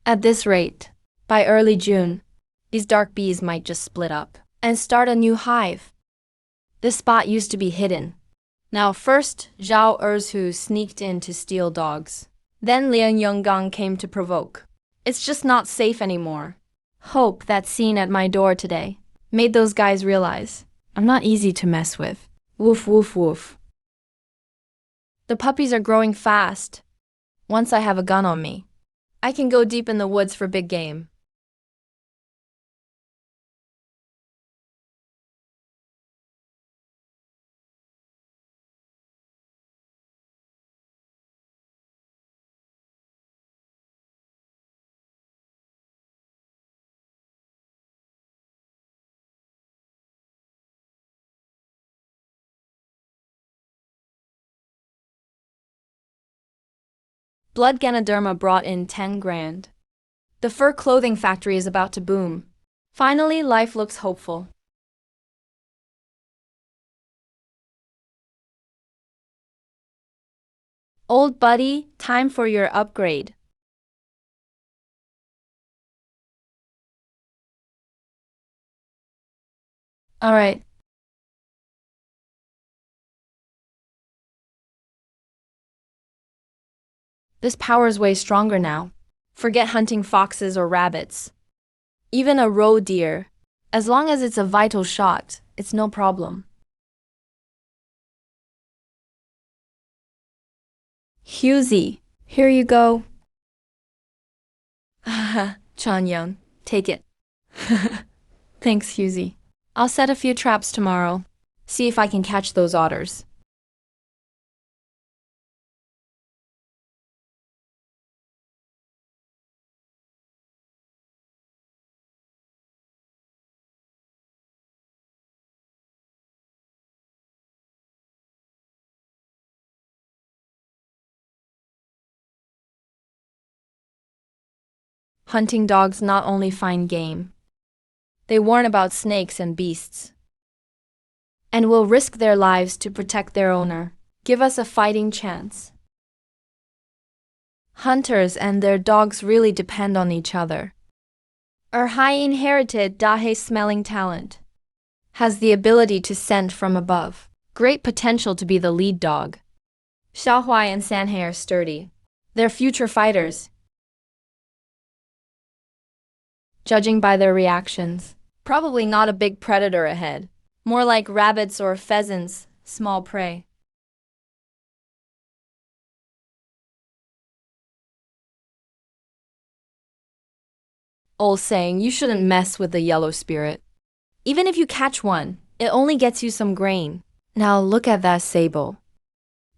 At this rate, by early June, these dark bees might just split up and start a new hive. This spot used to be hidden. Now first, Zhao Erzu sneaked in to steal dogs. Then Lian Yonggang came to provoke. It's just not safe anymore. Hope that scene at my door today made those guys realize I'm not easy to mess with. Woof woof woof. The puppies are growing fast. Once I have a gun on me, I can go deep in the woods for big game. Blood Ganoderma brought in 10 grand. The fur clothing factory is about to boom. Finally, life looks hopeful. Old buddy, time for your upgrade. Alright. This power's way stronger now. Forget hunting foxes or rabbits. Even a roe deer. As long as it's a vital shot, it's no problem. Husey, here you go. Haha, Chanyang, take it. Thanks, Husey. I'll set a few traps tomorrow. See if I can catch those otters. Hunting dogs not only find game, they warn about snakes and beasts, and will risk their lives to protect their owner. Give us a fighting chance. Hunters and their dogs really depend on each other. Our high-inherited Dahe smelling talent has the ability to scent from above. Great potential to be the lead dog. Xiaohuai and Sanhe are sturdy. They're future fighters. Judging by their reactions, probably not a big predator ahead. More like rabbits or pheasants, small prey. Old saying, you shouldn't mess with the yellow spirit. Even if you catch one, it only gets you some grain. Now look at that sable.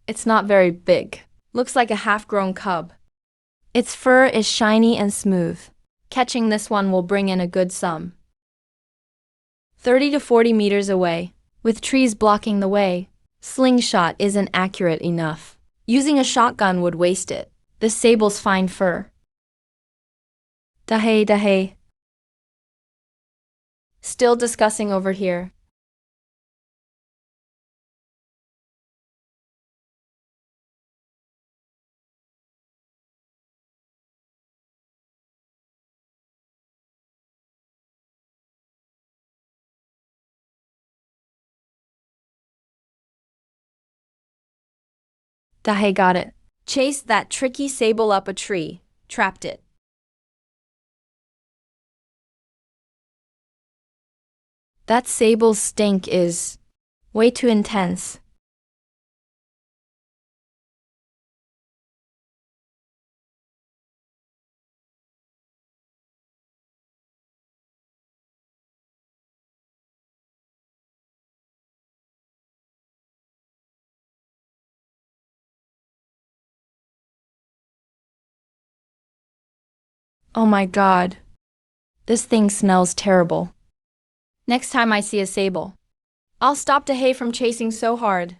It's not very big. Looks like a half-grown cub. Its fur is shiny and smooth. Catching this one will bring in a good sum. 30 to 40 meters away, with trees blocking the way, slingshot isn't accurate enough. Using a shotgun would waste it. This sable's fine fur. Dahe, dahe. Still discussing over here. Dahe got it. Chased that tricky sable up a tree. Trapped it. That sable's stink is way too intense. Oh my god. This thing smells terrible. Next time I see a sable, I'll stop Dahe from chasing so hard.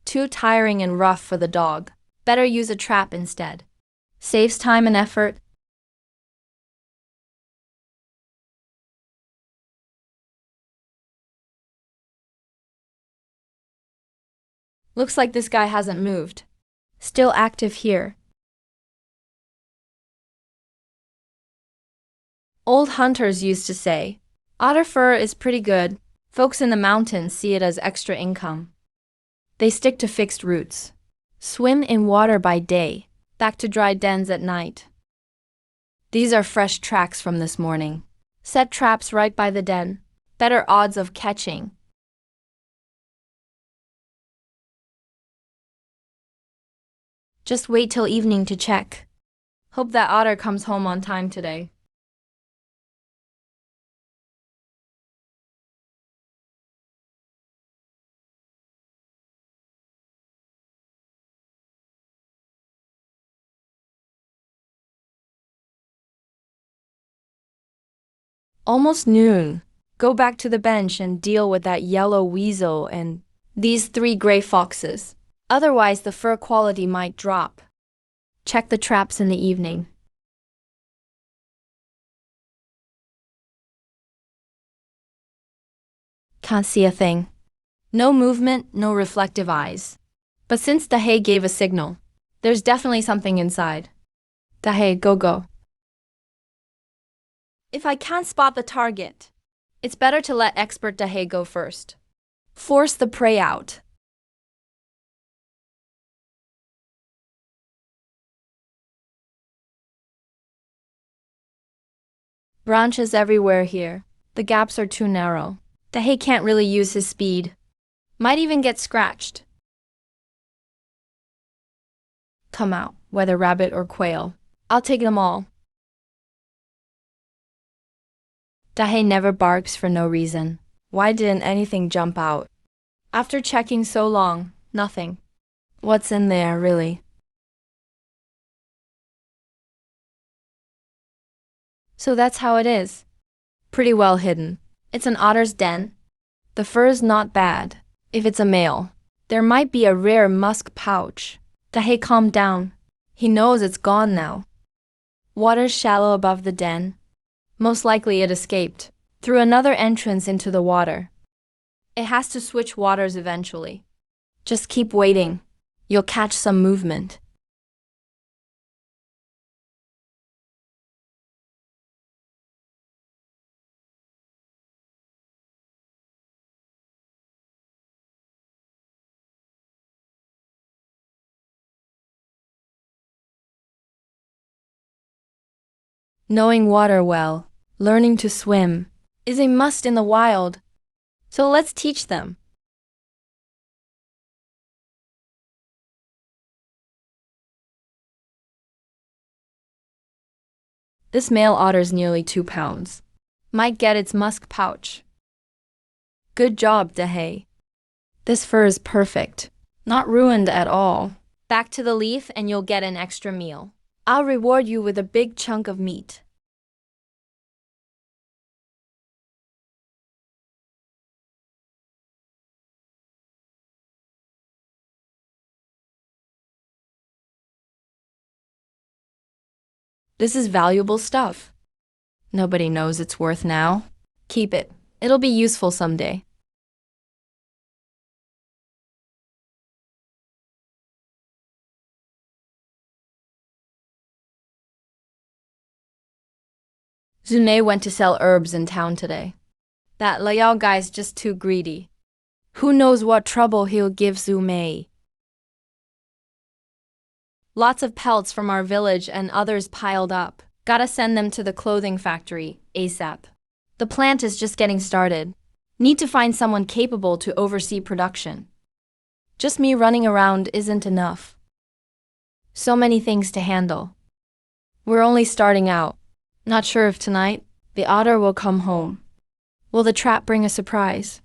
Too tiring and rough for the dog. Better use a trap instead. Saves time and effort. Looks like this guy hasn't moved. Still active here. Old hunters used to say, otter fur is pretty good. Folks in the mountains see it as extra income. They stick to fixed routes. Swim in water by day, back to dry dens at night. These are fresh tracks from this morning. Set traps right by the den. Better odds of catching. Just wait till evening to check. Hope that otter comes home on time today. Almost noon. Go back to the bench and deal with that yellow weasel and these 3 gray foxes. Otherwise, the fur quality might drop. Check the traps in the evening. Can't see a thing. No movement, no reflective eyes. But since Dahe gave a signal, there's definitely something inside. Dahe, go. If I can't spot the target, it's better to let expert Dahe go first. Force the prey out. Branches everywhere here. The gaps are too narrow. Dahe can't really use his speed. Might even get scratched. Come out, whether rabbit or quail. I'll take them all. Dahe never barks for no reason. Why didn't anything jump out? After checking so long, nothing. What's in there, really? So that's how it is. Pretty well hidden. It's an otter's den. The fur's not bad. If it's a male, there might be a rare musk pouch. Dahe calmed down. He knows it's gone now. Water's shallow above the den. Most likely it escaped through another entrance into the water. It has to switch waters eventually. Just keep waiting. You'll catch some movement. Knowing water well, learning to swim, is a must in the wild. So let's teach them. This male otter's nearly 2 pounds. Might get its musk pouch. Good job, Dahe. This fur is perfect. Not ruined at all. Back to the leaf and you'll get an extra meal. I'll reward you with a big chunk of meat. This is valuable stuff. Nobody knows its worth now. Keep it. It'll be useful someday. Zune went to sell herbs in town today. That Layao guy's just too greedy. Who knows what trouble he'll give Zumei. Lots of pelts from our village and others piled up. Gotta send them to the clothing factory, ASAP. The plant is just getting started. Need to find someone capable to oversee production. Just me running around isn't enough. So many things to handle. We're only starting out. Not sure if tonight, the otter will come home. Will the trap bring a surprise?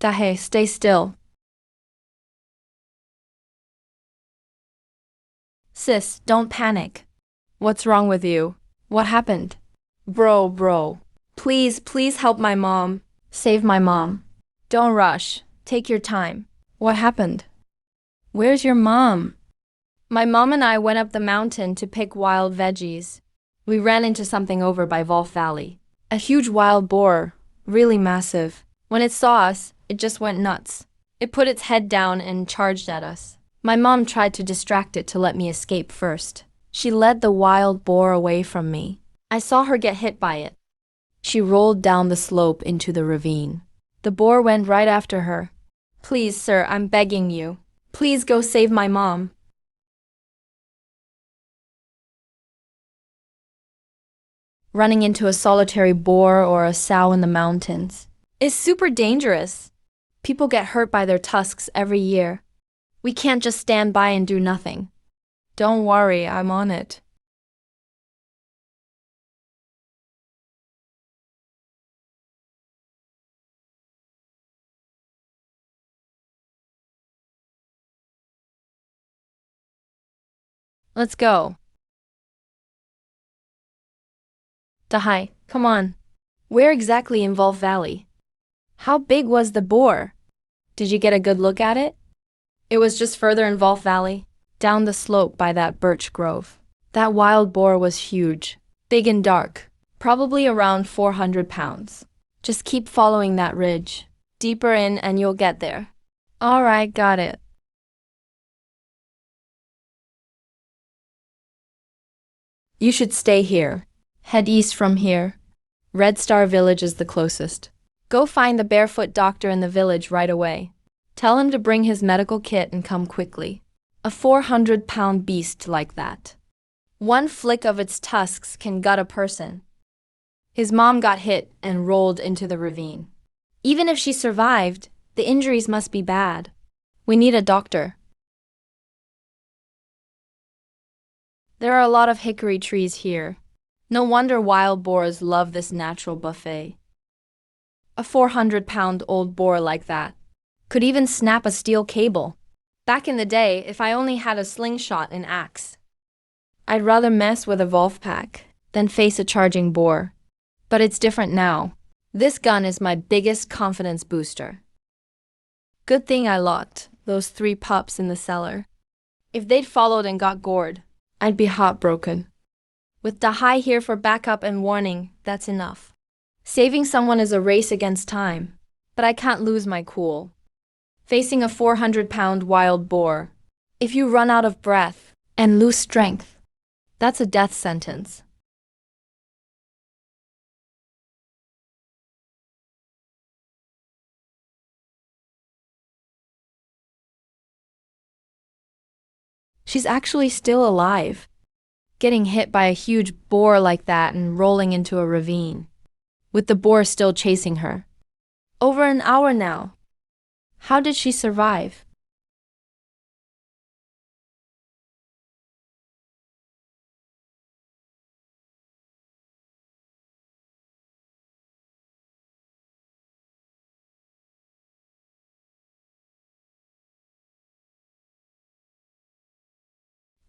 Dahe, stay still. Sis, don't panic. What's wrong with you? What happened? Bro. Please help my mom. Save my mom. Don't rush. Take your time. What happened? Where's your mom? My mom and I went up the mountain to pick wild veggies. We ran into something over by Wolf Valley. A huge wild boar, really massive. When it saw us, it just went nuts. It put its head down and charged at us. My mom tried to distract it to let me escape first. She led the wild boar away from me. I saw her get hit by it. She rolled down the slope into the ravine. The boar went right after her. Please, sir, I'm begging you. Please go save my mom. Running into a solitary boar or a sow in the mountains is super dangerous. People get hurt by their tusks every year. We can't just stand by and do nothing. Don't worry, I'm on it. Let's go. Dahai, come on. Where exactly in Wolf Valley? How big was the boar? Did you get a good look at it? It was just further in Wolf Valley, down the slope by that birch grove. That wild boar was huge, big and dark, probably around 400 pounds. Just keep following that ridge. Deeper in and you'll get there. All right, got it. You should stay here. Head east from here. Red Star Village is the closest. Go find the barefoot doctor in the village right away. Tell him to bring his medical kit and come quickly. A 400-pound beast like that. One flick of its tusks can gut a person. His mom got hit and rolled into the ravine. Even if she survived, the injuries must be bad. We need a doctor. There are a lot of hickory trees here. No wonder wild boars love this natural buffet. A 400-pound old boar like that could even snap a steel cable. Back in the day, if I only had a slingshot and axe, I'd rather mess with a wolf pack than face a charging boar. But it's different now. This gun is my biggest confidence booster. Good thing I locked those 3 pups in the cellar. If they'd followed and got gored, I'd be heartbroken. With Dahai here for backup and warning, that's enough. Saving someone is a race against time, but I can't lose my cool. Facing a 400-pound wild boar, if you run out of breath and lose strength, that's a death sentence. She's actually still alive. Getting hit by a huge boar like that and rolling into a ravine, with the boar still chasing her. Over an hour now. How did she survive?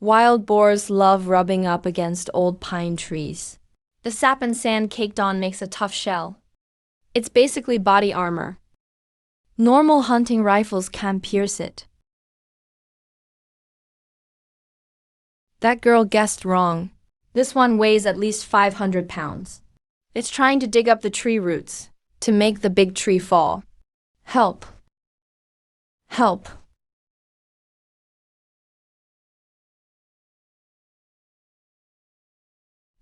Wild boars love rubbing up against old pine trees. The sap and sand caked on makes a tough shell. It's basically body armor. Normal hunting rifles can't pierce it. That girl guessed wrong. This one weighs at least 500 pounds. It's trying to dig up the tree roots to make the big tree fall. Help. Help.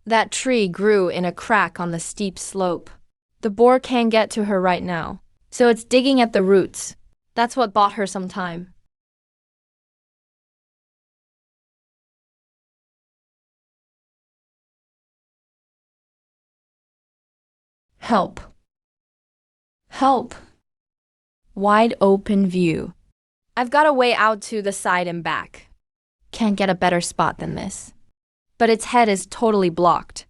That tree grew in a crack on the steep slope. The boar can't get to her right now, so it's digging at the roots. That's what bought her some time. Help. Help. Wide open view. I've got a way out to the side and back. Can't get a better spot than this. But its head is totally blocked.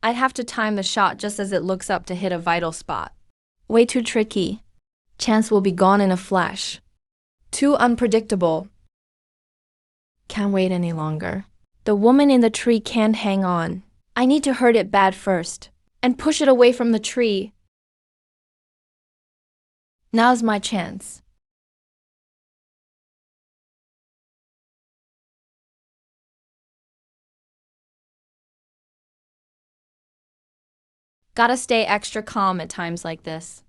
I'd have to time the shot just as it looks up to hit a vital spot. Way too tricky. Chance will be gone in a flash. Too unpredictable. Can't wait any longer. The woman in the tree can't hang on. I need to hurt it bad first and push it away from the tree. Now's my chance. Gotta stay extra calm at times like this.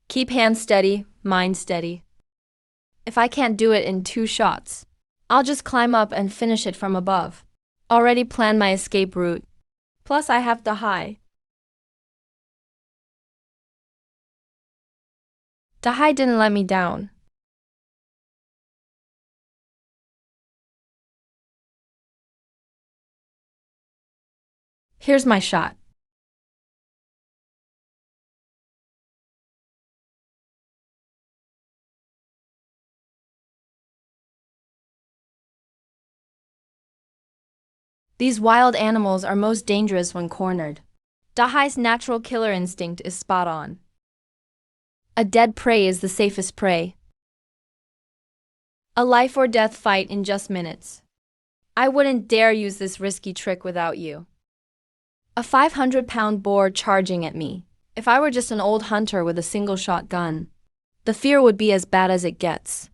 Keep hands steady, mind steady. If I can't do it in 2 shots, I'll just climb up and finish it from above. Already planned my escape route. Plus I have the high. The high didn't let me down. Here's my shot. These wild animals are most dangerous when cornered. Dahai's natural killer instinct is spot on. A dead prey is the safest prey. A life or death fight in just minutes. I wouldn't dare use this risky trick without you. A 500-pound boar charging at me. If I were just an old hunter with a single-shot gun, the fear would be as bad as it gets.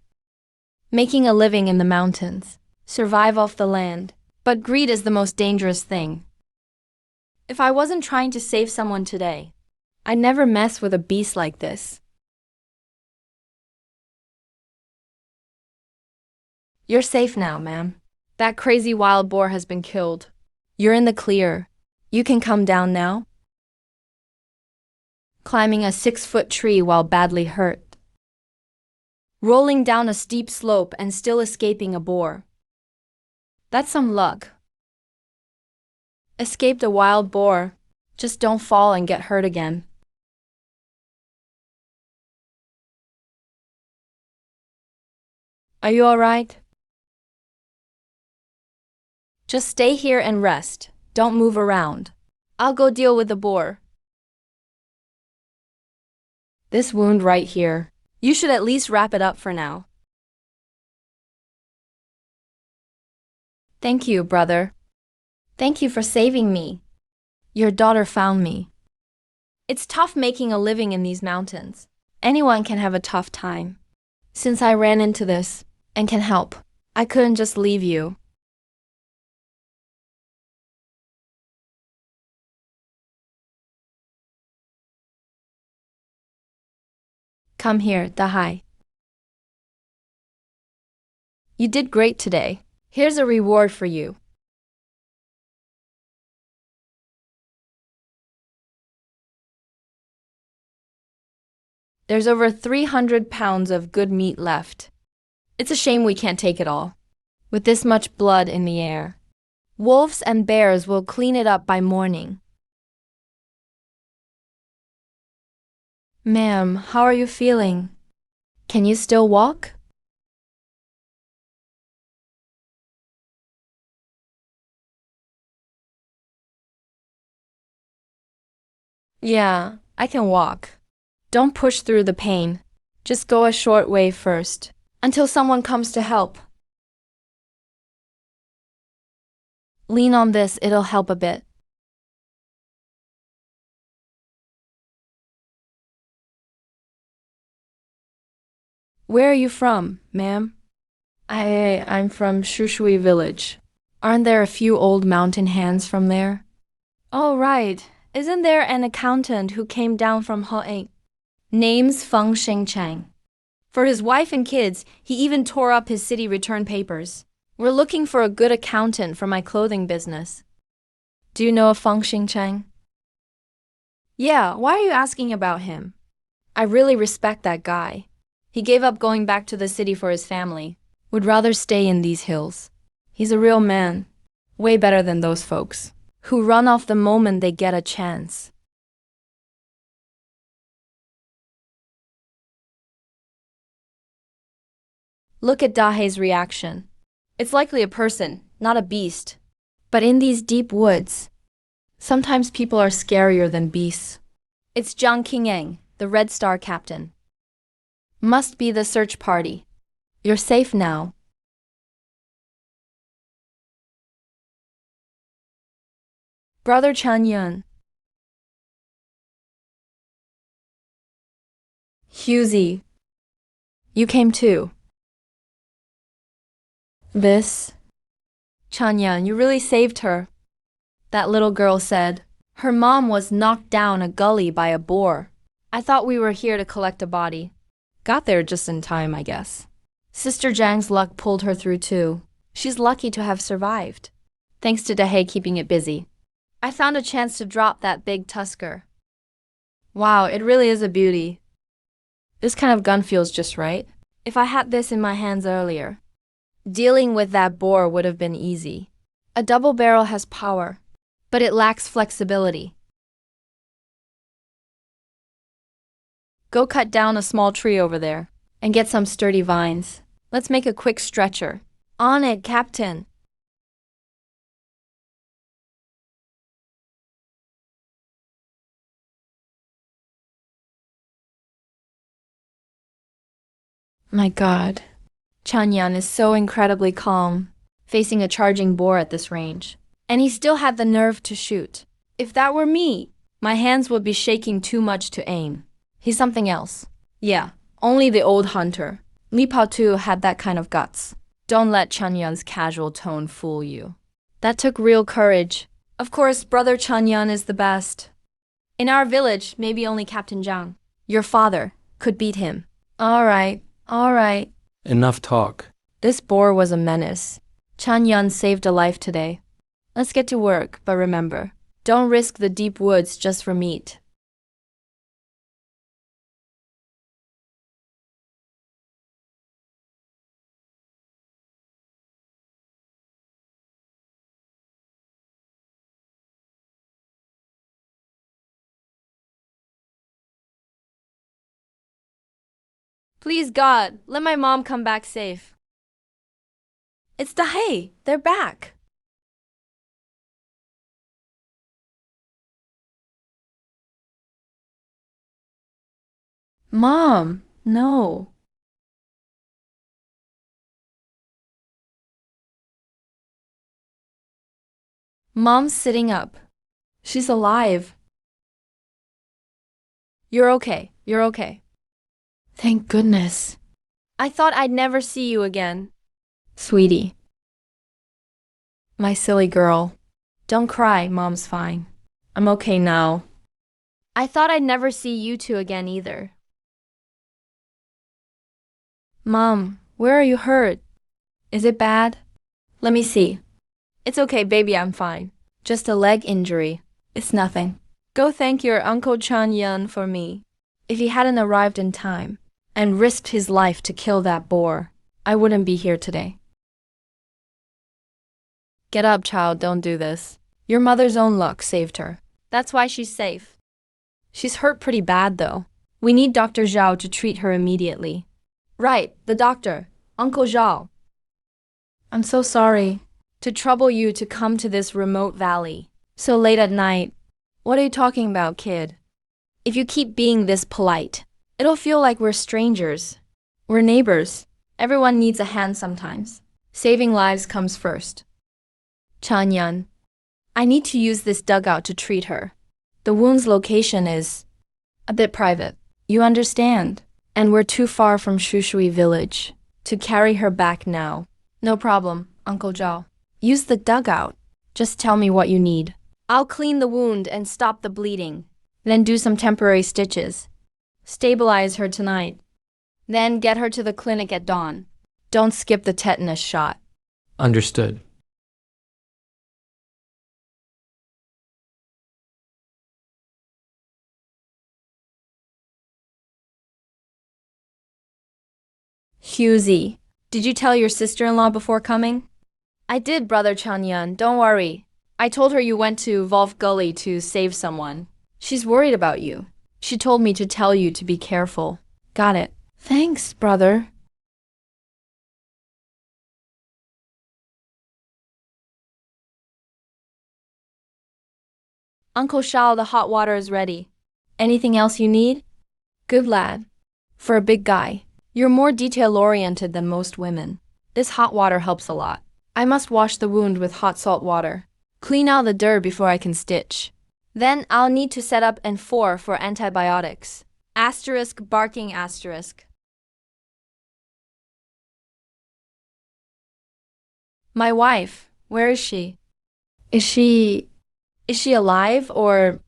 Making a living in the mountains. Survive off the land. But greed is the most dangerous thing. If I wasn't trying to save someone today, I'd never mess with a beast like this. You're safe now, ma'am. That crazy wild boar has been killed. You're in the clear. You can come down now. Climbing a 6-foot tree while badly hurt. Rolling down a steep slope and still escaping a boar. That's some luck. Escaped a wild boar. Just don't fall and get hurt again. Are you alright? Just stay here and rest. Don't move around. I'll go deal with the boar. This wound right here. You should at least wrap it up for now. Thank you, brother. Thank you for saving me. Your daughter found me. It's tough making a living in these mountains. Anyone can have a tough time. Since I ran into this and can help, I couldn't just leave you. Come here, Dahai. You did great today. Here's a reward for you. There's over 300 pounds of good meat left. It's a shame we can't take it all. With this much blood in the air, wolves and bears will clean it up by morning. Ma'am, how are you feeling? Can you still walk? Yeah, I can walk. Don't push through the pain. Just go a short way first, until someone comes to help. Lean on this, it'll help a bit. Where are you from, ma'am? I'm from Shushui village. Aren't there a few old mountain hands from there? Oh, right. Isn't there an accountant who came down from Hoeng? Name's Feng Xingchang. For his wife and kids, he even tore up his city return papers. We're looking for a good accountant for my clothing business. Do you know a Feng Xingchang? Yeah, why are you asking about him? I really respect that guy. He gave up going back to the city for his family. Would rather stay in these hills. He's a real man. Way better than those folks who run off the moment they get a chance. Look at Dahei's reaction. It's likely a person, not a beast. But in these deep woods, sometimes people are scarier than beasts. It's Jiang Qingeng, the Red Star captain. Must be the search party. You're safe now. Brother Chen Yun. Husey. You came too. This. Chen Yun, you really saved her. That little girl said. Her mom was knocked down a gully by a boar. I thought we were here to collect a body. Got there just in time, I guess. Sister Jang's luck pulled her through too. She's lucky to have survived. Thanks to Dahe keeping it busy. I found a chance to drop that big tusker. Wow, it really is a beauty. This kind of gun feels just right. If I had this in my hands earlier, dealing with that boar would have been easy. A double barrel has power, but it lacks flexibility. Go cut down a small tree over there and get some sturdy vines. Let's make a quick stretcher. On it, Captain. My God. Chanyan is so incredibly calm, facing a charging boar at this range. And he still had the nerve to shoot. If that were me, my hands would be shaking too much to aim. He's something else. Yeah, only the old hunter. Li Pao too had that kind of guts. Don't let Chanyan's casual tone fool you. That took real courage. Of course, brother Chanyan is the best. In our village, maybe only Captain Zhang, your father, could beat him. All right. Enough talk. This boar was a menace. Chanyan saved a life today. Let's get to work, but remember, don't risk the deep woods just for meat. Please God, let my mom come back safe. It's Dahe. They're back. Mom, no. Mom's sitting up. She's alive. You're okay. Thank goodness. I thought I'd never see you again. Sweetie. My silly girl. Don't cry, Mom's fine. I'm okay now. I thought I'd never see you two again either. Mom, where are you hurt? Is it bad? Let me see. It's okay, baby, I'm fine. Just a leg injury. It's nothing. Go thank your Uncle Chanyan for me. If he hadn't arrived in time and risked his life to kill that boar, I wouldn't be here today. Get up, child, don't do this. Your mother's own luck saved her. That's why she's safe. She's hurt pretty bad, though. We need Dr. Zhao to treat her immediately. Right, the doctor, Uncle Zhao. I'm so sorry to trouble you to come to this remote valley so late at night. What are you talking about, kid? If you keep being this polite, it'll feel like we're strangers. We're neighbors. Everyone needs a hand sometimes. Saving lives comes first. Chanyan, I need to use this dugout to treat her. The wound's location is a bit private. You understand? And we're too far from Shushui village to carry her back now. No problem, Uncle Zhao. Use the dugout. Just tell me what you need. I'll clean the wound and stop the bleeding. Then do some temporary stitches. Stabilize her tonight. Then get her to the clinic at dawn. Don't skip the tetanus shot. Understood. Hughesy, did you tell your sister-in-law before coming? I did, Brother Chanyan, don't worry. I told her you went to Wolf Gully to save someone. She's worried about you. She told me to tell you to be careful. Got it. Thanks, brother. Uncle Shao, the hot water is ready. Anything else you need? Good lad. For a big guy, you're more detail-oriented than most women. This hot water helps a lot. I must wash the wound with hot salt water. Clean out the dirt before I can stitch. Then I'll need to set up N4 for antibiotics. Asterisk barking asterisk. My wife, where is she? Is she Is she alive or...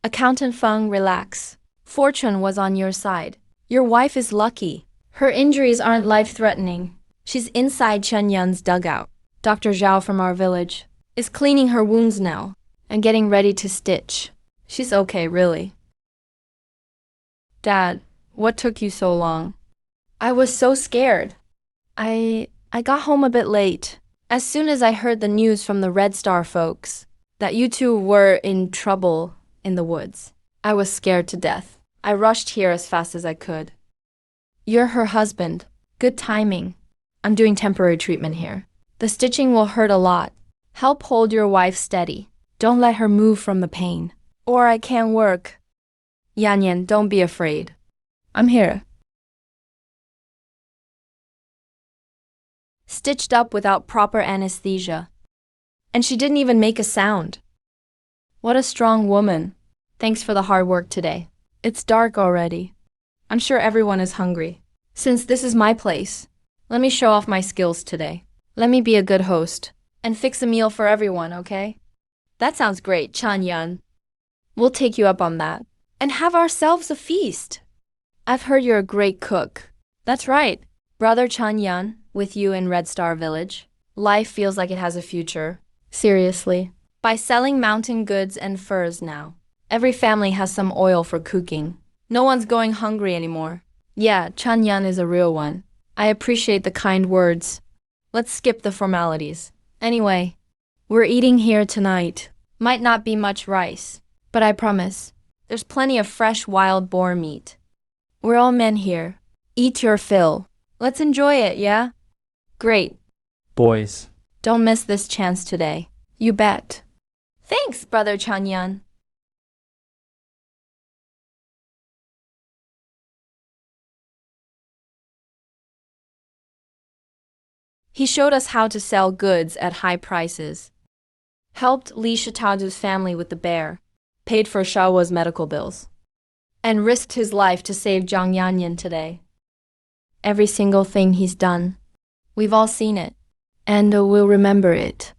Accountant Feng, relax. Fortune was on your side. Your wife is lucky. Her injuries aren't life-threatening. She's inside Chen Yun's dugout. Dr. Zhao from our village is cleaning her wounds now and getting ready to stitch. She's okay, really. Dad, what took you so long? I was so scared. I got home a bit late. As soon as I heard the news from the Red Star folks that you two were in trouble in the woods, I was scared to death. I rushed here as fast as I could. You're her husband. Good timing. I'm doing temporary treatment here. The stitching will hurt a lot. Help hold your wife steady. Don't let her move from the pain. Or I can't work. Yanyan, don't be afraid. I'm here. Stitched up without proper anesthesia. And she didn't even make a sound. What a strong woman. Thanks for the hard work today. It's dark already. I'm sure everyone is hungry. Since this is my place, let me show off my skills today. Let me be a good host and fix a meal for everyone, okay? That sounds great, Chan Yun. We'll take you up on that and have ourselves a feast. I've heard you're a great cook. That's right, Brother Chan Yun, with you in Red Star Village. Life feels like it has a future. Seriously. By selling mountain goods and furs now, every family has some oil for cooking. No one's going hungry anymore. Yeah, Chan Yun is a real one. I appreciate the kind words. Let's skip the formalities. Anyway, we're eating here tonight. Might not be much rice, but I promise, there's plenty of fresh wild boar meat. We're all men here. Eat your fill. Let's enjoy it, yeah? Great. Boys. Don't miss this chance today. You bet. Thanks, Brother Chan Yun. He showed us how to sell goods at high prices, helped Li Shitadu's family with the bear, paid for Shao's medical bills, and risked his life to save Zhang Yanyan today. Every single thing he's done. We've all seen it, and we'll remember it.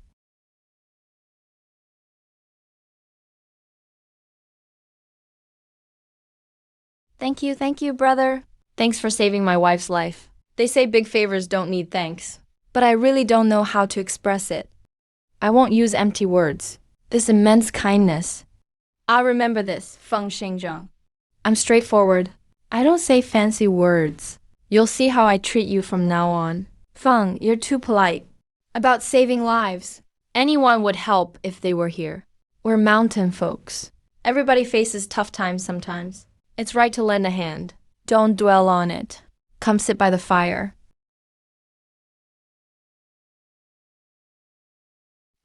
Thank you, brother. Thanks for saving my wife's life. They say big favors don't need thanks, but I really don't know how to express it. I won't use empty words. This immense kindness. I'll remember this, Feng Xingzheng. I'm straightforward. I don't say fancy words. You'll see how I treat you from now on. Feng, you're too polite. About saving lives. Anyone would help if they were here. We're mountain folks. Everybody faces tough times sometimes. It's right to lend a hand. Don't dwell on it. Come sit by the fire.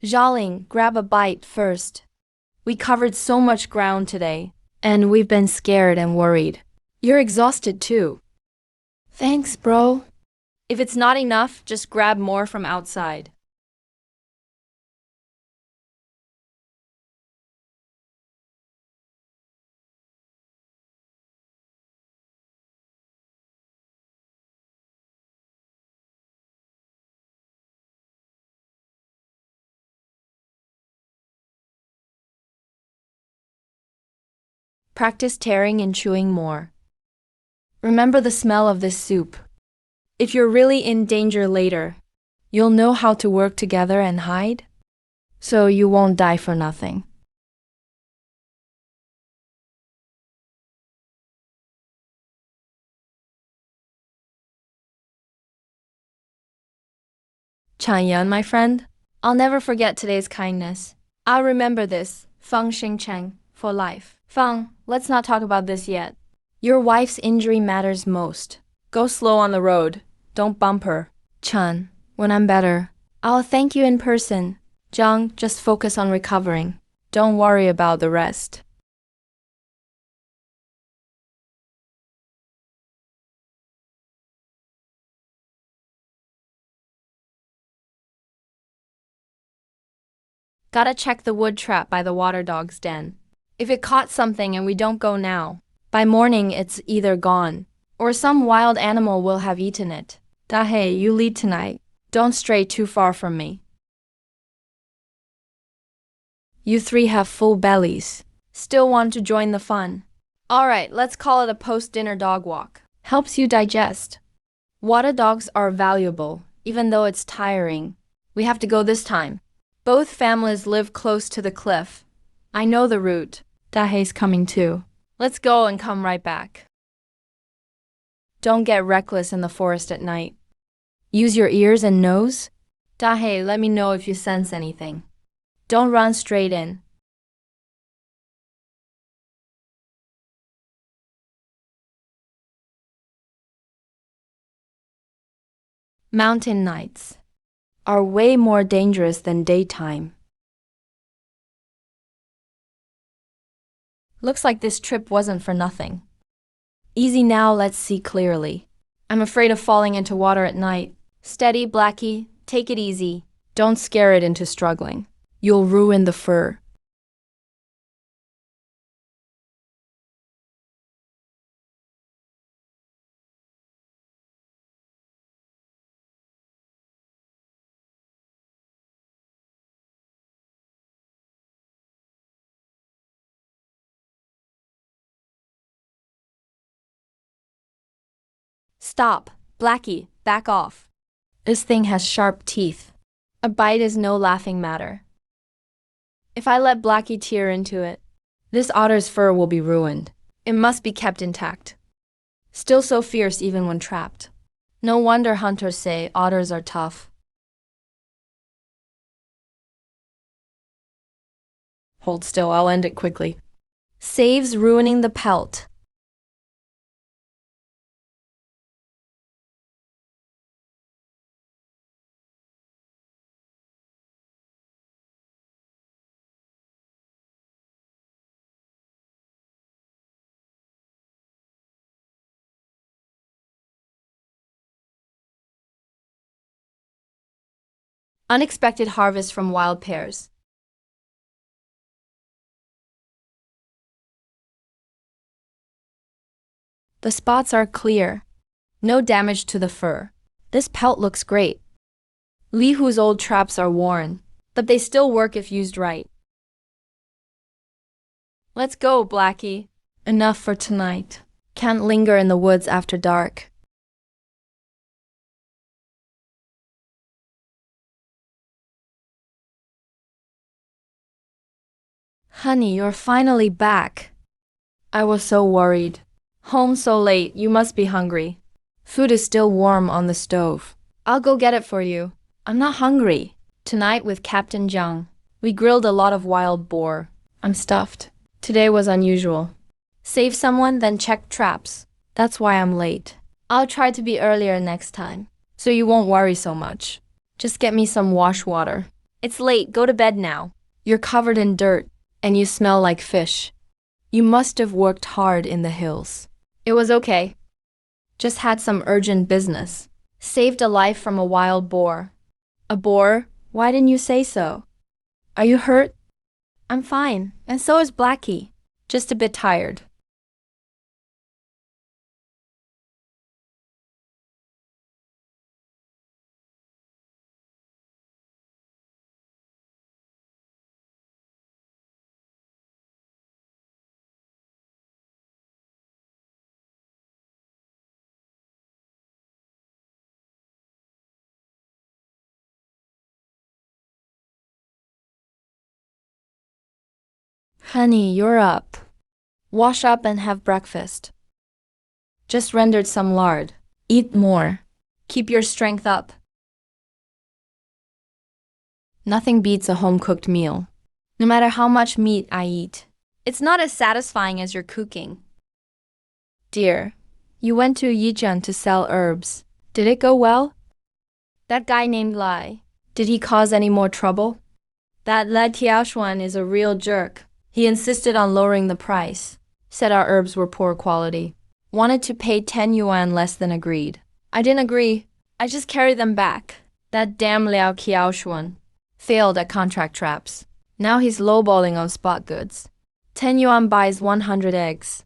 Zhaoling, grab a bite first. We covered so much ground today, and we've been scared and worried. You're exhausted too. Thanks, bro. If it's not enough, just grab more from outside. Practice tearing and chewing more. Remember the smell of this soup. If you're really in danger later, you'll know how to work together and hide, so you won't die for nothing. Chan Yan, my friend, I'll never forget today's kindness. I'll remember this, Feng Xingcheng, for life. Feng, let's not talk about this yet. Your wife's injury matters most. Go slow on the road. Don't bump her. Chan, when I'm better, I'll thank you in person. Zhang, just focus on recovering. Don't worry about the rest. Gotta check the wood trap by the water dog's den. If it caught something and we don't go now, by morning it's either gone, or some wild animal will have eaten it. Dahei, you lead tonight. Don't stray too far from me. You three have full bellies. Still want to join the fun. Alright, let's call it a post-dinner dog walk. Helps you digest. Water dogs are valuable, even though it's tiring. We have to go this time. Both families live close to the cliff. I know the route. Dahei's coming too. Let's go and come right back. Don't get reckless in the forest at night. Use your ears and nose. Dahei, let me know if you sense anything. Don't run straight in. Mountain nights are way more dangerous than daytime. Looks like this trip wasn't for nothing. Easy now, let's see clearly. I'm afraid of falling into water at night. Steady, Blackie, take it easy. Don't scare it into struggling. You'll ruin the fur. Stop, Blackie, back off. This thing has sharp teeth. A bite is no laughing matter. If I let Blackie tear into it, this otter's fur will be ruined. It must be kept intact. Still so fierce even when trapped. No wonder hunters say otters are tough. Hold still, I'll end it quickly. Saves ruining the pelt. Unexpected harvest from wild pears. The spots are clear. No damage to the fur. This pelt looks great. Li Hu's old traps are worn, but they still work if used right. Let's go, Blackie. Enough for tonight. Can't linger in the woods after dark. Honey, you're finally back. I was so worried. Home so late, you must be hungry. Food is still warm on the stove. I'll go get it for you. I'm not hungry. Tonight with Captain Jiang, we grilled a lot of wild boar. I'm stuffed. Today was unusual. Save someone, then check traps. That's why I'm late. I'll try to be earlier next time, so you won't worry so much. Just get me some wash water. It's late, go to bed now. You're covered in dirt, and you smell like fish. You must have worked hard in the hills. It was okay. Just had some urgent business. Saved a life from a wild boar. A boar? Why didn't you say so? Are you hurt? I'm fine, and so is Blackie. Just a bit tired. Honey, you're up. Wash up and have breakfast. Just rendered some lard. Eat more. Keep your strength up. Nothing beats a home-cooked meal. No matter how much meat I eat, it's not as satisfying as your cooking. Dear, you went to Yijian to sell herbs. Did it go well? That guy named Lai, did he cause any more trouble? That Lai Tiaoshuan is a real jerk. He insisted on lowering the price, said our herbs were poor quality. Wanted to pay 10 yuan less than agreed. I didn't agree. I just carried them back. That damn Liao Qiaoshuan failed at contract traps. Now he's lowballing on spot goods. 10 yuan buys 100 eggs.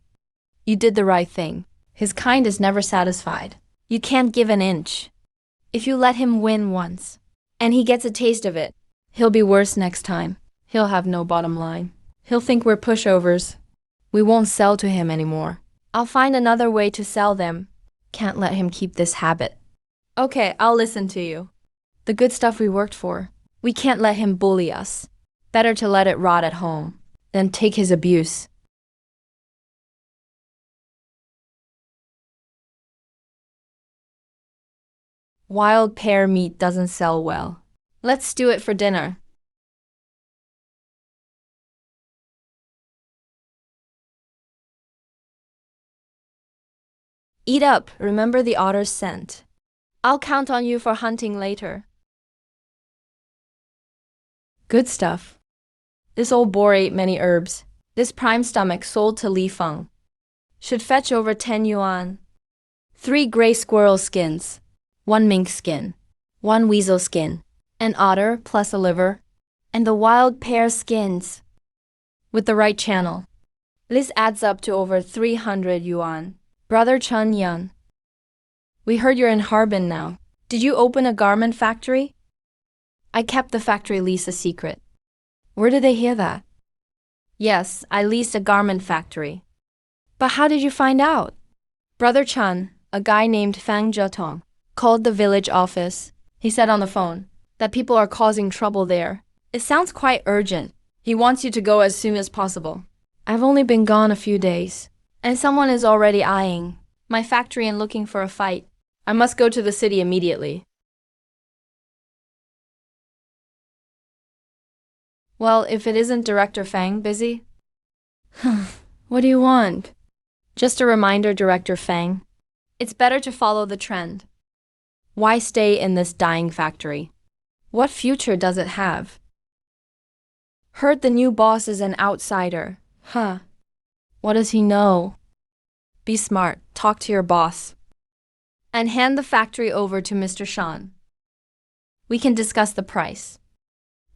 You did the right thing. His kind is never satisfied. You can't give an inch. If you let him win once, and he gets a taste of it, he'll be worse next time. He'll have no bottom line. He'll think we're pushovers. We won't sell to him anymore. I'll find another way to sell them. Can't let him keep this habit. Okay, I'll listen to you. The good stuff we worked for. We can't let him bully us. Better to let it rot at home than take his abuse. Wild pear meat doesn't sell well. Let's do it for dinner. Eat up, remember the otter's scent. I'll count on you for hunting later. Good stuff. This old boar ate many herbs. This prime stomach sold to Li Feng. Should fetch over 10 yuan. 3 gray squirrel skins, 1 mink skin, 1 weasel skin, an otter plus a liver, and the wild pear skins. With the right channel. This adds up to over 300 yuan. Brother Chun Yun. We heard you're in Harbin now. Did you open a garment factory? I kept the factory lease a secret. Where did they hear that? Yes, I leased a garment factory. But how did you find out? Brother Chun, a guy named Fang Zhetong, called the village office. He said on the phone that people are causing trouble there. It sounds quite urgent. He wants you to go as soon as possible. I've only been gone a few days, and someone is already eyeing my factory and looking for a fight. I must go to the city immediately. Well, if it isn't Director Fang busy? What do you want? Just a reminder, Director Fang. It's better to follow the trend. Why stay in this dying factory? What future does it have? Heard the new boss is an outsider. Huh. What does he know? Be smart, talk to your boss. And hand the factory over to Mr. Shan. We can discuss the price.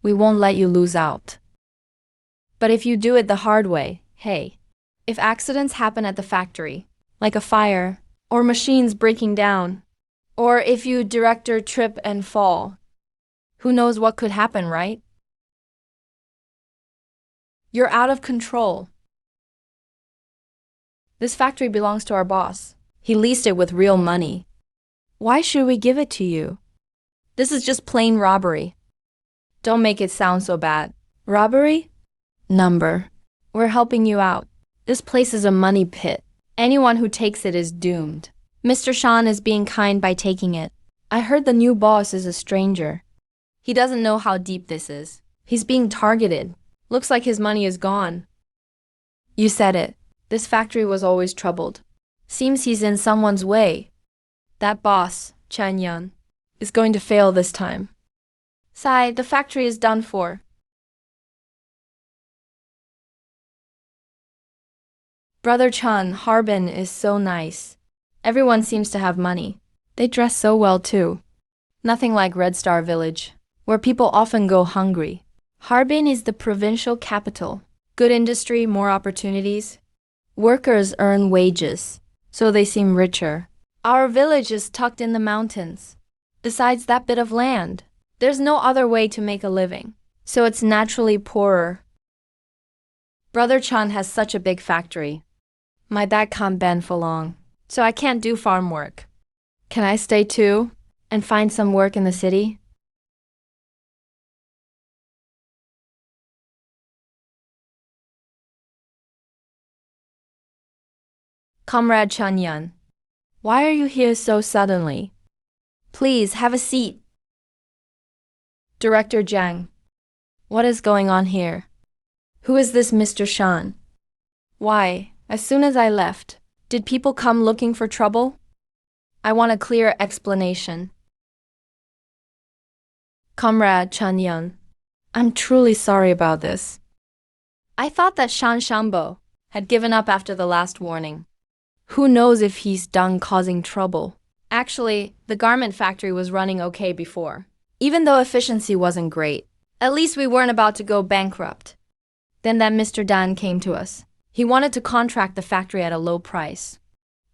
We won't let you lose out. But if you do it the hard way, hey, if accidents happen at the factory, like a fire, or machines breaking down, or if you director trip and fall, who knows what could happen, right? You're out of control. This factory belongs to our boss. He leased it with real money. Why should we give it to you? This is just plain robbery. Don't make it sound so bad. Robbery? Number. We're helping you out. This place is a money pit. Anyone who takes it is doomed. Mr. Shan is being kind by taking it. I heard the new boss is a stranger. He doesn't know how deep this is. He's being targeted. Looks like his money is gone. You said it. This factory was always troubled. Seems he's in someone's way. That boss, Chen Yun, is going to fail this time. Sai, the factory is done for. Brother Chun, Harbin is so nice. Everyone seems to have money. They dress so well too. Nothing like Red Star Village, where people often go hungry. Harbin is the provincial capital. Good industry, more opportunities. Workers earn wages, so they seem richer. Our village is tucked in the mountains. Besides that bit of land, there's no other way to make a living, so it's naturally poorer. Brother Chun has such a big factory. My dad can't bend for long, so I can't do farm work. Can I stay too and find some work in the city? Comrade Chun Yun, why are you here so suddenly? Please have a seat. Director Zhang, what is going on here? Who is this Mr. Shan? Why, as soon as I left, did people come looking for trouble? I want a clear explanation. Comrade Chun Yun, I'm truly sorry about this. I thought that Shan Shambo had given up after the last warning. Who knows if he's done causing trouble? Actually, the garment factory was running okay before. Even though efficiency wasn't great, at least we weren't about to go bankrupt. Then that Mr. Dan came to us. He wanted to contract the factory at a low price.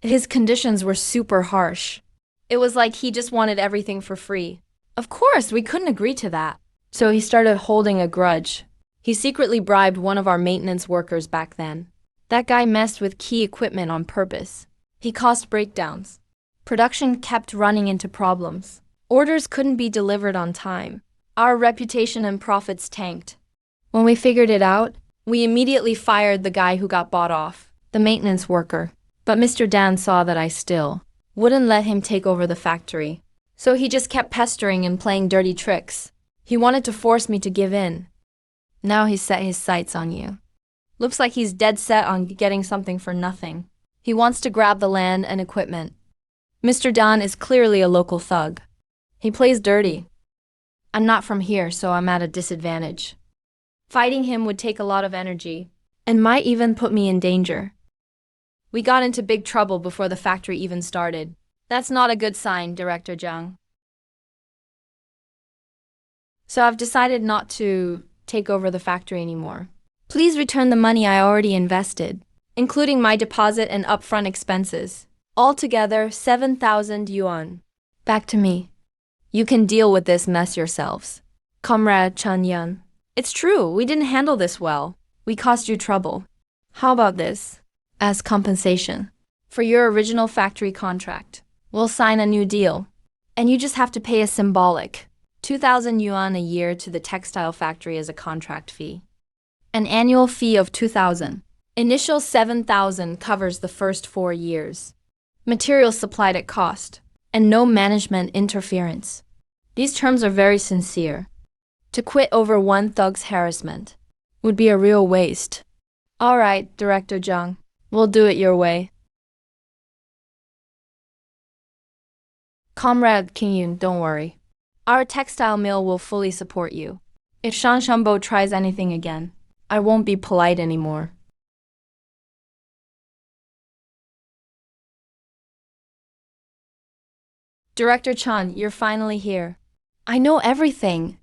His conditions were super harsh. It was like he just wanted everything for free. Of course, we couldn't agree to that. So he started holding a grudge. He secretly bribed one of our maintenance workers back then. That guy messed with key equipment on purpose. He caused breakdowns. Production kept running into problems. Orders couldn't be delivered on time. Our reputation and profits tanked. When we figured it out, we immediately fired the guy who got bought off, the maintenance worker. But Mr. Dan saw that I still wouldn't let him take over the factory. So he just kept pestering and playing dirty tricks. He wanted to force me to give in. Now he's set his sights on you. Looks like he's dead set on getting something for nothing. He wants to grab the land and equipment. Mr. Dan is clearly a local thug. He plays dirty. I'm not from here, so I'm at a disadvantage. Fighting him would take a lot of energy, and might even put me in danger. We got into big trouble before the factory even started. That's not a good sign, Director Zhang. So I've decided not to take over the factory anymore. Please return the money I already invested, including my deposit and upfront expenses. Altogether, 7,000 yuan. Back to me. You can deal with this mess yourselves. Comrade Chen Yan. It's true, we didn't handle this well. We caused you trouble. How about this? As compensation for your original factory contract, we'll sign a new deal. And you just have to pay a symbolic 2,000 yuan a year to the textile factory as a contract fee. An annual fee of 2,000. Initial 7,000 covers the first 4 years. Materials supplied at cost, and no management interference. These terms are very sincere. To quit over one thug's harassment would be a real waste. All right, Director Zhang, we'll do it your way. Comrade Kingyun, don't worry. Our textile mill will fully support you. If Shan Shambo tries anything again, I won't be polite anymore. Director Chan, you're finally here. I know everything.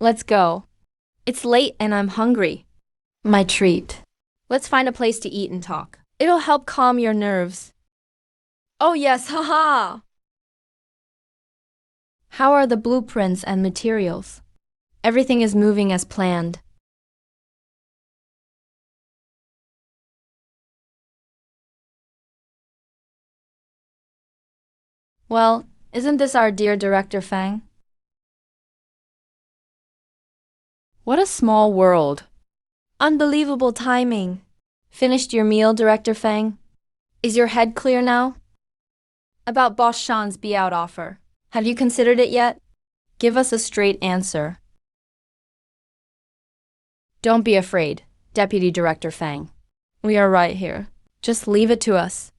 Let's go. It's late and I'm hungry. My treat. Let's find a place to eat and talk. It'll help calm your nerves. Oh yes, haha! How are the blueprints and materials? Everything is moving as planned. Well, isn't this our dear Director Fang? What a small world. Unbelievable timing. Finished your meal, Director Fang? Is your head clear now? About Boss Shan's be-out offer. Have you considered it yet? Give us a straight answer. Don't be afraid, Deputy Director Fang. We are right here. Just leave it to us.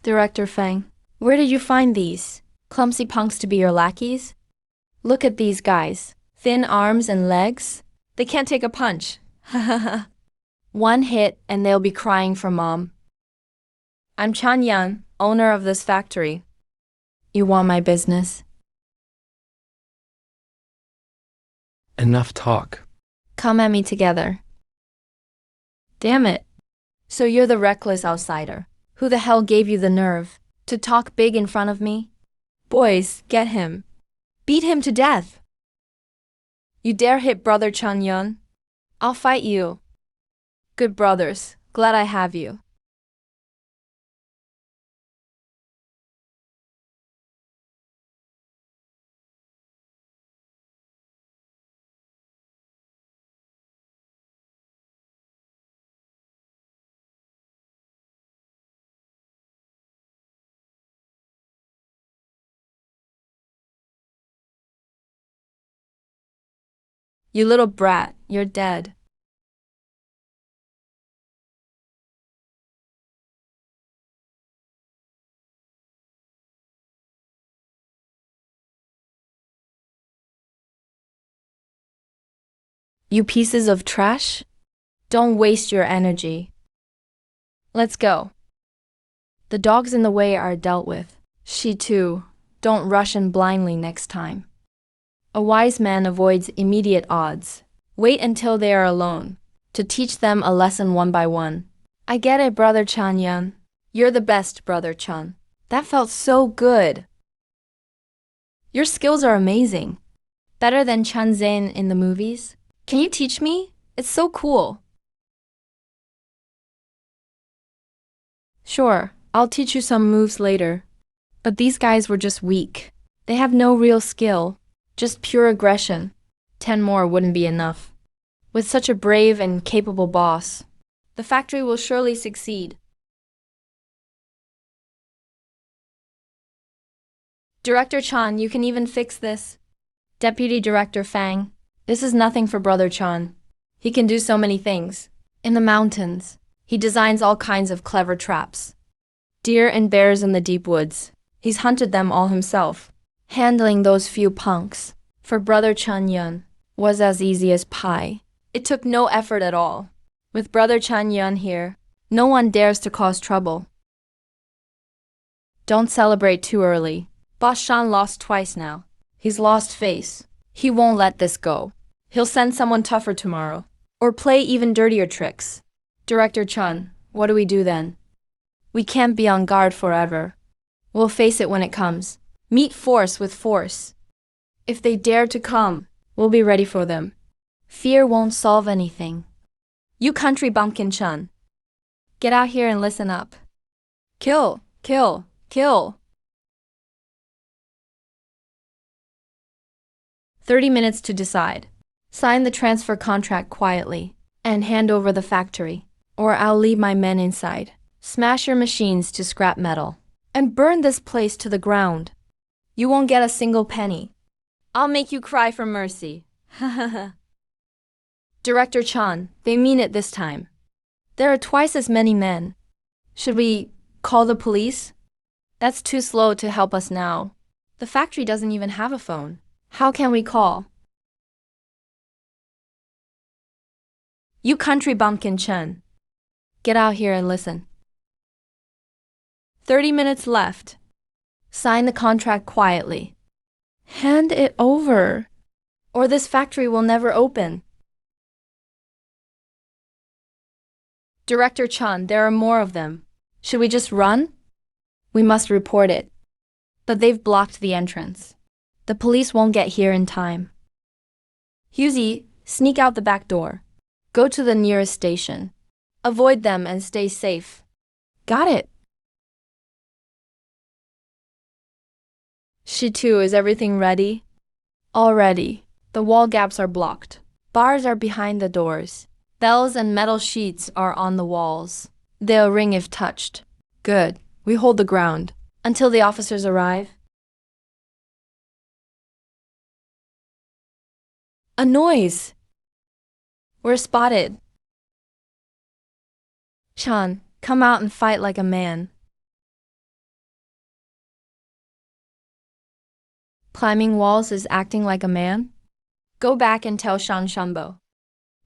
Director Fang, where did you find these clumsy punks to be your lackeys? Look at these guys. Thin arms and legs. They can't take a punch. One hit and they'll be crying for mom. I'm Chan Yan, owner of this factory. You want my business? Enough talk. Come at me together. Damn it. So you're the reckless outsider. Who the hell gave you the nerve to talk big in front of me? Boys, get him. Beat him to death. You dare hit Brother Chan Yun? I'll fight you. Good brothers, glad I have you. You little brat, you're dead. You pieces of trash? Don't waste your energy. Let's go. The dogs in the way are dealt with. She too. Don't rush in blindly next time. A wise man avoids immediate odds. Wait until they are alone, to teach them a lesson one by one. I get it, Brother Chan Yan. You're the best, Brother Chan. That felt so good. Your skills are amazing. Better than Chan Zane in the movies. Can you teach me? It's so cool. Sure, I'll teach you some moves later. But these guys were just weak. They have no real skill, just pure aggression. 10 more wouldn't be enough. With such a brave and capable boss, the factory will surely succeed. Director Chan, you can even fix this. Deputy Director Fang, this is nothing for Brother Chan. He can do so many things. In the mountains, he designs all kinds of clever traps. Deer and bears in the deep woods, he's hunted them all himself. Handling those few punks, for Brother Chan Yun, was as easy as pie. It took no effort at all. With Brother Chan Yun here, no one dares to cause trouble. Don't celebrate too early. Boss Shan lost twice now. He's lost face. He won't let this go. He'll send someone tougher tomorrow. Or play even dirtier tricks. Director Chun, what do we do then? We can't be on guard forever. We'll face it when it comes. Meet force with force. If they dare to come, we'll be ready for them. Fear won't solve anything. You country bumpkin Chun. Get out here and listen up. Kill, kill, kill. 30 minutes to decide. Sign the transfer contract quietly and hand over the factory, or I'll leave my men inside. Smash your machines to scrap metal and burn this place to the ground. You won't get a single penny. I'll make you cry for mercy. Director Chan, they mean it this time. There are twice as many men. Should we call the police? That's too slow to help us now. The factory doesn't even have a phone. How can we call? You country bumpkin Chen. Get out here and listen. 30 minutes left. Sign the contract quietly. Hand it over, or this factory will never open. Director Chan, there are more of them. Should we just run? We must report it. But they've blocked the entrance. The police won't get here in time. Husey, sneak out the back door. Go to the nearest station. Avoid them and stay safe. Got it. Shitu, is everything ready? All ready. The wall gaps are blocked. Bars are behind the doors. Bells and metal sheets are on the walls. They'll ring if touched. Good. We hold the ground until the officers arrive. A noise! We're spotted. Chan, come out and fight like a man. Climbing walls is acting like a man? Go back and tell Shan Shambo.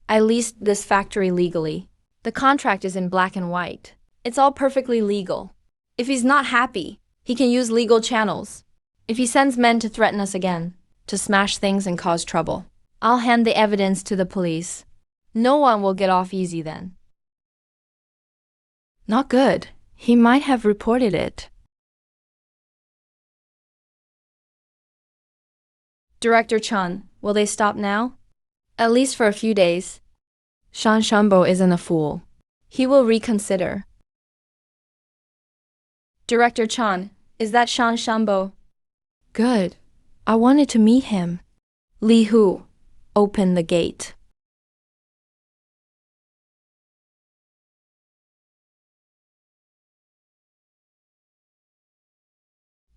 I leased this factory legally. The contract is in black and white. It's all perfectly legal. If he's not happy, he can use legal channels. If he sends men to threaten us again, to smash things and cause trouble, I'll hand the evidence to the police. No one will get off easy then. Not good. He might have reported it. Director Chan, will they stop now? At least for a few days. Shan Shambo isn't a fool. He will reconsider. Director Chan, is that Shan Shambo? Good. I wanted to meet him. Li Hu, open the gate.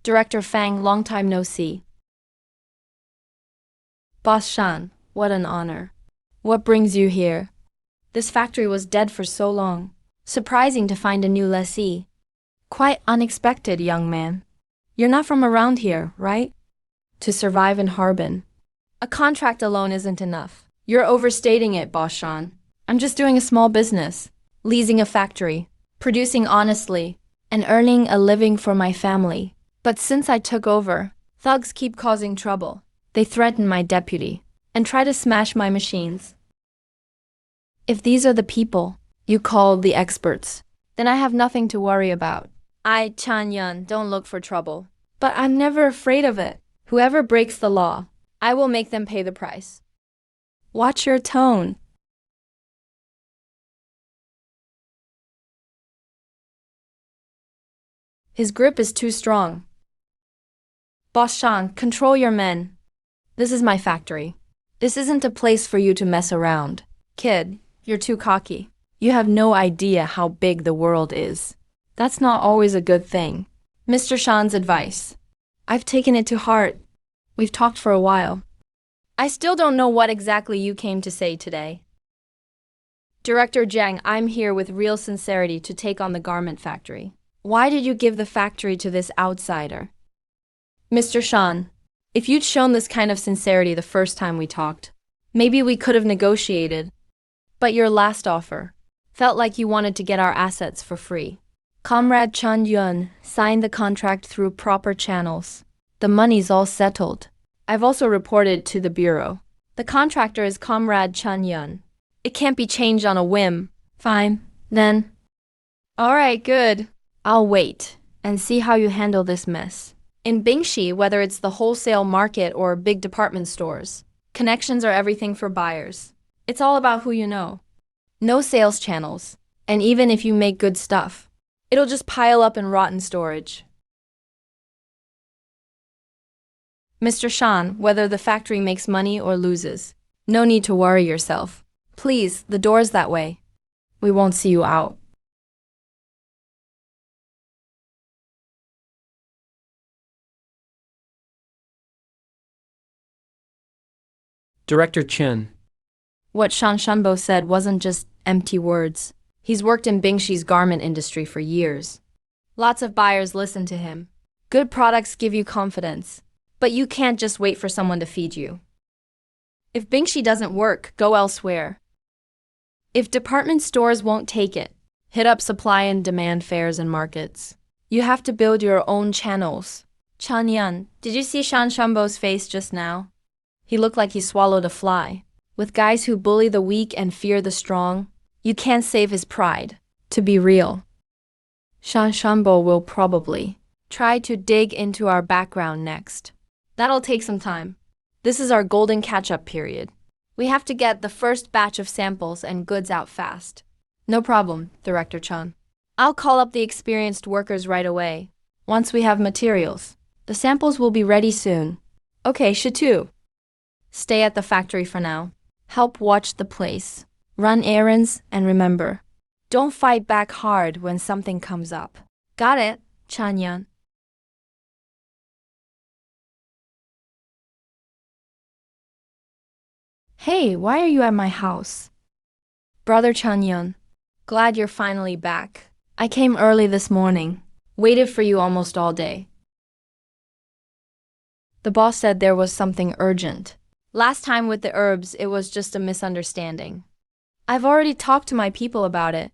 Director Fang, long time no see. Boss Shan, what an honor. What brings you here? This factory was dead for so long. Surprising to find a new lessee. Quite unexpected, young man. You're not from around here, right? To survive in Harbin. A contract alone isn't enough. You're overstating it, Boss Shan. I'm just doing a small business, leasing a factory, producing honestly, and earning a living for my family. But since I took over, thugs keep causing trouble. They threaten my deputy and try to smash my machines. If these are the people you call the experts, then I have nothing to worry about. I, Chan Yun, don't look for trouble. But I'm never afraid of it. Whoever breaks the law, I will make them pay the price. Watch your tone. His grip is too strong. Boss Shan, control your men. This is my factory. This isn't a place for you to mess around. Kid, you're too cocky. You have no idea how big the world is. That's not always a good thing. Mr. Shan's advice. I've taken it to heart. We've talked for a while. I still don't know what exactly you came to say today. Director Jiang, I'm here with real sincerity to take on the garment factory. Why did you give the factory to this outsider? Mr. Shan, if you'd shown this kind of sincerity the first time we talked, maybe we could have negotiated. But your last offer felt like you wanted to get our assets for free. Comrade Chen Yun signed the contract through proper channels. The money's all settled. I've also reported to the bureau. The contractor is Comrade Chen Yun. It can't be changed on a whim. Fine, then. All right, good. I'll wait and see how you handle this mess. In Bingxi, whether it's the wholesale market or big department stores, connections are everything for buyers. It's all about who you know. No sales channels, and even if you make good stuff, it'll just pile up and rot in storage. Mr. Shan, whether the factory makes money or loses, no need to worry yourself. Please, the door's that way. We won't see you out. Director Chen. What Shan Shanbo said wasn't just empty words. He's worked in Bingxi's garment industry for years. Lots of buyers listen to him. Good products give you confidence, but you can't just wait for someone to feed you. If Bingxi doesn't work, go elsewhere. If department stores won't take it, hit up supply and demand fairs and markets. You have to build your own channels. Chanyan, did you see Shan Shanbo's face just now? He looked like he swallowed a fly. With guys who bully the weak and fear the strong, you can't save his pride. To be real, Shan Shanbo will probably try to dig into our background next. That'll take some time. This is our golden catch-up period. We have to get the first batch of samples and goods out fast. No problem, Director Chan. I'll call up the experienced workers right away. Once we have materials, the samples will be ready soon. Okay, Shitu. Stay at the factory for now. Help watch the place. Run errands, and remember, don't fight back hard when something comes up. Got it, Chanyan. Hey, why are you at my house? Brother Chanyan, glad you're finally back. I came early this morning. Waited for you almost all day. The boss said there was something urgent. Last time with the herbs, it was just a misunderstanding. I've already talked to my people about it.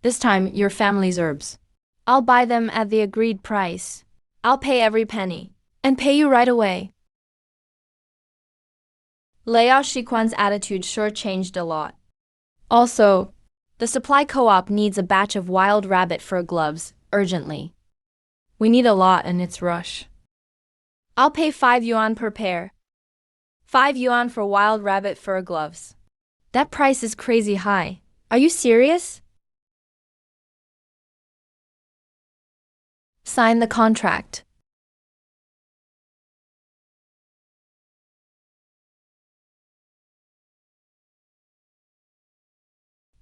This time, your family's herbs. I'll buy them at the agreed price. I'll pay every penny. And pay you right away. Liao Shikuan's attitude sure changed a lot. Also, the supply co-op needs a batch of wild rabbit fur gloves, urgently. We need a lot and it's rush. I'll pay 5 yuan per pair. 5 yuan for wild rabbit fur gloves. That price is crazy high. Are you serious? Sign the contract.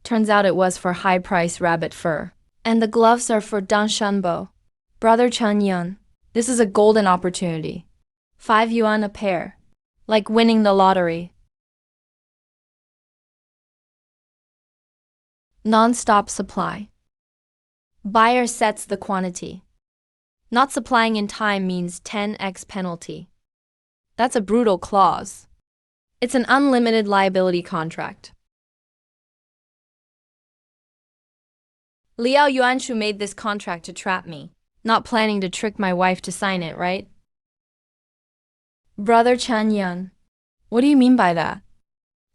Turns out it was for high-price rabbit fur. And the gloves are for Dan Shanbo. Brother Chanyan, this is a golden opportunity. 5 yuan a pair. Like winning the lottery. Non-stop supply. Buyer sets the quantity. Not supplying in time means 10x penalty. That's a brutal clause. It's an unlimited liability contract. Liao Yuanshu made this contract to trap me, not planning to trick my wife to sign it, right? Brother Chanyan, what do you mean by that?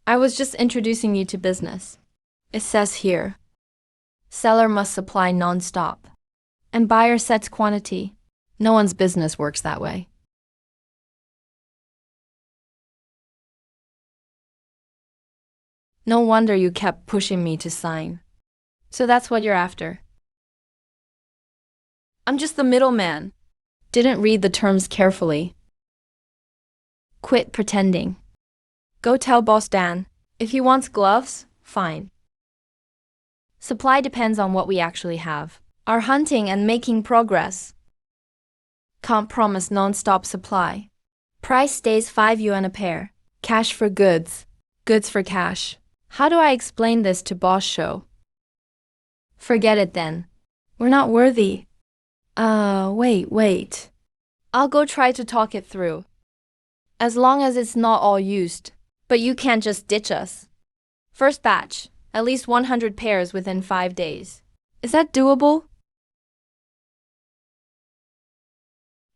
I was just introducing you to business. It says here, seller must supply non-stop, and buyer sets quantity. No one's business works that way. No wonder you kept pushing me to sign. So that's what you're after. I'm just the middleman. Didn't read the terms carefully. Quit pretending. Go tell Boss Dan. If he wants gloves, fine. Supply depends on what we actually have. Are hunting and making progress. Can't promise non-stop supply. Price stays 5 yuan a pair. Cash for goods. Goods for cash. How do I explain this to Boss Show? Forget it then. We're not worthy. Wait. I'll go try to talk it through. As long as it's not all used. But you can't just ditch us. First batch, at least 100 pairs within 5 days. Is that doable?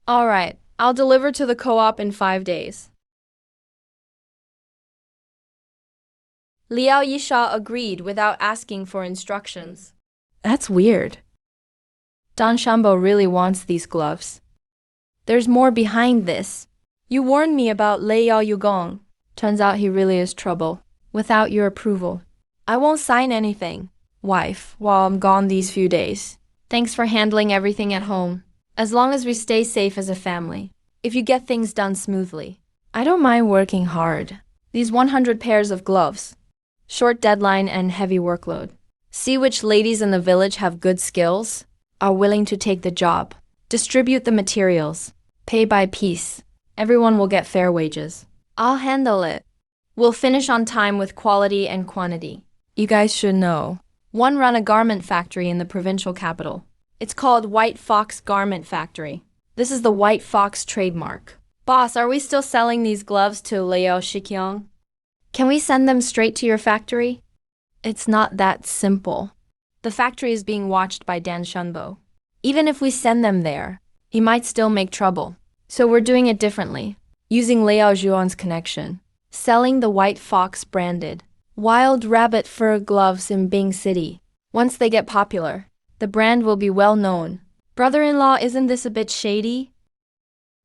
Alright, I'll deliver to the co-op in 5 days. Liao Yisha agreed without asking for instructions. That's weird. Dan Shambo really wants these gloves. There's more behind this. You warned me about Lei Yao Yugong. Turns out he really is trouble. Without your approval. I won't sign anything, wife, while I'm gone these few days. Thanks for handling everything at home. As long as we stay safe as a family. If you get things done smoothly. I don't mind working hard. These 100 pairs of gloves. Short deadline and heavy workload. See which ladies in the village have good skills, are willing to take the job. Distribute the materials. Pay by piece. Everyone will get fair wages. I'll handle it. We'll finish on time with quality and quantity. You guys should know. One run a garment factory in the provincial capital. It's called White Fox Garment Factory. This is the White Fox trademark. Boss, are we still selling these gloves to Liao Shikyong? Can we send them straight to your factory? It's not that simple. The factory is being watched by Dan Shunbo. Even if we send them there, he might still make trouble. So we're doing it differently. Using Liao Zhuan's connection. Selling the White Fox branded wild rabbit fur gloves in Bing City. Once they get popular, the brand will be well known. Brother-in-law, isn't this a bit shady?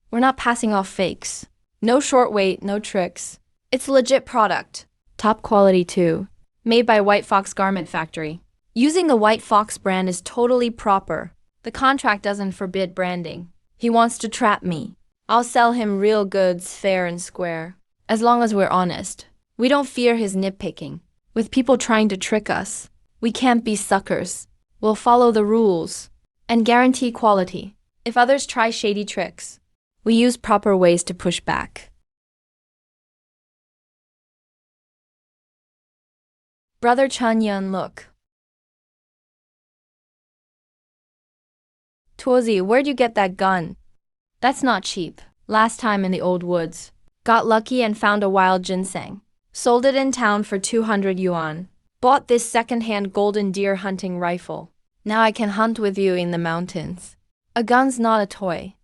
We're not passing off fakes. No short weight, no tricks. It's legit product. Top quality too. Made by White Fox Garment Factory. Using the White Fox brand is totally proper. The contract doesn't forbid branding. He wants to trap me. I'll sell him real goods fair and square. As long as we're honest. We don't fear his nitpicking. With people trying to trick us, we can't be suckers. We'll follow the rules and guarantee quality. If others try shady tricks, we use proper ways to push back. Brother Chun Yun, look. Tuozi, where'd you get that gun? That's not cheap. Last time in the old woods. Got lucky and found a wild ginseng. Sold it in town for 200 yuan. Bought this second-hand golden deer hunting rifle. Now I can hunt with you in the mountains. A gun's not a toy.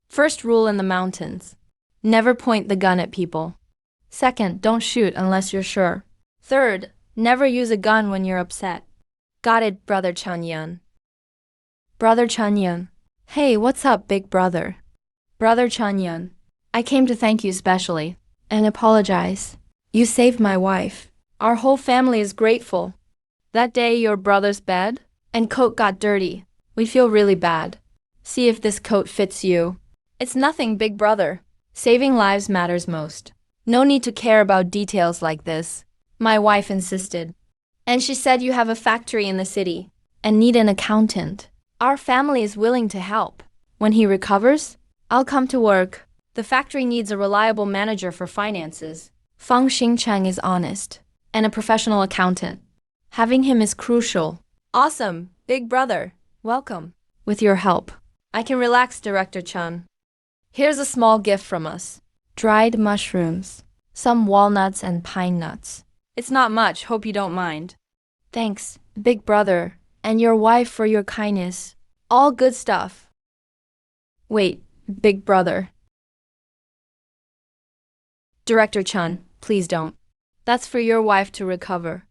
First rule in the mountains. Never point the gun at people. Second, don't shoot unless you're sure. Third, never use a gun when you're upset. Got it, Brother Chun Yun. Brother Chun Yun. Hey, what's up, big brother? Brother Chun Yun. I came to thank you specially and apologize. You saved my wife. Our whole family is grateful. That day your brother's bed and coat got dirty. We feel really bad. See if this coat fits you. It's nothing, big brother. Saving lives matters most. No need to care about details like this. My wife insisted. And she said you have a factory in the city and need an accountant. Our family is willing to help. When he recovers, I'll come to work. The factory needs a reliable manager for finances. Feng Xingcheng is honest and a professional accountant. Having him is crucial. Awesome, big brother. Welcome. With your help, I can relax, Director Chun. Here's a small gift from us. Dried mushrooms, some walnuts and pine nuts. It's not much, hope you don't mind. Thanks, big brother, and your wife for your kindness. All good stuff. Wait, big brother. Director Chun, please don't. That's for your wife to recover.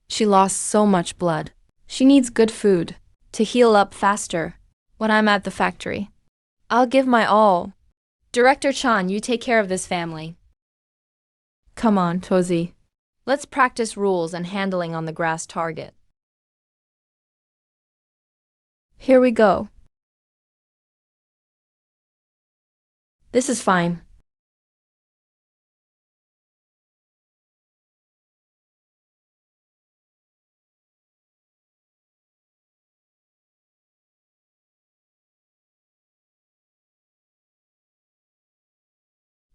She lost so much blood. She needs good food to heal up faster when I'm at the factory. I'll give my all. Director Chan, you take care of this family. Come on, Tozi. Let's practice rules and handling on the grass target. Here we go. This is fine.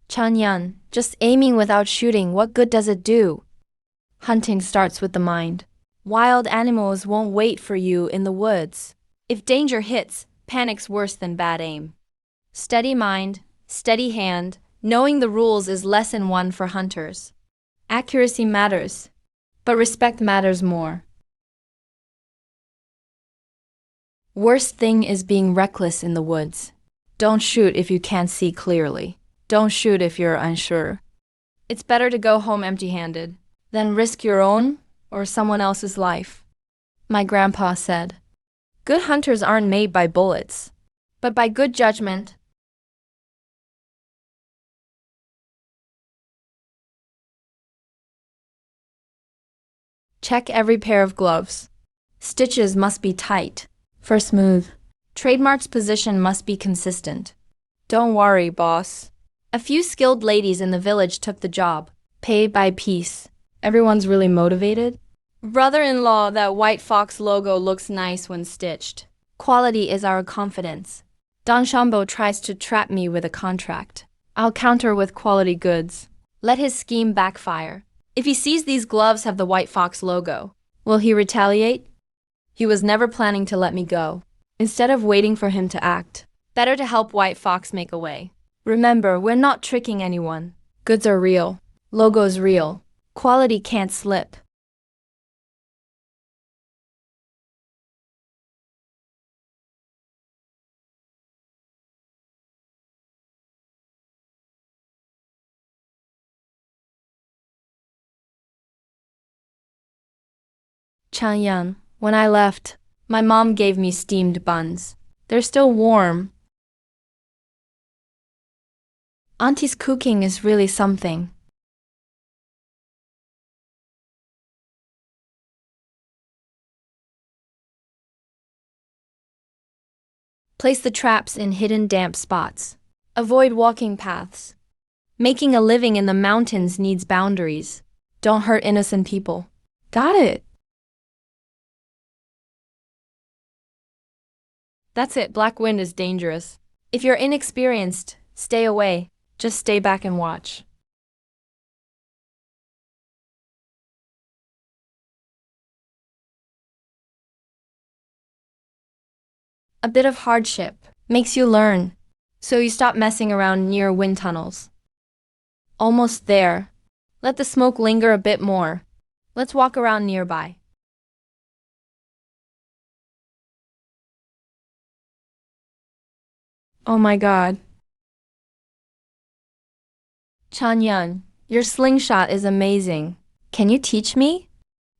Chanyan, just aiming without shooting, what good does it do? Hunting starts with the mind. Wild animals won't wait for you in the woods. If danger hits, panic's worse than bad aim. Steady mind, steady hand, knowing the rules is lesson one for hunters. Accuracy matters, but respect matters more. Worst thing is being reckless in the woods. Don't shoot if you can't see clearly. Don't shoot if you're unsure. It's better to go home empty-handed than risk your own or someone else's life. My grandpa said, good hunters aren't made by bullets, but by good judgment. Check every pair of gloves. Stitches must be tight, for smooth. Trademark's position must be consistent. Don't worry, boss. A few skilled ladies in the village took the job, paid by piece. Everyone's really motivated. Brother-in-law, that white fox logo looks nice when stitched. Quality is our confidence. Don Shambo tries to trap me with a contract. I'll counter with quality goods. Let his scheme backfire. If he sees these gloves have the white fox logo, will he retaliate? He was never planning to let me go. Instead of waiting for him to act, better to help white fox make away. Remember, we're not tricking anyone. Goods are real. Logo's real. Quality can't slip. Chanyan, when I left, my mom gave me steamed buns. They're still warm. Auntie's cooking is really something. Place the traps in hidden damp spots. Avoid walking paths. Making a living in the mountains needs boundaries. Don't hurt innocent people. Got it. That's it, black wind is dangerous. If you're inexperienced, stay away. Just stay back and watch. A bit of hardship makes you learn, so you stop messing around near wind tunnels. Almost there. Let the smoke linger a bit more. Let's walk around nearby. Oh my God. Chanyan, your slingshot is amazing. Can you teach me?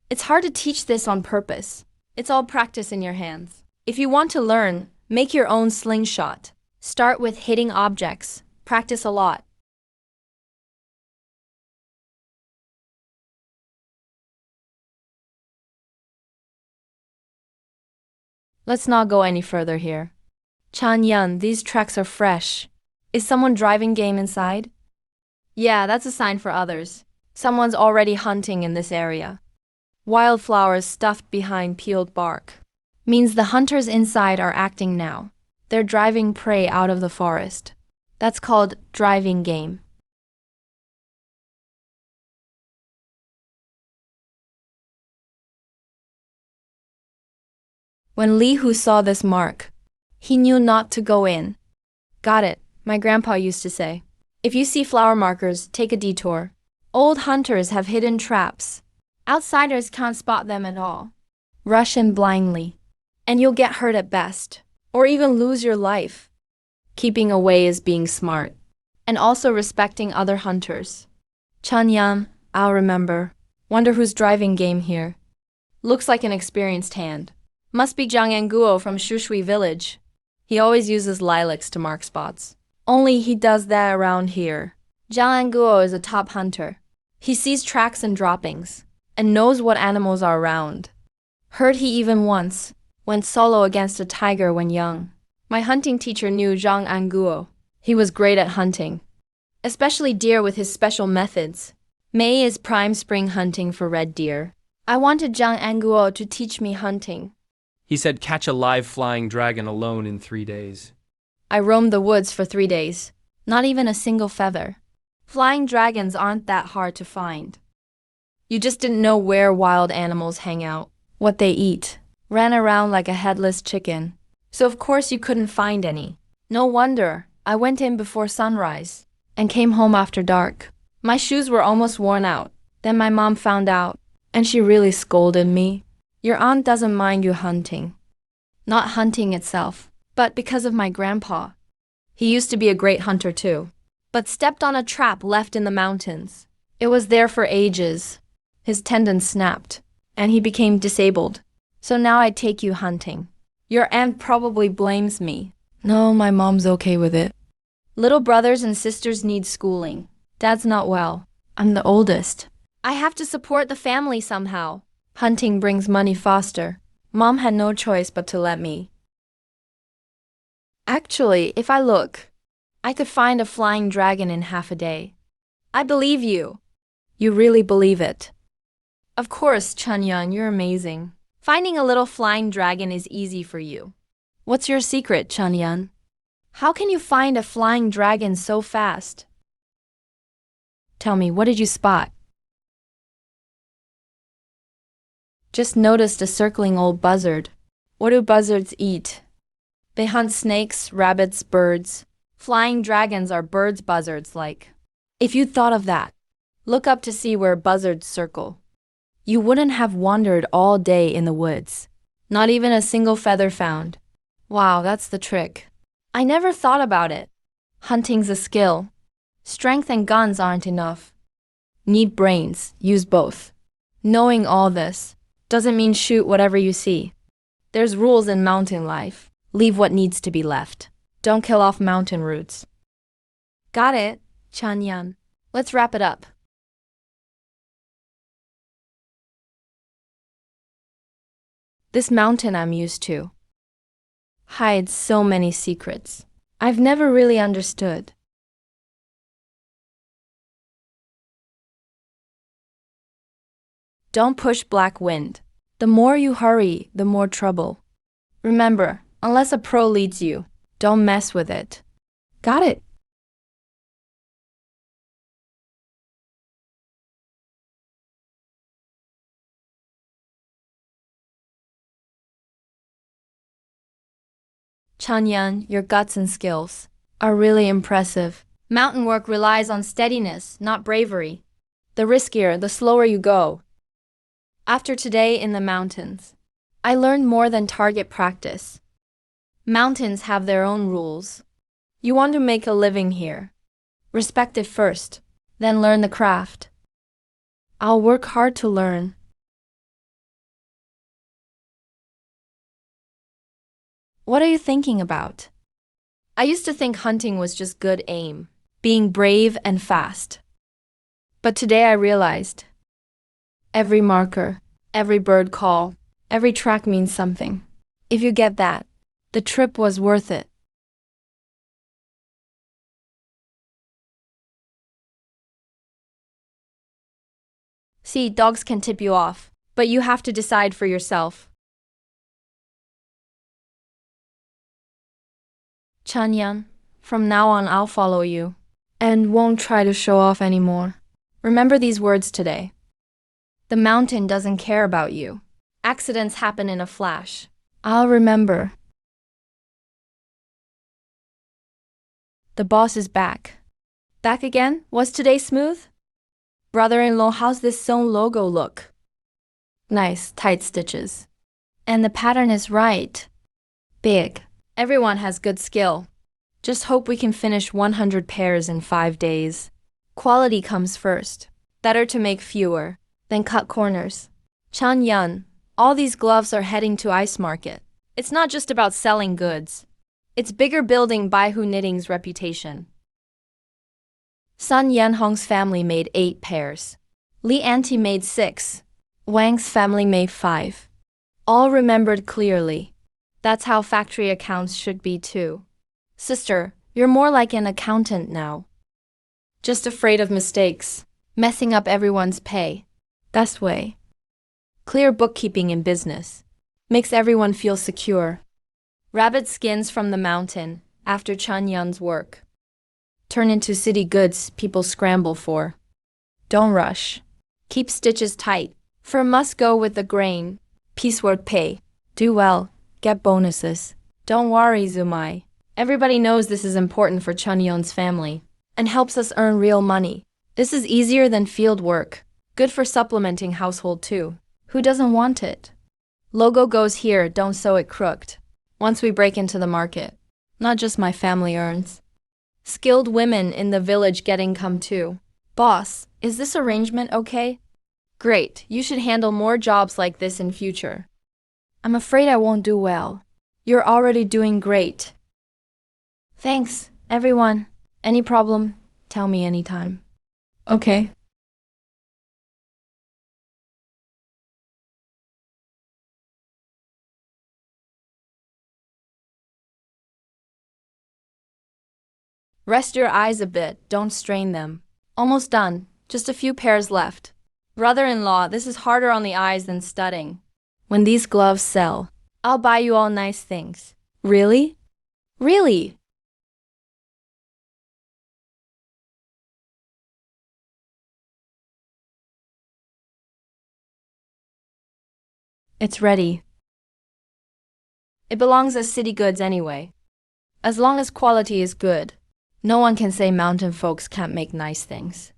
It's hard to teach this on purpose. It's all practice in your hands. If you want to learn, make your own slingshot. Start with hitting objects. Practice a lot. Let's not go any further here. Chanyan, these tracks are fresh. Is someone driving game inside? Yeah, that's a sign for others. Someone's already hunting in this area. Wildflowers stuffed behind peeled bark. Means the hunters inside are acting now. They're driving prey out of the forest. That's called driving game. When Li Hu saw this mark, he knew not to go in. Got it, my grandpa used to say. If you see flower markers, take a detour. Old hunters have hidden traps. Outsiders can't spot them at all. Rush in blindly, and you'll get hurt at best, or even lose your life. Keeping away is being smart, and also respecting other hunters. Chanyan, I'll remember. Wonder who's driving game here. Looks like an experienced hand. Must be Zhang Yanguo from Shushui village. He always uses lilacs to mark spots. Only he does that around here. Zhang Yanguo is a top hunter. He sees tracks and droppings, and knows what animals are around. Heard he even once went solo against a tiger when young. My hunting teacher knew Zhang Anguo. He was great at hunting, especially deer with his special methods. May is prime spring hunting for red deer. I wanted Zhang Anguo to teach me hunting. He said catch a live flying dragon alone in 3 days. I roamed the woods for 3 days, not even a single feather. Flying dragons aren't that hard to find. You just didn't know where wild animals hang out, what they eat. Ran around like a headless chicken. So of course you couldn't find any. No wonder. I went in before sunrise and came home after dark. My shoes were almost worn out. Then my mom found out, and she really scolded me. Your aunt doesn't mind you hunting. Not hunting itself, but because of my grandpa. He used to be a great hunter too, but stepped on a trap left in the mountains. It was there for ages. His tendon snapped, and he became disabled. So now I take you hunting. Your aunt probably blames me. No, my mom's okay with it. Little brothers and sisters need schooling. Dad's not well. I'm the oldest. I have to support the family somehow. Hunting brings money faster. Mom had no choice but to let me. Actually, if I look, I could find a flying dragon in half a day. I believe you. You really believe it. Of course, Chunyun, you're amazing. Finding a little flying dragon is easy for you. What's your secret, Chunyun? How can you find a flying dragon so fast? Tell me, what did you spot? Just noticed a circling old buzzard. What do buzzards eat? They hunt snakes, rabbits, birds. Flying dragons are birds buzzards like. If you thought of that, look up to see where buzzards circle. You wouldn't have wandered all day in the woods. Not even a single feather found. Wow, that's the trick. I never thought about it. Hunting's a skill. Strength and guns aren't enough. Need brains, use both. Knowing all this doesn't mean shoot whatever you see. There's rules in mountain life. Leave what needs to be left. Don't kill off mountain roots. Got it, Chunyun. Let's wrap it up. This mountain I'm used to hides so many secrets I've never really understood. Don't push black wind. The more you hurry, the more trouble. Remember, unless a pro leads you, don't mess with it. Got it? Chunyun, your guts and skills are really impressive. Mountain work relies on steadiness, not bravery. The riskier, the slower you go. After today in the mountains, I learned more than target practice. Mountains have their own rules. You want to make a living here. Respect it first, then learn the craft. I'll work hard to learn. What are you thinking about? I used to think hunting was just good aim, being brave and fast. But today I realized every marker, every bird call, every track means something. If you get that, the trip was worth it. See, dogs can tip you off, but you have to decide for yourself. Chunyun, from now on I'll follow you, and won't try to show off anymore. Remember these words today. The mountain doesn't care about you. Accidents happen in a flash. I'll remember. The boss is back. Back again? Was today smooth? Brother-in-law, how's this sewn logo look? Nice, tight stitches. And the pattern is right. Big. Everyone has good skill. Just hope we can finish 100 pairs in 5 days. Quality comes first. Better to make fewer than cut corners. Chunyun, all these gloves are heading to Ice Market. It's not just about selling goods. It's bigger building Baihu Knitting's reputation. Sun Yanhong's family made 8 pairs. Li auntie made 6. Wang's family made 5. All remembered clearly. That's how factory accounts should be too. Sister, you're more like an accountant now. Just afraid of mistakes, messing up everyone's pay. That's way. Clear bookkeeping in business. Makes everyone feel secure. Rabbit skins from the mountain, after Chun Yun's work. Turn into city goods people scramble for. Don't rush. Keep stitches tight. Fur must go with the grain. Piecework pay. Do well. Get bonuses. Don't worry, Zumai. Everybody knows this is important for Chun Yun's family and helps us earn real money. This is easier than field work. Good for supplementing household too. Who doesn't want it? Logo goes here, don't sew it crooked. Once we break into the market, not just my family earns. Skilled women in the village get income too. Boss, is this arrangement okay? Great, you should handle more jobs like this in future. I'm afraid I won't do well. You're already doing great. Thanks, everyone. Any problem, tell me anytime. Okay. Rest your eyes a bit, don't strain them. Almost done, just a few pairs left. Brother-in-law, this is harder on the eyes than studying. When these gloves sell, I'll buy you all nice things. Really? Really? It's ready. It belongs as city goods anyway. As long as quality is good, no one can say mountain folks can't make nice things.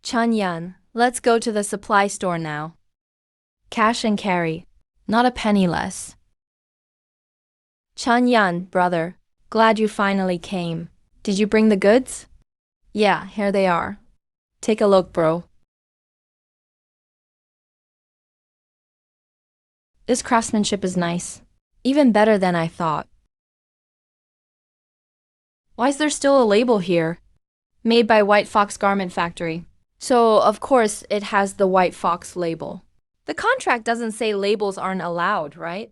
Chun Yan, let's go to the supply store now. Cash and carry, not a penny less. Chun Yan, brother, glad you finally came. Did you bring the goods? Yeah, here they are. Take a look, bro. This craftsmanship is nice. Even better than I thought. Why is there still a label here? Made by White Fox Garment Factory. So, of course, it has the White Fox label. The contract doesn't say labels aren't allowed, right?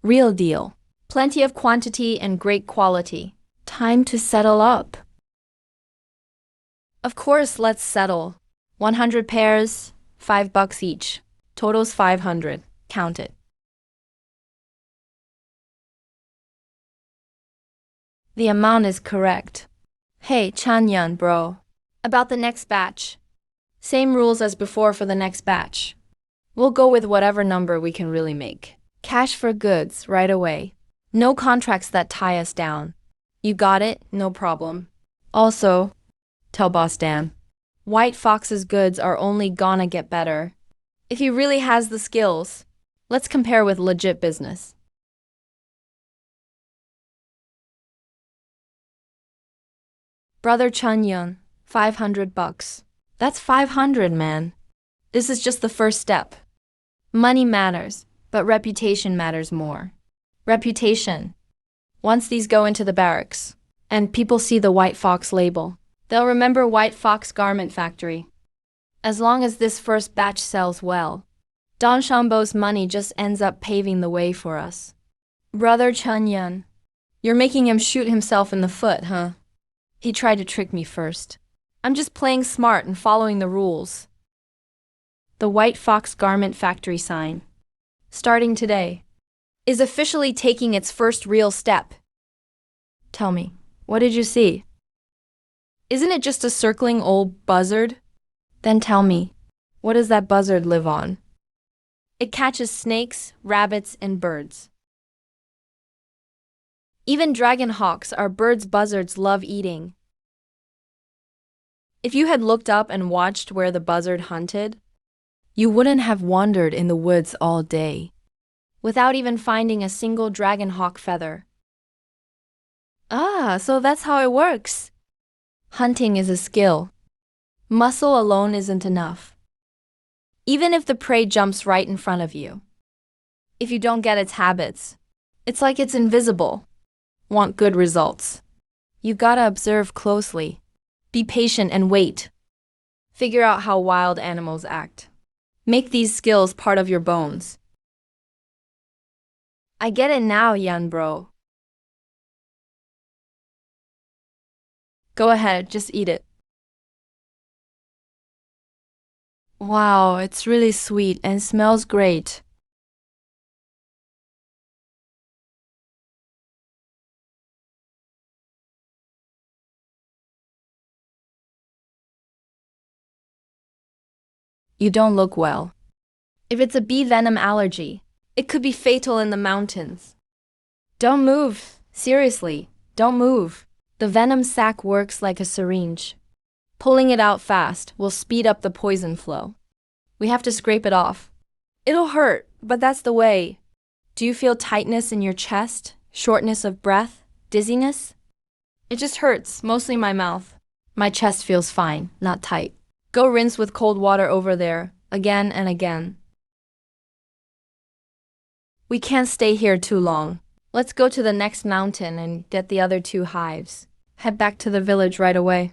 Real deal. Plenty of quantity and great quality. Time to settle up. Of course, let's settle. 100 pairs, $5 each. Total's 500. Count it. The amount is correct. Hey, Chanyan, bro. About the next batch. Same rules as before for the next batch. We'll go with whatever number we can really make. Cash for goods, right away. No contracts that tie us down. You got it? No problem. Also, tell Boss Dan, White Fox's goods are only gonna get better. If he really has the skills, let's compare with legit business. Brother Chun Yun, $500. That's 500, man. This is just the first step. Money matters, but reputation matters more. Reputation. Once these go into the barracks, and people see the White Fox label, they'll remember White Fox Garment Factory. As long as this first batch sells well, Don Shambo's money just ends up paving the way for us. Brother Chun Yun, you're making him shoot himself in the foot, huh? He tried to trick me first. I'm just playing smart and following the rules. The White Fox Garment Factory sign, starting today, is officially taking its first real step. Tell me, what did you see? Isn't it just a circling old buzzard? Then tell me, what does that buzzard live on? It catches snakes, rabbits, and birds. Even dragon hawks are birds buzzards love eating. If you had looked up and watched where the buzzard hunted, you wouldn't have wandered in the woods all day, without even finding a single dragon hawk feather. Ah, so that's how it works. Hunting is a skill. Muscle alone isn't enough. Even if the prey jumps right in front of you. If you don't get its habits, It's like it's invisible. Want good results? You gotta observe closely. Be patient and wait. Figure out how wild animals act. Make these skills part of your bones. I get it now, Yan bro. Go ahead, just eat it. Wow, it's really sweet and smells great. You don't look well. If it's a bee venom allergy, it could be fatal in the mountains. Don't move. Seriously, don't move. The venom sac works like a syringe. Pulling it out fast will speed up the poison flow. We have to scrape it off. It'll hurt, but that's the way. Do you feel tightness in your chest, shortness of breath, dizziness? It just hurts, mostly my mouth. My chest feels fine, not tight. Go rinse with cold water over there, again and again. We can't stay here too long. Let's go to the next mountain and get the other 2 hives. Head back to the village right away.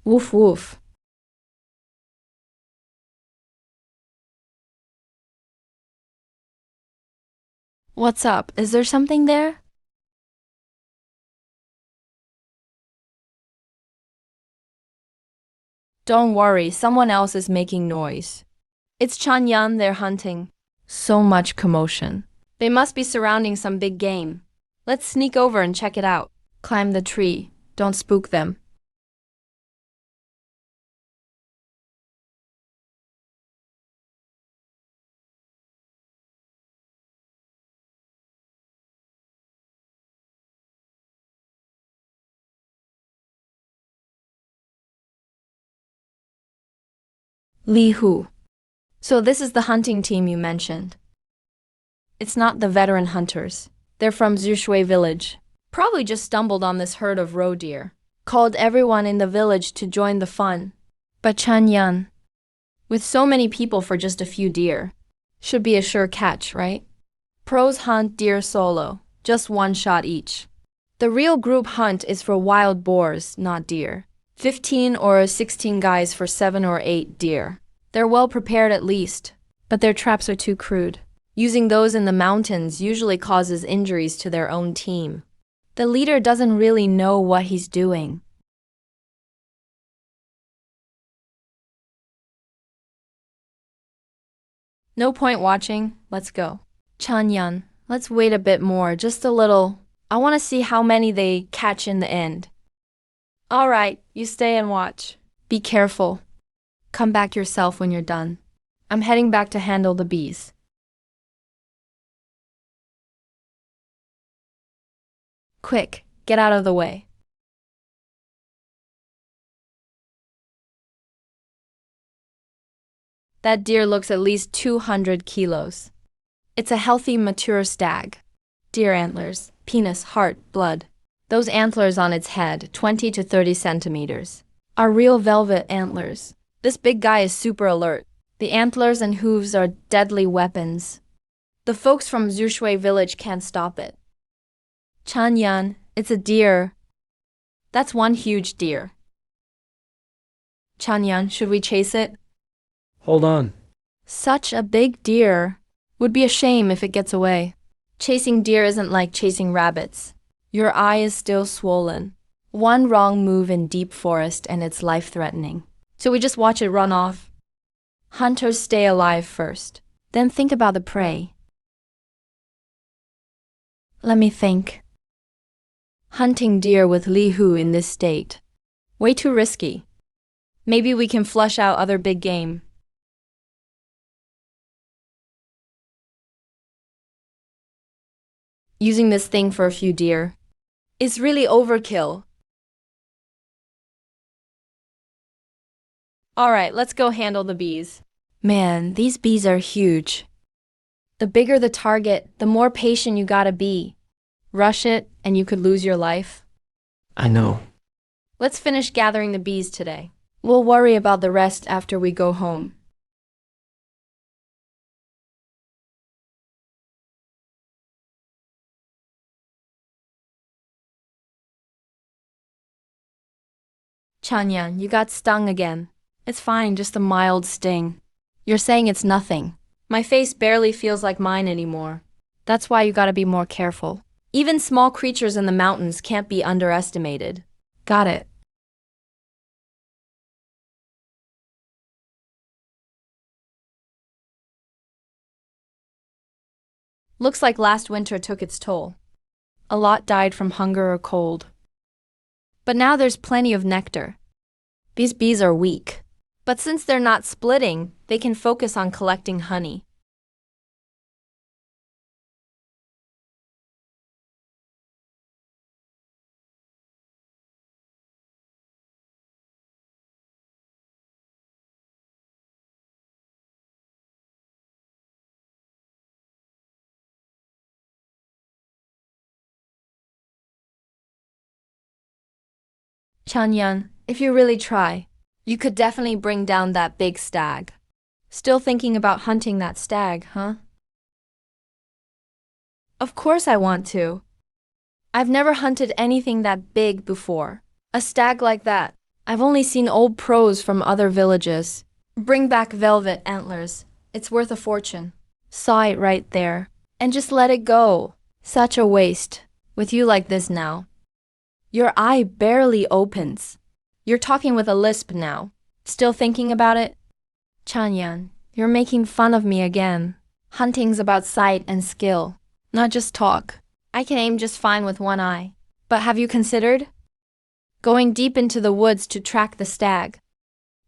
Woof woof. What's up? Is there something there? Don't worry, someone else is making noise. It's Chanyan they're hunting. So much commotion. They must be surrounding some big game. Let's sneak over and check it out. Climb the tree. Don't spook them. Li Hu. So this is the hunting team you mentioned. It's not the veteran hunters. They're from Zushui village. Probably just stumbled on this herd of roe deer. Called everyone in the village to join the fun. But Chanyan, with so many people for just a few deer, should be a sure catch, right? Pros hunt deer solo, just 1 shot each. The real group hunt is for wild boars, not deer. 15 or 16 guys for 7 or 8 deer. They're well prepared at least, but their traps are too crude. Using those in the mountains usually causes injuries to their own team. The leader doesn't really know what he's doing. No point watching, let's go. Chanyan, let's wait a bit more, just a little. I want to see how many they catch in the end. Alright, you stay and watch. Be careful. Come back yourself when you're done. I'm heading back to handle the bees. Quick, get out of the way. That deer looks at least 200 kilos. It's a healthy, mature stag. Deer antlers, penis, heart, blood. Those antlers on its head, 20 to 30 centimeters, are real velvet antlers. This big guy is super alert. The antlers and hooves are deadly weapons. The folks from Zushui village can't stop it. Chanyan, it's a deer. That's one huge deer. Chanyan, should we chase it? Hold on. Such a big deer. Would be a shame if it gets away. Chasing deer isn't like chasing rabbits. Your eye is still swollen. One wrong move in deep forest and it's life-threatening. So we just watch it run off. Hunters stay alive first, then think about the prey. Let me think. Hunting deer with Li Hu in this state. Way too risky. Maybe we can flush out other big game. Using this thing for a few deer. It's really overkill. Alright, let's go handle the bees. Man, these bees are huge. The bigger the target, the more patient you gotta be. Rush it, and you could lose your life. I know. Let's finish gathering the bees today. We'll worry about the rest after we go home. Chanyan, you got stung again. It's fine, just a mild sting. You're saying it's nothing. My face barely feels like mine anymore. That's why you gotta be more careful. Even small creatures in the mountains can't be underestimated. Got it. Looks like last winter took its toll. A lot died from hunger or cold. But now there's plenty of nectar. These bees are weak. But since they're not splitting, they can focus on collecting honey. Chanyan, if you really try, you could definitely bring down that big stag. Still thinking about hunting that stag, huh? Of course I want to. I've never hunted anything that big before. A stag like that. I've only seen old pros from other villages. Bring back velvet antlers. It's worth a fortune. Saw it right there. And just let it go. Such a waste. With you like this now. Your eye barely opens. You're talking with a lisp now. Still thinking about it? Chanyan, you're making fun of me again. Hunting's about sight and skill, not just talk. I can aim just fine with one eye. But have you considered going deep into the woods to track the stag?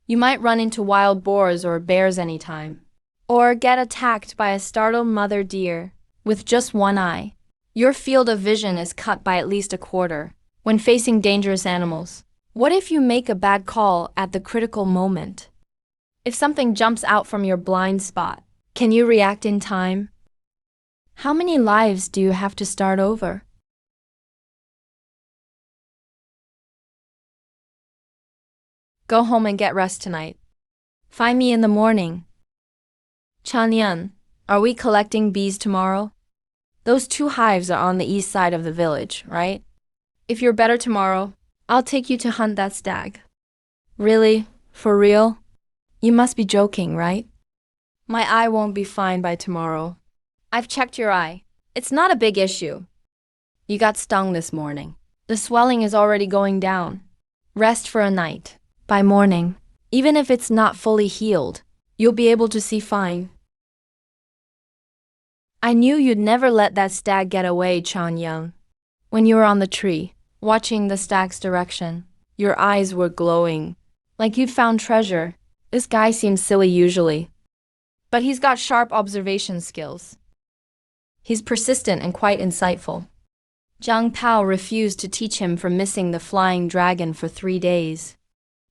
You might run into wild boars or bears anytime. Or get attacked by a startled mother deer with just one eye. Your field of vision is cut by at least a quarter when facing dangerous animals. What if you make a bad call at the critical moment? If something jumps out from your blind spot, can you react in time? How many lives do you have to start over? Go home and get rest tonight. Find me in the morning. Chanyan, are we collecting bees tomorrow? Those 2 hives are on the east side of the village, right? If you're better tomorrow, I'll take you to hunt that stag. Really? For real? You must be joking, right? My eye won't be fine by tomorrow. I've checked your eye. It's not a big issue. You got stung this morning. The swelling is already going down. Rest for a night. By morning, even if it's not fully healed, you'll be able to see fine. I knew you'd never let that stag get away, Chanyan. When you were on the tree, watching the stag's direction, your eyes were glowing, like you'd found treasure. This guy seems silly usually, but he's got sharp observation skills. He's persistent and quite insightful. Zhang Pao refused to teach him for missing the flying dragon for 3 days.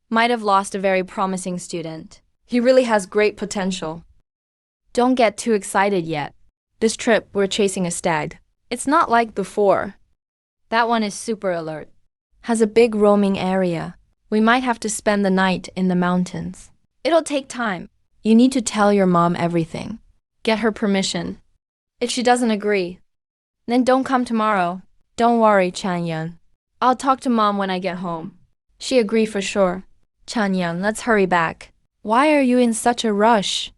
Might have lost a very promising student. He really has great potential. Don't get too excited yet. This trip, we're chasing a stag. It's not like before. That one is super alert. Has a big roaming area. We might have to spend the night in the mountains. It'll take time. You need to tell your mom everything. Get her permission. If she doesn't agree, then don't come tomorrow. Don't worry, Chanyan. I'll talk to mom when I get home. She agree for sure. Chanyan, let's hurry back. Why are you in such a rush?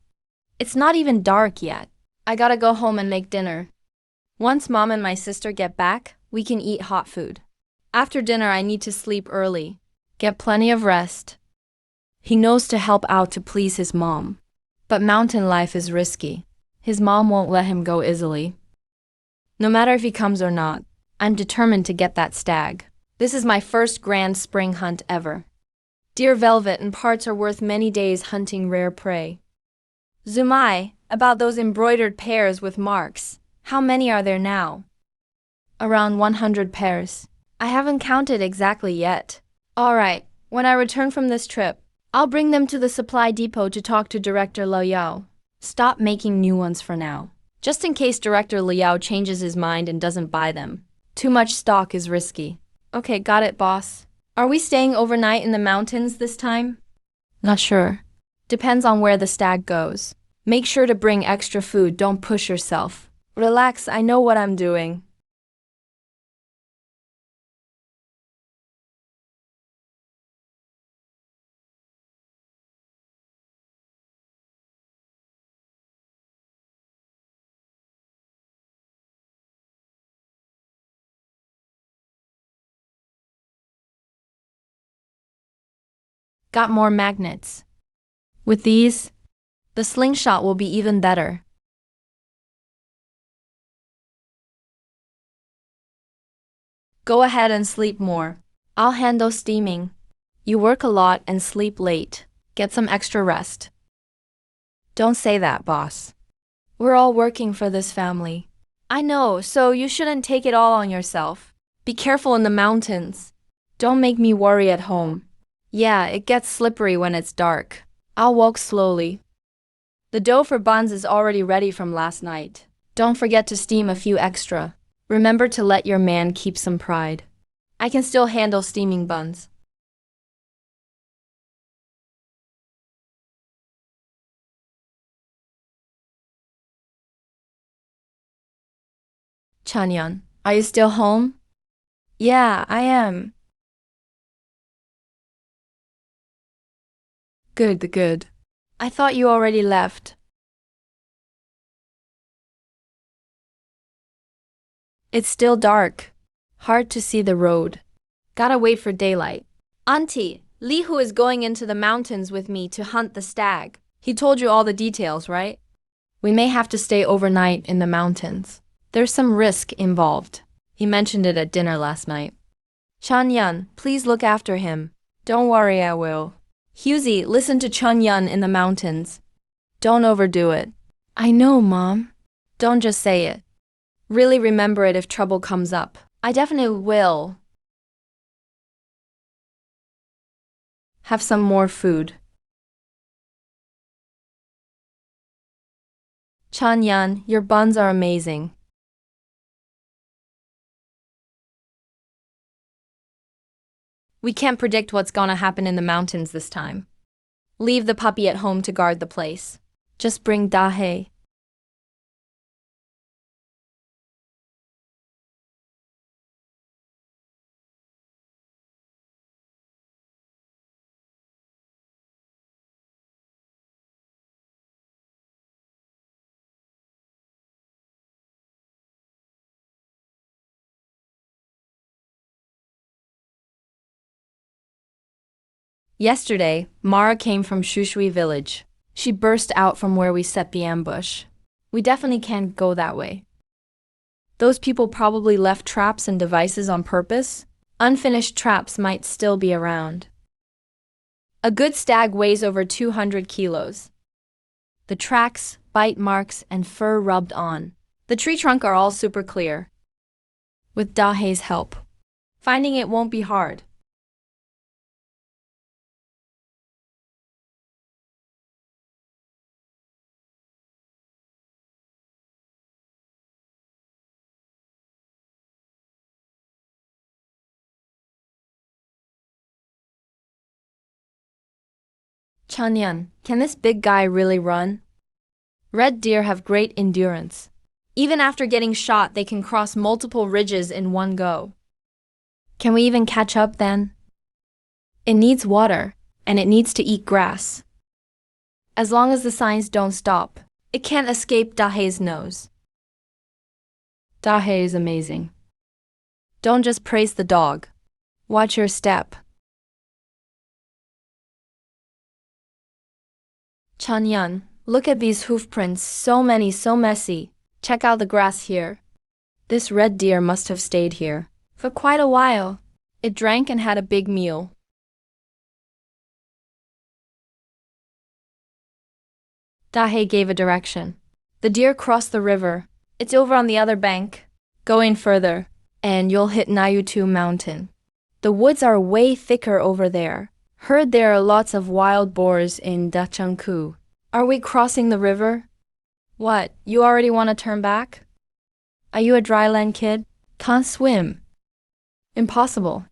It's not even dark yet. I gotta go home and make dinner. Once mom and my sister get back, we can eat hot food. After dinner, I need to sleep early. Get plenty of rest. He knows to help out to please his mom. But mountain life is risky. His mom won't let him go easily. No matter if he comes or not, I'm determined to get that stag. This is my first grand spring hunt ever. Deer velvet and parts are worth many days hunting rare prey. Zumai, about those embroidered pairs with marks. How many are there now? Around 100 pairs. I haven't counted exactly yet. All right, when I return from this trip, I'll bring them to the supply depot to talk to Director Liao. Stop making new ones for now. Just in case Director Liao changes his mind and doesn't buy them. Too much stock is risky. Okay, got it, boss. Are we staying overnight in the mountains this time? Not sure. Depends on where the stag goes. Make sure to bring extra food, don't push yourself. Relax, I know what I'm doing. Got more magnets. With these, the slingshot will be even better. Go ahead and sleep more. I'll handle steaming. You work a lot and sleep late. Get some extra rest. Don't say that, boss. We're all working for this family. I know, so you shouldn't take it all on yourself. Be careful in the mountains. Don't make me worry at home. Yeah, it gets slippery when it's dark. I'll walk slowly. The dough for buns is already ready from last night. Don't forget to steam a few extra. Remember to let your man keep some pride. I can still handle steaming buns. Chanyeon, are you still home? Yeah, I am. Good. I thought you already left. It's still dark. Hard to see the road. Gotta wait for daylight. Auntie, Li Hu is going into the mountains with me to hunt the stag. He told you all the details, right? We may have to stay overnight in the mountains. There's some risk involved. He mentioned it at dinner last night. Chanyeon, please look after him. Don't worry, I will. Husey, listen to Chanyeon in the mountains. Don't overdo it. I know, Mom. Don't just say it. Really remember it if trouble comes up. I definitely will. Have some more food. Chanyeon, your buns are amazing. We can't predict what's gonna happen in the mountains this time. Leave the puppy at home to guard the place. Just bring Dahae. Yesterday, Mara came from Shushui village. She burst out from where we set the ambush. We definitely can't go that way. Those people probably left traps and devices on purpose. Unfinished traps might still be around. A good stag weighs over 200 kilos. The tracks, bite marks, and fur rubbed on. The tree trunk are all super clear. With Dahae's help, finding it won't be hard. Chanyeon, can this big guy really run? Red deer have great endurance. Even after getting shot, they can cross multiple ridges in one go. Can we even catch up then? It needs water, and it needs to eat grass. As long as the signs don't stop, it can't escape Dahae's nose. Dahae is amazing. Don't just praise the dog. Watch your step. Chanyeon, look at these hoof prints, so many, so messy. Check out the grass here. This red deer must have stayed here for quite a while. It drank and had a big meal. Dahae gave a direction. The deer crossed the river. It's over on the other bank. Go in further, and you'll hit Nayutu Mountain. The woods are way thicker over there. Heard there are lots of wild boars in Dachangku. Are we crossing the river? What, you already want to turn back? Are you a dryland kid? Can't swim. Impossible.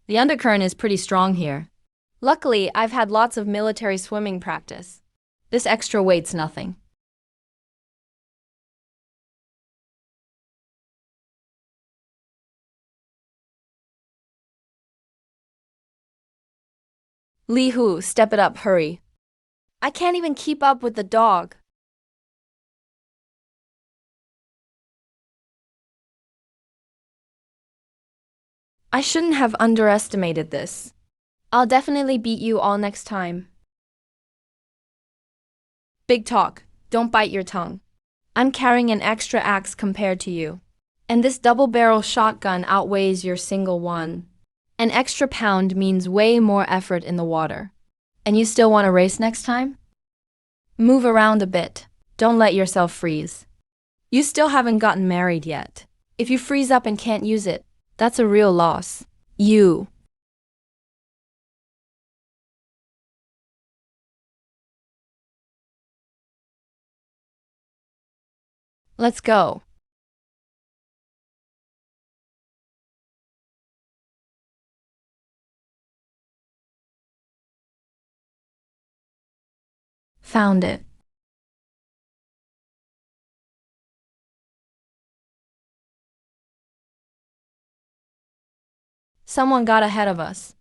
The undercurrent is pretty strong here. Luckily, I've had lots of military swimming practice. This extra weight's nothing. Li Hu, step it up, hurry. I can't even keep up with the dog. I shouldn't have underestimated this. I'll definitely beat you all next time. Big talk, don't bite your tongue. I'm carrying an extra axe compared to you. And this double-barrel shotgun outweighs your single one. An extra pound means way more effort in the water. And you still want to race next time? Move around a bit. Don't let yourself freeze. You still haven't gotten married yet. If you freeze up and can't use it, that's a real loss. You. Let's go. Found it. Someone got ahead of us.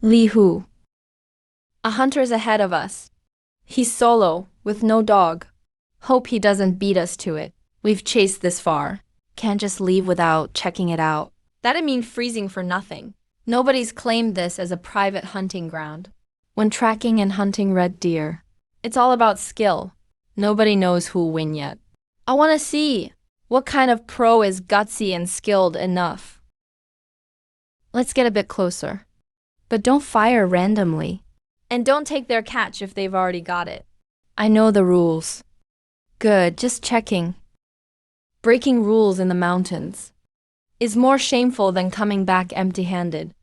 Li Hu. A hunter's ahead of us. He's solo, with no dog. Hope he doesn't beat us to it. We've chased this far. Can't just leave without checking it out. That'd mean freezing for nothing. Nobody's claimed this as a private hunting ground. When tracking and hunting red deer, it's all about skill. Nobody knows who'll win yet. I want to see what kind of pro is gutsy and skilled enough. Let's get a bit closer. But don't fire randomly. And don't take their catch if they've already got it. I know the rules. Good, just checking. Breaking rules in the mountains is more shameful than coming back empty-handed.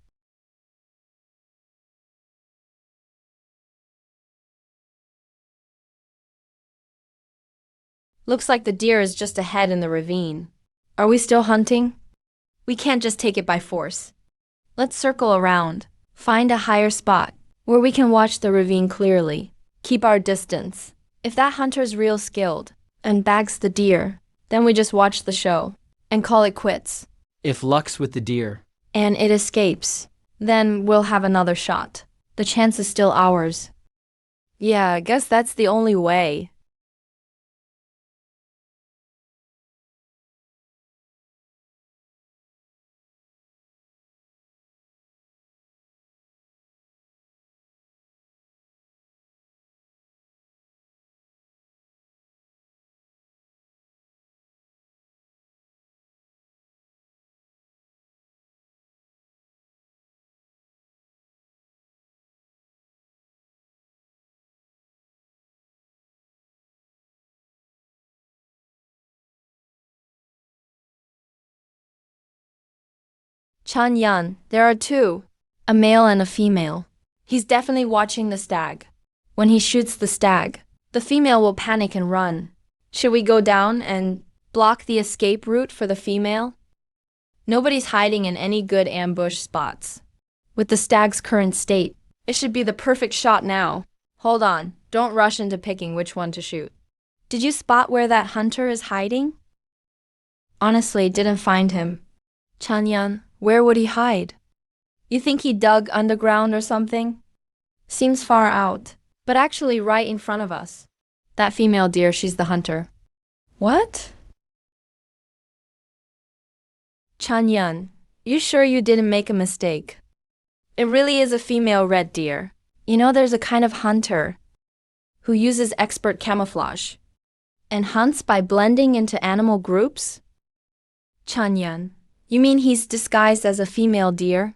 Looks like the deer is just ahead in the ravine. Are we still hunting? We can't just take it by force. Let's circle around. Find a higher spot where we can watch the ravine clearly. Keep our distance. If that hunter's real skilled and bags the deer, then we just watch the show and call it quits. If luck's with the deer. And it escapes, then we'll have another shot. The chance is still ours. Yeah, I guess that's the only way. Chan Yan, there are two, a male and a female. He's definitely watching the stag. When he shoots the stag, the female will panic and run. Should we go down and block the escape route for the female? Nobody's hiding in any good ambush spots. With the stag's current state, it should be the perfect shot now. Hold on, don't rush into picking which one to shoot. Did you spot where that hunter is hiding? Honestly, didn't find him. Chanyan, where would he hide? You think he dug underground or something? Seems far out, but actually right in front of us. That female deer, she's the hunter. What? Chanyan, you sure you didn't make a mistake? It really is a female red deer. You know, there's a kind of hunter who uses expert camouflage. And hunts by blending into animal groups? Chanyan. You mean he's disguised as a female deer?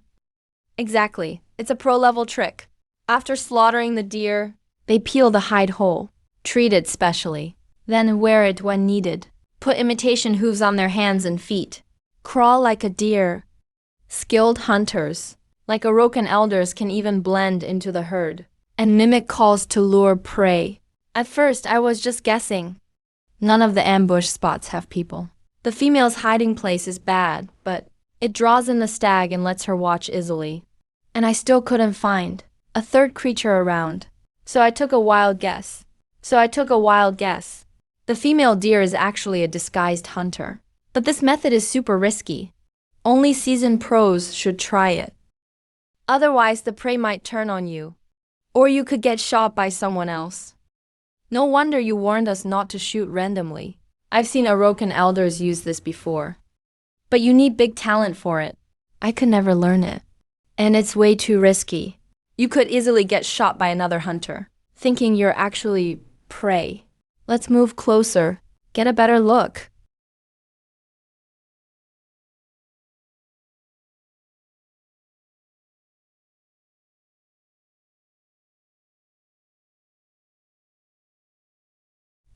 Exactly. It's a pro-level trick. After slaughtering the deer, they peel the hide whole, treat it specially, then wear it when needed. Put imitation hooves on their hands and feet. Crawl like a deer. Skilled hunters, like Orokan elders, can even blend into the herd and mimic calls to lure prey. At first, I was just guessing. None of the ambush spots have people. The female's hiding place is bad, but it draws in the stag and lets her watch easily. And I still couldn't find a third creature around. So I took a wild guess. The female deer is actually a disguised hunter. But this method is super risky. Only seasoned pros should try it. Otherwise, the prey might turn on you. Or you could get shot by someone else. No wonder you warned us not to shoot randomly. I've seen Orokan elders use this before. But you need big talent for it. I could never learn it. And it's way too risky. You could easily get shot by another hunter, thinking you're actually prey. Let's move closer, get a better look.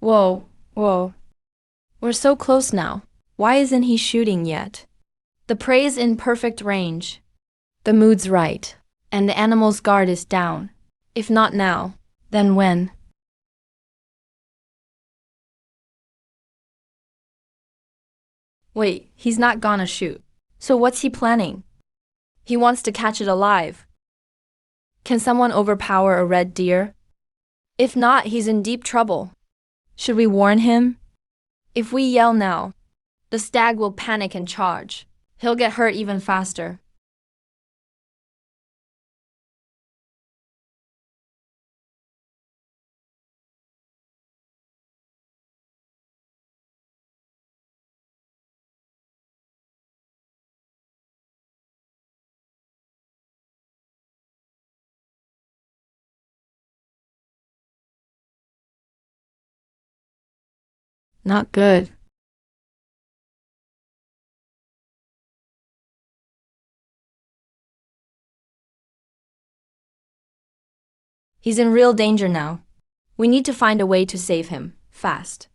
Whoa. We're so close now. Why isn't he shooting yet? The prey is in perfect range. The mood's right, and the animal's guard is down. If not now, then when? Wait, he's not gonna shoot. So what's he planning? He wants to catch it alive. Can someone overpower a red deer? If not, he's in deep trouble. Should we warn him? If we yell now, the stag will panic and charge. He'll get hurt even faster. Not good. He's in real danger now. We need to find a way to save him, fast.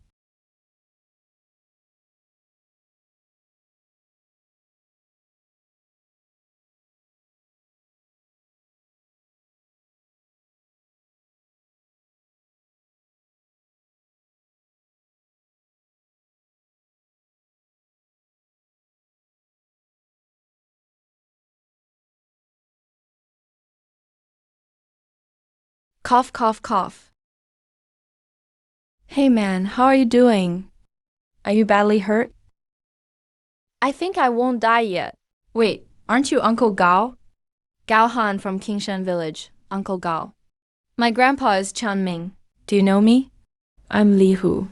Cough, cough, cough. Hey man, how are you doing? Are you badly hurt? I think I won't die yet. Wait, aren't you Uncle Gao? Gao Han from Kingshan Village, Uncle Gao. My grandpa is Chan Ming. Do you know me? I'm Li Hu.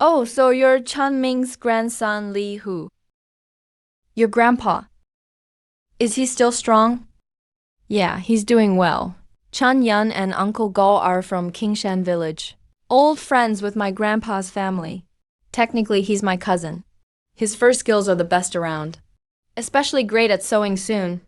Oh, so you're Chan Ming's grandson, Li Hu. Your grandpa. Is he still strong? Yeah, he's doing well. Chan Yun and Uncle Gao are from Kingshan Village. Old friends with my grandpa's family. Technically, he's my cousin. His fur skills are the best around. Especially great at sewing Soon.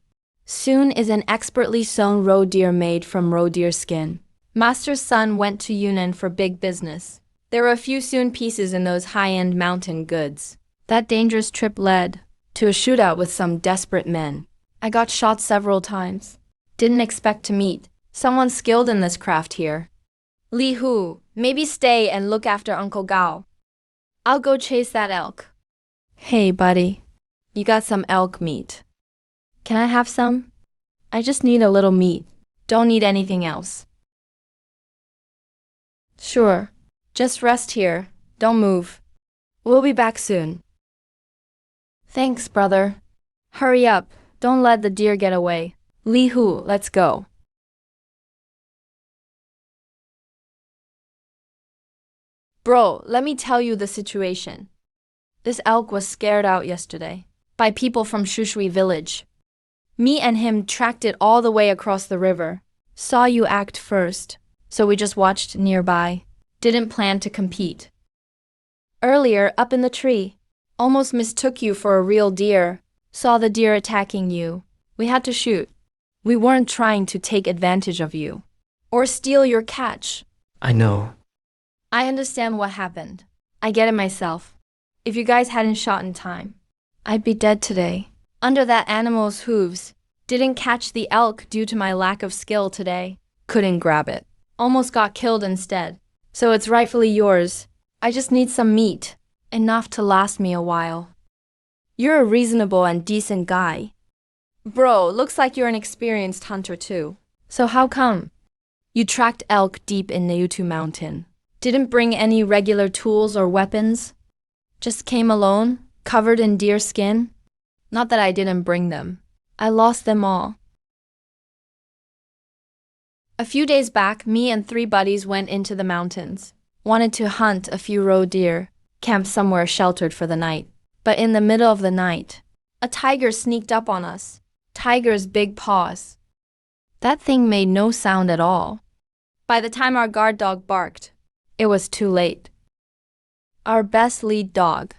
Soon is an expertly sewn roe deer made from roe deer skin. Master's son went to Yunnan for big business. There were a few Soon pieces in those high-end mountain goods. That dangerous trip led to a shootout with some desperate men. I got shot several times. Didn't expect to meet someone skilled in this craft here. Li Hu, maybe stay and look after Uncle Gao. I'll go chase that elk. Hey, buddy. You got some elk meat. Can I have some? I just need a little meat. Don't need anything else. Sure. Just rest here. Don't move. We'll be back soon. Thanks, brother. Hurry up. Don't let the deer get away. Li Hu, let's go. Bro, let me tell you the situation. This elk was scared out yesterday by people from Shushui village. Me and him tracked it all the way across the river. Saw you act first. so we just watched nearby. Didn't plan to compete. Earlier, up in the tree, almost mistook you for a real deer. Saw the deer attacking you. We had to shoot. We weren't trying to take advantage of you or steal your catch. I know. I understand what happened. I get it myself. If you guys hadn't shot in time, I'd be dead today. Under that animal's hooves. Didn't catch the elk due to my lack of skill today. Couldn't grab it. Almost got killed instead. So it's rightfully yours. I just need some meat. Enough to last me a while. You're a reasonable and decent guy. Bro, looks like you're an experienced hunter too. So how come? You tracked elk deep in Neutu Mountain. Didn't bring any regular tools or weapons? Just came alone, covered in deer skin? Not that I didn't bring them. I lost them all. A few days back, me and 3 buddies went into the mountains. Wanted to hunt a few roe deer, camp somewhere sheltered for the night. But in the middle of the night, a tiger sneaked up on us. Tiger's big paws. That thing made no sound at all. By the time our guard dog barked, it was too late. Our best lead dog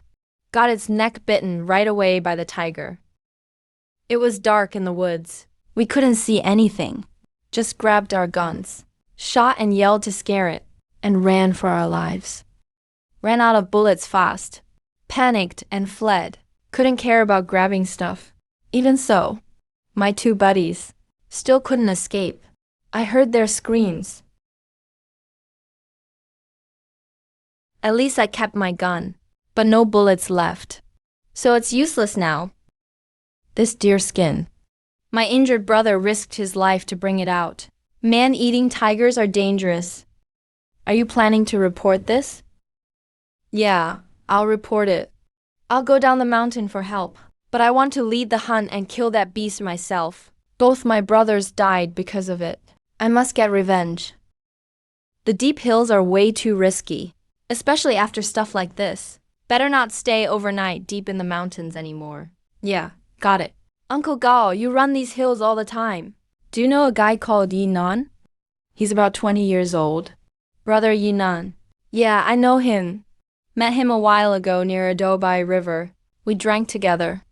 got its neck bitten right away by the tiger. It was dark in the woods. We couldn't see anything. Just grabbed our guns, shot and yelled to scare it, and ran for our lives. Ran out of bullets fast. Panicked and fled. Couldn't care about grabbing stuff. Even so, my 2 buddies still couldn't escape. I heard their screams. At least I kept my gun, but no bullets left. So it's useless now. This deer skin. My injured brother risked his life to bring it out. Man-eating tigers are dangerous. Are you planning to report this? Yeah, I'll report it. I'll go down the mountain for help. But I want to lead the hunt and kill that beast myself. Both my brothers died because of it. I must get revenge. The deep hills are way too risky, especially after stuff like this. Better not stay overnight deep in the mountains anymore. Yeah, got it. Uncle Gao, you run these hills all the time. Do you know a guy called Yinan? He's about 20 years old. Brother Yinan. Yeah, I know him. Met him a while ago near Adobai River. We drank together.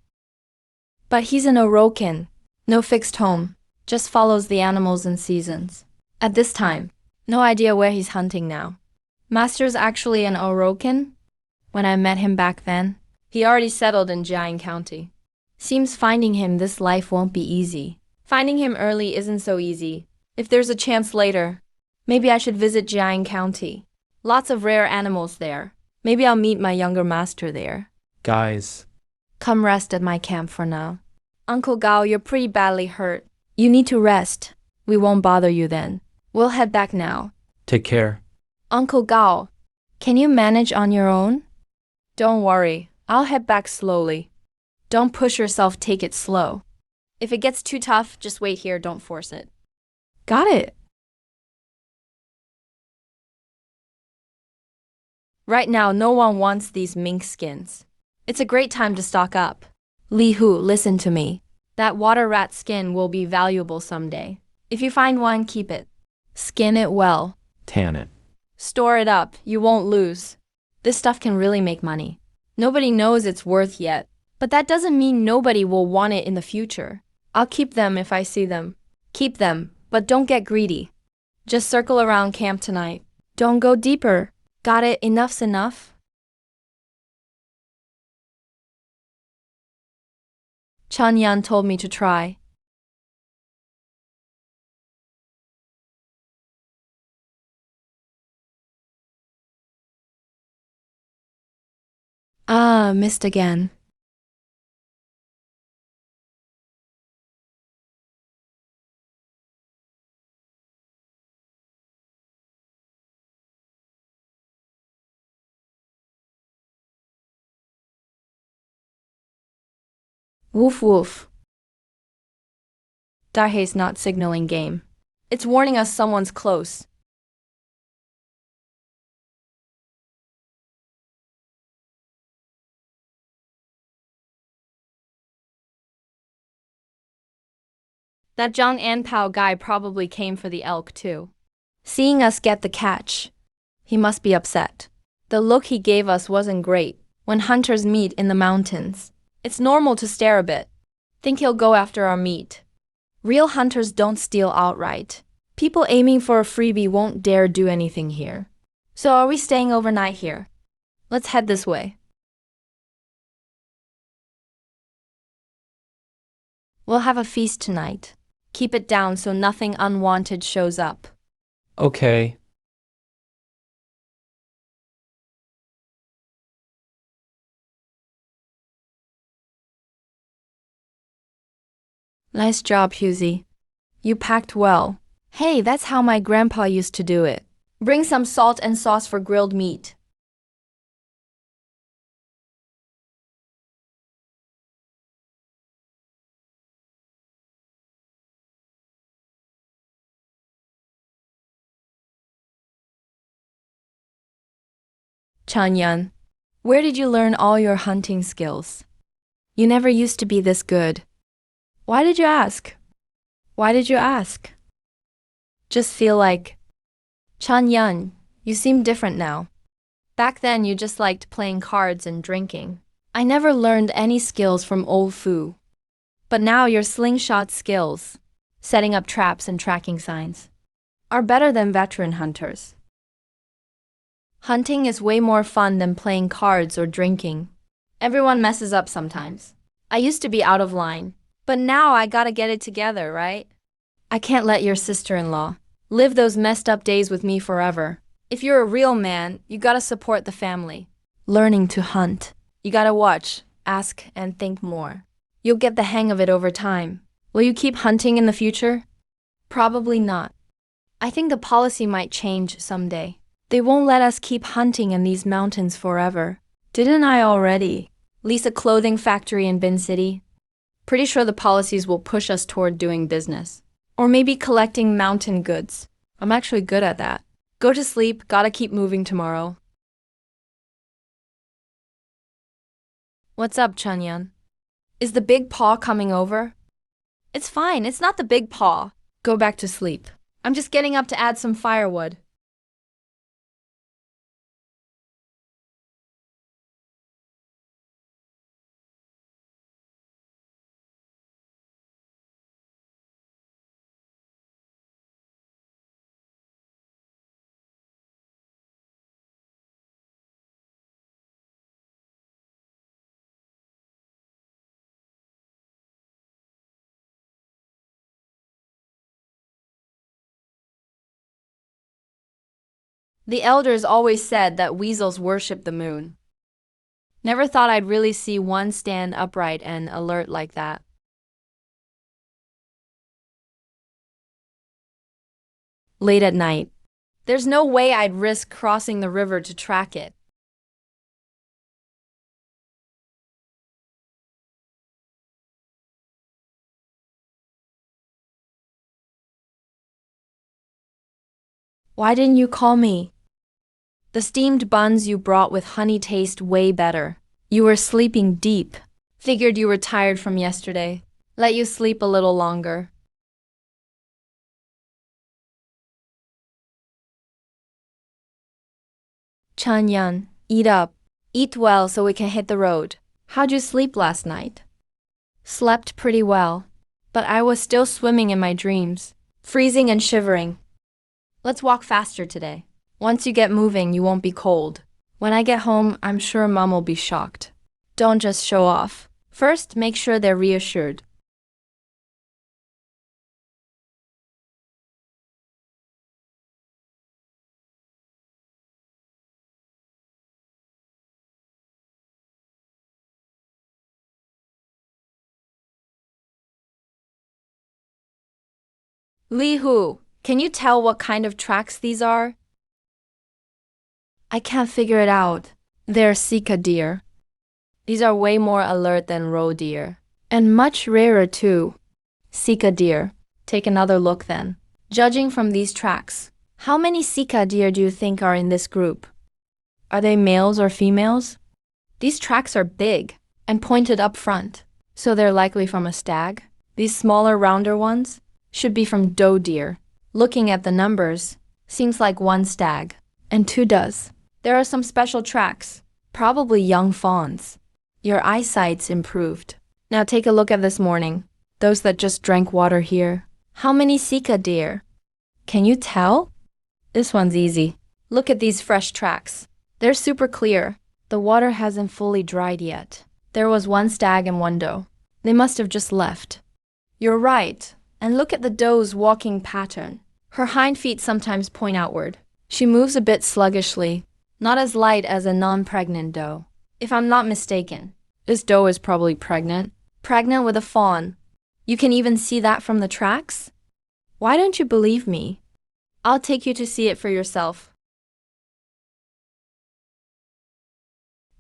But he's an Orokin. No fixed home. Just follows the animals in seasons. At this time, no idea where he's hunting now. Master's actually an Orokin. When I met him back then, he already settled in Jiang County. Seems finding him this life won't be easy. Finding him early isn't so easy. If there's a chance later, maybe I should visit Jiang County. Lots of rare animals there. Maybe I'll meet my younger master there. Guys. Come rest at my camp for now. Uncle Gao, you're pretty badly hurt. You need to rest. We won't bother you then. We'll head back now. Take care. Uncle Gao, can you manage on your own? Don't worry, I'll head back slowly. Don't push yourself, take it slow. If it gets too tough, just wait here, don't force it. Got it. Right now, no one wants these mink skins. It's a great time to stock up. Li Hu, listen to me. That water rat skin will be valuable someday. If you find one, keep it. Skin it well. Tan it. Store it up, you won't lose. This stuff can really make money. Nobody knows its worth yet, but that doesn't mean nobody will want it in the future. I'll keep them if I see them. Keep them, but don't get greedy. Just circle around camp tonight. Don't go deeper. Got it? Enough's enough? Chan Yan told me to try. Ah, missed again. Woof woof. Daihe's not signaling game. It's warning us someone's close. That Zhang Anpao guy probably came for the elk too. seeing us get the catch. He must be upset. The look he gave us wasn't great. When hunters meet in the mountains, it's normal to stare a bit. Think he'll go after our meat. Real hunters don't steal outright. People aiming for a freebie won't dare do anything here. So are we staying overnight here? Let's head this way. We'll have a feast tonight. Keep it down so nothing unwanted shows up. Okay. Nice job, Husey. You packed well. Hey, that's how my grandpa used to do it. Bring some salt and sauce for grilled meat. Chanyan, where did you learn all your hunting skills? You never used to be this good. Why did you ask? Why did you ask? Just feel like, Chanyan, you seem different now. Back then you just liked playing cards and drinking. I never learned any skills from old Fu. But now your slingshot skills, setting up traps and tracking signs, are better than veteran hunters. Hunting is way more fun than playing cards or drinking. Everyone messes up sometimes. I used to be out of line, but now I gotta get it together, right? I can't let your sister-in-law live those messed up days with me forever. If you're a real man, you gotta support the family. Learning to hunt. You gotta watch, ask, and think more. You'll get the hang of it over time. Will you keep hunting in the future? Probably not. I think the policy might change someday. They won't let us keep hunting in these mountains forever. Didn't I already lease a clothing factory in Bin City? Pretty sure the policies will push us toward doing business. Or maybe collecting mountain goods. I'm actually good at that. Go to sleep, gotta keep moving tomorrow. What's up, Chanyan? Is the big paw coming over? It's fine, it's not the big paw. Go back to sleep. I'm just getting up to add some firewood. The elders always said that weasels worship the moon. Never thought I'd really see one stand upright and alert like that. Late at night. There's no way I'd risk crossing the river to track it. Why didn't you call me? The steamed buns you brought with honey taste way better. You were sleeping deep. Figured you were tired from yesterday. Let you sleep a little longer. Chanyan, eat up. Eat well so we can hit the road. How'd you sleep last night? Slept pretty well, but I was still swimming in my dreams, freezing and shivering. Let's walk faster today. Once you get moving, you won't be cold. When I get home, I'm sure Mom will be shocked. Don't just show off. First, make sure they're reassured. Li Hu, can you tell what kind of tracks these are? I can't figure it out. They're Sika deer. These are way more alert than roe deer. And much rarer too. Sika deer. Take another look then. Judging from these tracks, how many Sika deer do you think are in this group? Are they males or females? These tracks are big and pointed up front, so they're likely from a stag. These smaller, rounder ones should be from doe deer. Looking at the numbers, Seems like one stag. And two does. There are some special tracks. Probably young fawns. Your eyesight's improved. Now take a look at this morning. Those that just drank water here. How many sika deer? Can you tell? This one's easy. Look at these fresh tracks. They're super clear. The water hasn't fully dried yet. There was one stag and one doe. They must have just left. You're right. And look at the doe's walking pattern. Her hind feet sometimes point outward. She moves a bit sluggishly, not as light as a non-pregnant doe. If I'm not mistaken, this doe is probably pregnant. Pregnant with a fawn. You can even see that from the tracks? Why don't you believe me? I'll take you to see it for yourself.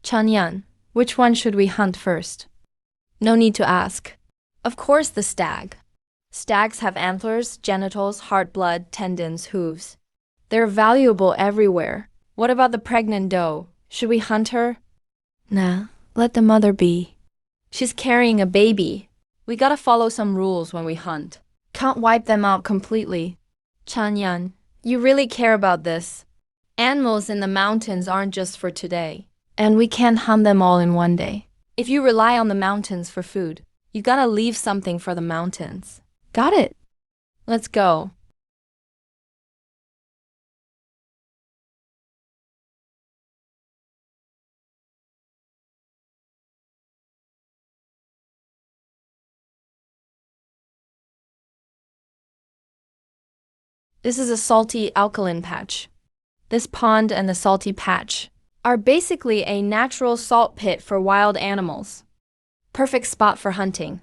Chanyan, which one should we hunt first? No need to ask. Of course the stag. Stags have antlers, genitals, heart blood, tendons, hooves. They're valuable everywhere. What about the pregnant doe? Should we hunt her? Nah, let the mother be. She's carrying a baby. We gotta follow some rules when we hunt. Can't wipe them out completely. Chanyan, you really care about this. Animals in the mountains aren't just for today. And we can't hunt them all in one day. If you rely on the mountains for food, you gotta leave something for the mountains. Got it? Let's go. This is a salty alkaline patch. This pond and the salty patch are basically a natural salt pit for wild animals. Perfect spot for hunting.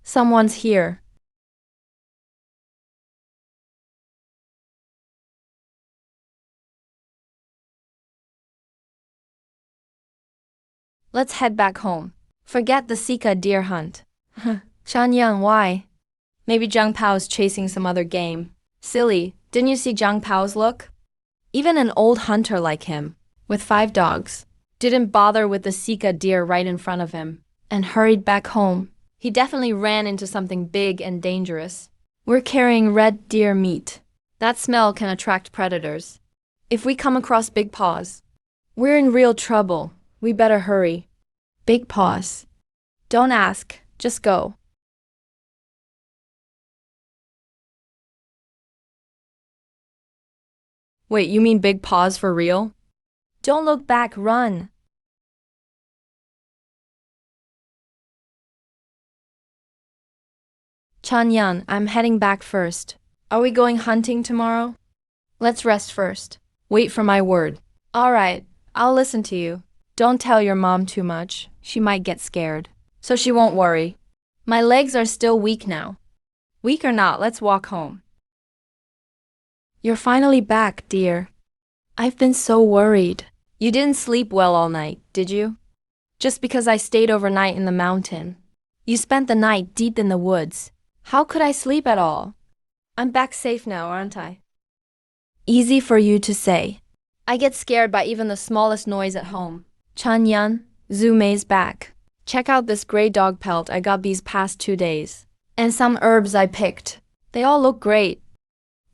Someone's here. Let's head back home. Forget the sika deer hunt. Chanyan, why? Maybe Zhang Pao's chasing some other game. Silly, didn't you see Zhang Pao's look? Even an old hunter like him, with 5 dogs, didn't bother with the sika deer right in front of him, and hurried back home. He definitely ran into something big and dangerous. We're carrying red deer meat. That smell can attract predators. If we come across big paws, we're in real trouble. We better hurry. Big paws. Don't ask, just go. Wait, you mean big paws for real? Don't look back, run. Chanyan, I'm heading back first. Are we going hunting tomorrow? Let's rest first. Wait for my word. All right, I'll listen to you. Don't tell your mom too much. She might get scared. So she won't worry. My legs are still weak now. Weak or not, let's walk home. You're finally back, dear. I've been so worried. You didn't sleep well all night, did you? Just because I stayed overnight in the mountain. You spent the night deep in the woods. How could I sleep at all? I'm back safe now, aren't I? Easy for you to say. I get scared by even the smallest noise at home. Chanyan, Zumei's back. Check out this gray dog pelt I got these past 2 days. And some herbs I picked. They all look great.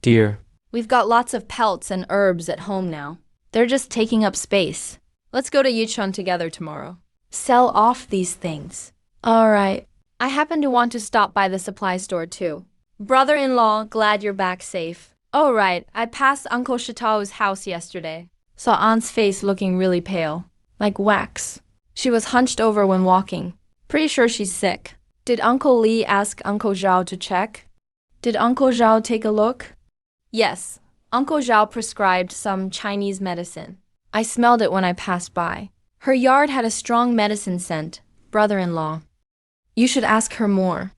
Dear. We've got lots of pelts and herbs at home now. They're just taking up space. Let's go to Yichun together tomorrow. Sell off these things. All right. I happen to want to stop by the supply store too. Brother-in-law, glad you're back safe. Oh right, I passed Uncle Shitao's house yesterday. Saw Aunt's face looking really pale, like wax. She was hunched over when walking. Pretty sure she's sick. Did Uncle Li ask Uncle Zhao to check? Did Uncle Zhao take a look? Yes, Uncle Zhao prescribed some Chinese medicine. I smelled it when I passed by. Her yard had a strong medicine scent, brother-in-law. You should ask her more.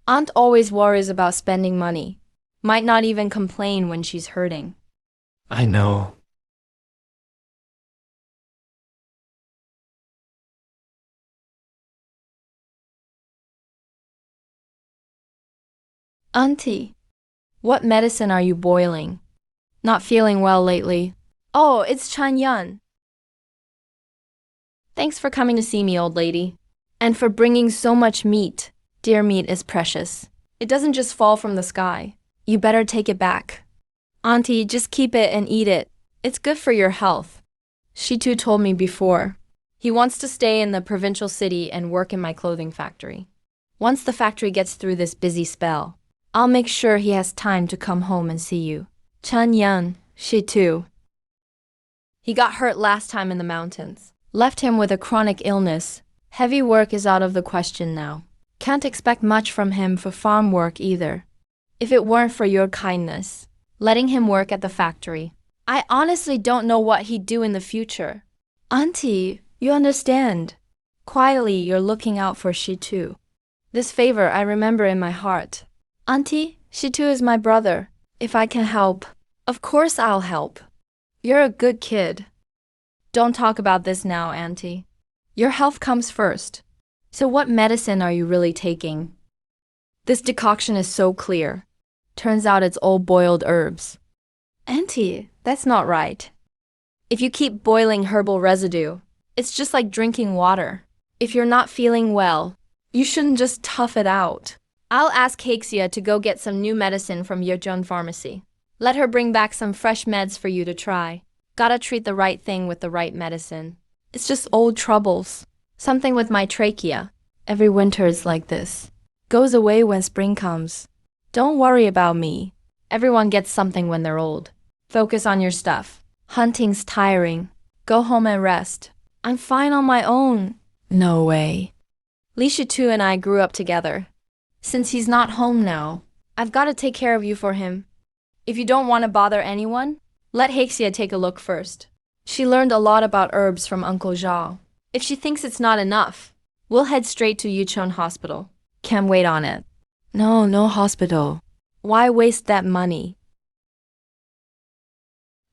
Aunt always worries about spending money. Might not even complain when she's hurting. I know. Auntie, what medicine are you boiling? Not feeling well lately. Oh, it's Chanyan. Thanks for coming to see me, old lady. And for bringing so much meat. Deer meat is precious. It doesn't just fall from the sky. You better take it back. Auntie, just keep it and eat it. It's good for your health. She too told me before. He wants to stay in the provincial city and work in my clothing factory. Once the factory gets through this busy spell, I'll make sure he has time to come home and see you. Chen Yan, she too. He got hurt last time in the mountains. Left him with a chronic illness. Heavy work is out of the question now. Can't expect much from him for farm work either. If it weren't for your kindness, letting him work at the factory, I honestly don't know what he'd do in the future. Auntie, you understand. Quietly, you're looking out for Shitu. This favor I remember in my heart. Auntie, Shitu is my brother. If I can help, of course I'll help. You're a good kid. Don't talk about this now, Auntie. Your health comes first. So what medicine are you really taking? This decoction is so clear. Turns out it's all boiled herbs. Auntie, that's not right. If you keep boiling herbal residue, it's just like drinking water. If you're not feeling well, you shouldn't just tough it out. I'll ask Haixia to go get some new medicine from Yezhou Pharmacy. Let her bring back some fresh meds for you to try. Gotta treat the right thing with the right medicine. It's just old troubles. Something with my trachea. Every winter is like this. Goes away when spring comes. Don't worry about me. Everyone gets something when they're old. Focus on your stuff. Hunting's tiring. Go home and rest. I'm fine on my own. No way. Li Shitu and I grew up together. Since he's not home now, I've got to take care of you for him. If you don't want to bother anyone, let Haixia take a look first. She learned a lot about herbs from Uncle Zhao. If she thinks it's not enough, we'll head straight to Yuchun Hospital. Can't wait on it. No hospital. Why waste that money?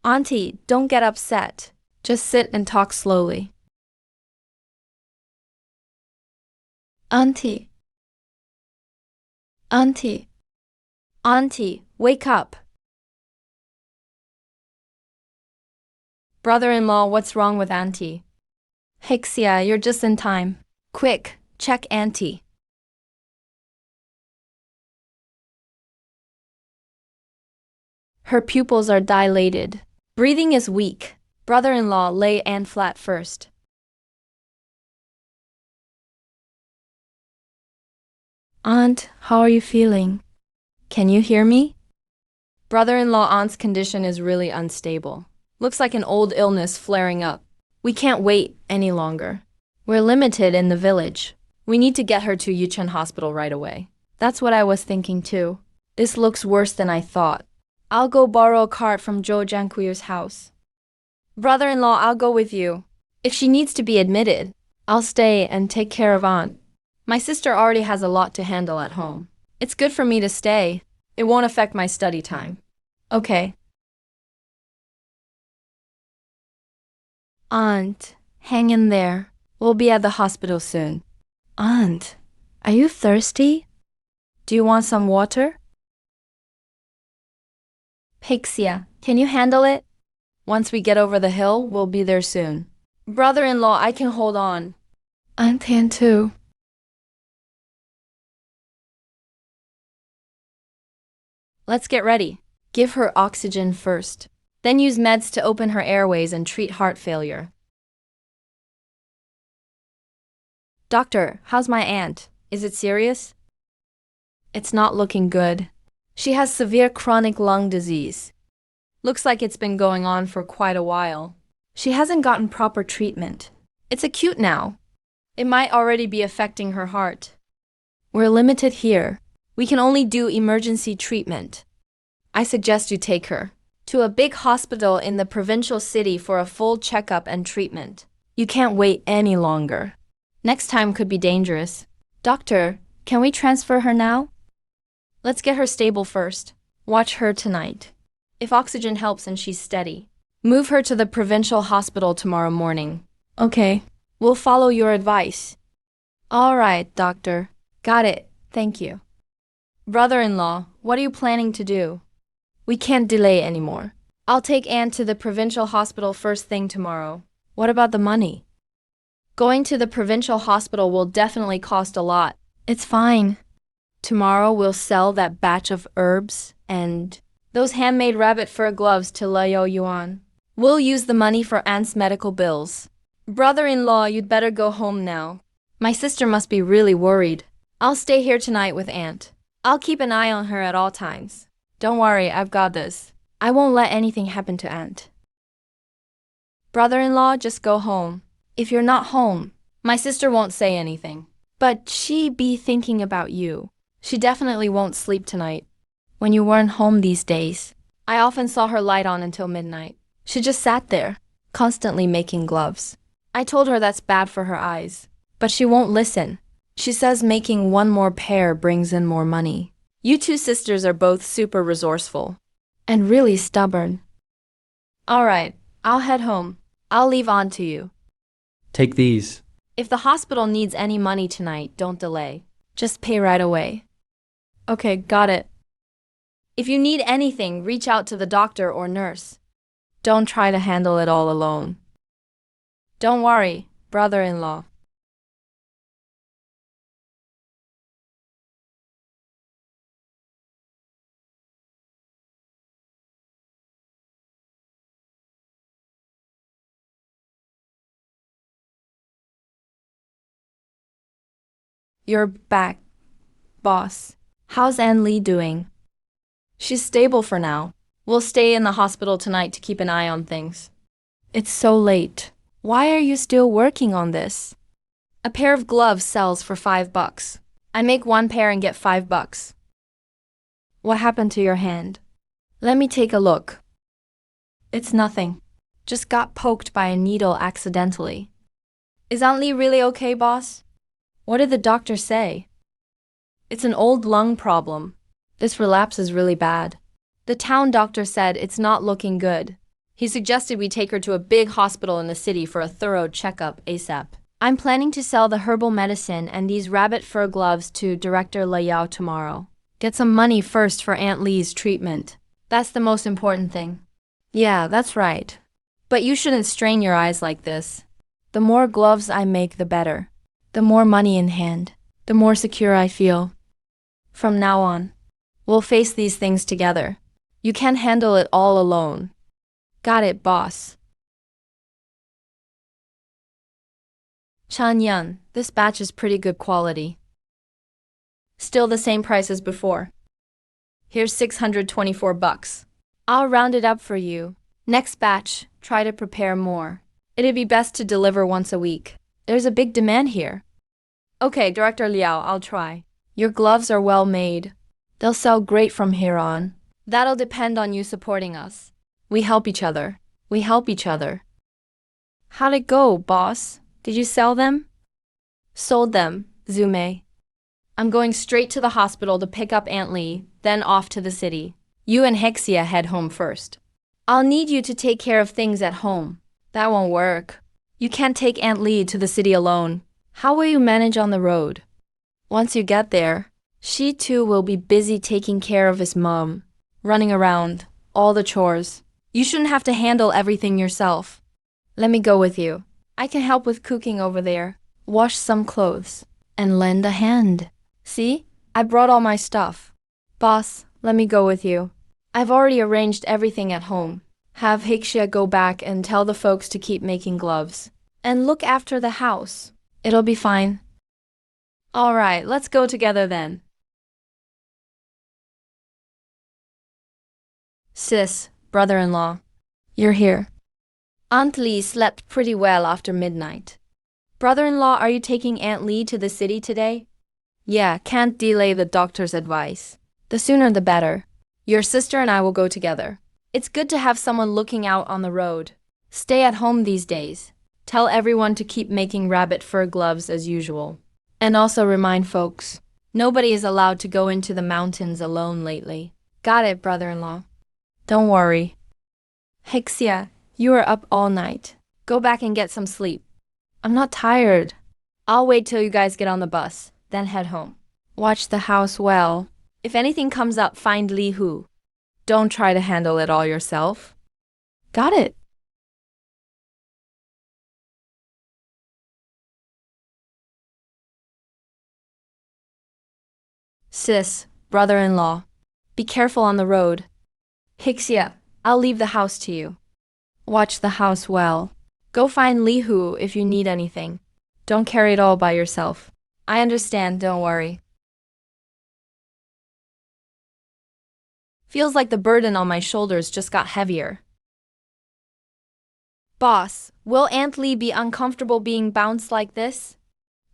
Auntie, don't get upset. Just sit and talk slowly. Auntie. Auntie. Auntie, wake up. Brother-in-law, what's wrong with Auntie? Haixia, you're just in time. Quick, check Auntie. Her pupils are dilated. Breathing is weak. Brother-in-law, lay Aunt flat first. Aunt, how are you feeling? Can you hear me? Brother-in-law Aunt's condition is really unstable. Looks like an old illness flaring up. We can't wait any longer. We're limited in the village. We need to get her to Yuchun Hospital right away. That's what I was thinking too. This looks worse than I thought. I'll go borrow a cart from Zhou Jiankuyu's house. Brother-in-law, I'll go with you. If she needs to be admitted, I'll stay and take care of Aunt. My sister already has a lot to handle at home. It's good for me to stay. It won't affect my study time. Okay. Aunt, hang in there. We'll be at the hospital soon. Aunt, are you thirsty? Do you want some water? Haixia, can you handle it? Once we get over the hill, we'll be there soon. Brother-in-law, I can hold on. Aunt can too. Let's get ready. Give her oxygen first. Then use meds to open her airways and treat heart failure. Doctor, how's my aunt? Is it serious? It's not looking good. She has severe chronic lung disease. Looks like it's been going on for quite a while. She hasn't gotten proper treatment. It's acute now. It might already be affecting her heart. We're limited here. We can only do emergency treatment. I suggest you take her to a big hospital in the provincial city for a full checkup and treatment. You can't wait any longer. Next time could be dangerous. Doctor, can we transfer her now? Let's get her stable first. Watch her tonight. If oxygen helps and she's steady, move her to the provincial hospital tomorrow morning. Okay. We'll follow your advice. All right, doctor. Got it. Thank you. Brother-in-law, what are you planning to do? We can't delay anymore. I'll take Anne to the provincial hospital first thing tomorrow. What about the money? Going to the provincial hospital will definitely cost a lot. It's fine. Tomorrow we'll sell that batch of herbs and those handmade rabbit fur gloves to Liao Yuan. We'll use the money for Aunt's medical bills. Brother-in-law, you'd better go home now. My sister must be really worried. I'll stay here tonight with Aunt. I'll keep an eye on her at all times. Don't worry, I've got this. I won't let anything happen to Aunt. Brother-in-law, just go home. If you're not home, my sister won't say anything. But she be thinking about you. She definitely won't sleep tonight. When you weren't home these days, I often saw her light on until midnight. She just sat there, constantly making gloves. I told her that's bad for her eyes, but she won't listen. She says making one more pair brings in more money. You two sisters are both super resourceful and really stubborn. All right, I'll head home. I'll leave on to you. Take these. If the hospital needs any money tonight, don't delay. Just pay right away. Okay, got it. If you need anything, reach out to the doctor or nurse. Don't try to handle it all alone. Don't worry, brother-in-law. You're back, boss. How's Ann Lee doing? She's stable for now. We'll stay in the hospital tonight to keep an eye on things. It's so late. Why are you still working on this? A pair of gloves sells for $5. I make one pair and get $5. What happened to your hand? Let me take a look. It's nothing. Just got poked by a needle accidentally. Is Aunt Lee really okay, boss? What did the doctor say? It's an old lung problem. This relapse is really bad. The town doctor said it's not looking good. He suggested we take her to a big hospital in the city for a thorough checkup ASAP. I'm planning to sell the herbal medicine and these rabbit fur gloves to Director Liao tomorrow. Get some money first for Aunt Lee's treatment. That's the most important thing. Yeah, that's right. But you shouldn't strain your eyes like this. The more gloves I make, the better. The more money in hand, the more secure I feel. From now on, we'll face these things together. You can't handle it all alone. Got it, boss. Chan Yun, this batch is pretty good quality. Still the same price as before. Here's $624. I'll round it up for you. Next batch, try to prepare more. It'd be best to deliver once a week. There's a big demand here. Okay, Director Liao, I'll try. Your gloves are well made. They'll sell great from here on. That'll depend on you supporting us. We help each other. We help each other. How'd it go, boss? Did you sell them? Sold them, Zume. I'm going straight to the hospital to pick up Aunt Lee, then off to the city. You and Hexia head home first. I'll need you to take care of things at home. That won't work. You can't take Aunt Lee to the city alone. How will you manage on the road? Once you get there, she too will be busy taking care of his mom, running around, all the chores. You shouldn't have to handle everything yourself. Let me go with you. I can help with cooking over there, wash some clothes, and lend a hand. See? I brought all my stuff. Boss, let me go with you. I've already arranged everything at home. Have Hixia go back and tell the folks to keep making gloves. And look after the house. It'll be fine. All right, let's go together then. Sis, brother-in-law, you're here. Aunt Lee slept pretty well after midnight. Brother-in-law, are you taking Aunt Lee to the city today? Yeah, can't delay the doctor's advice. The sooner the better. Your sister and I will go together. It's good to have someone looking out on the road. Stay at home these days. Tell everyone to keep making rabbit fur gloves as usual. And also remind folks, nobody is allowed to go into the mountains alone lately. Got it, brother-in-law. Don't worry. Hexia, you are up all night. Go back and get some sleep. I'm not tired. I'll wait till you guys get on the bus, then head home. Watch the house well. If anything comes up, find Li Hu. Don't try to handle it all yourself. Got it. Sis, brother-in-law, Be careful on the road. Hixia, I'll leave the house to you. Watch the house well. Go find Li Hu if you need anything. Don't carry it all by yourself. I understand, don't worry. Feels like the burden on my shoulders just got heavier. Boss, will Aunt Lee be uncomfortable being bounced like this?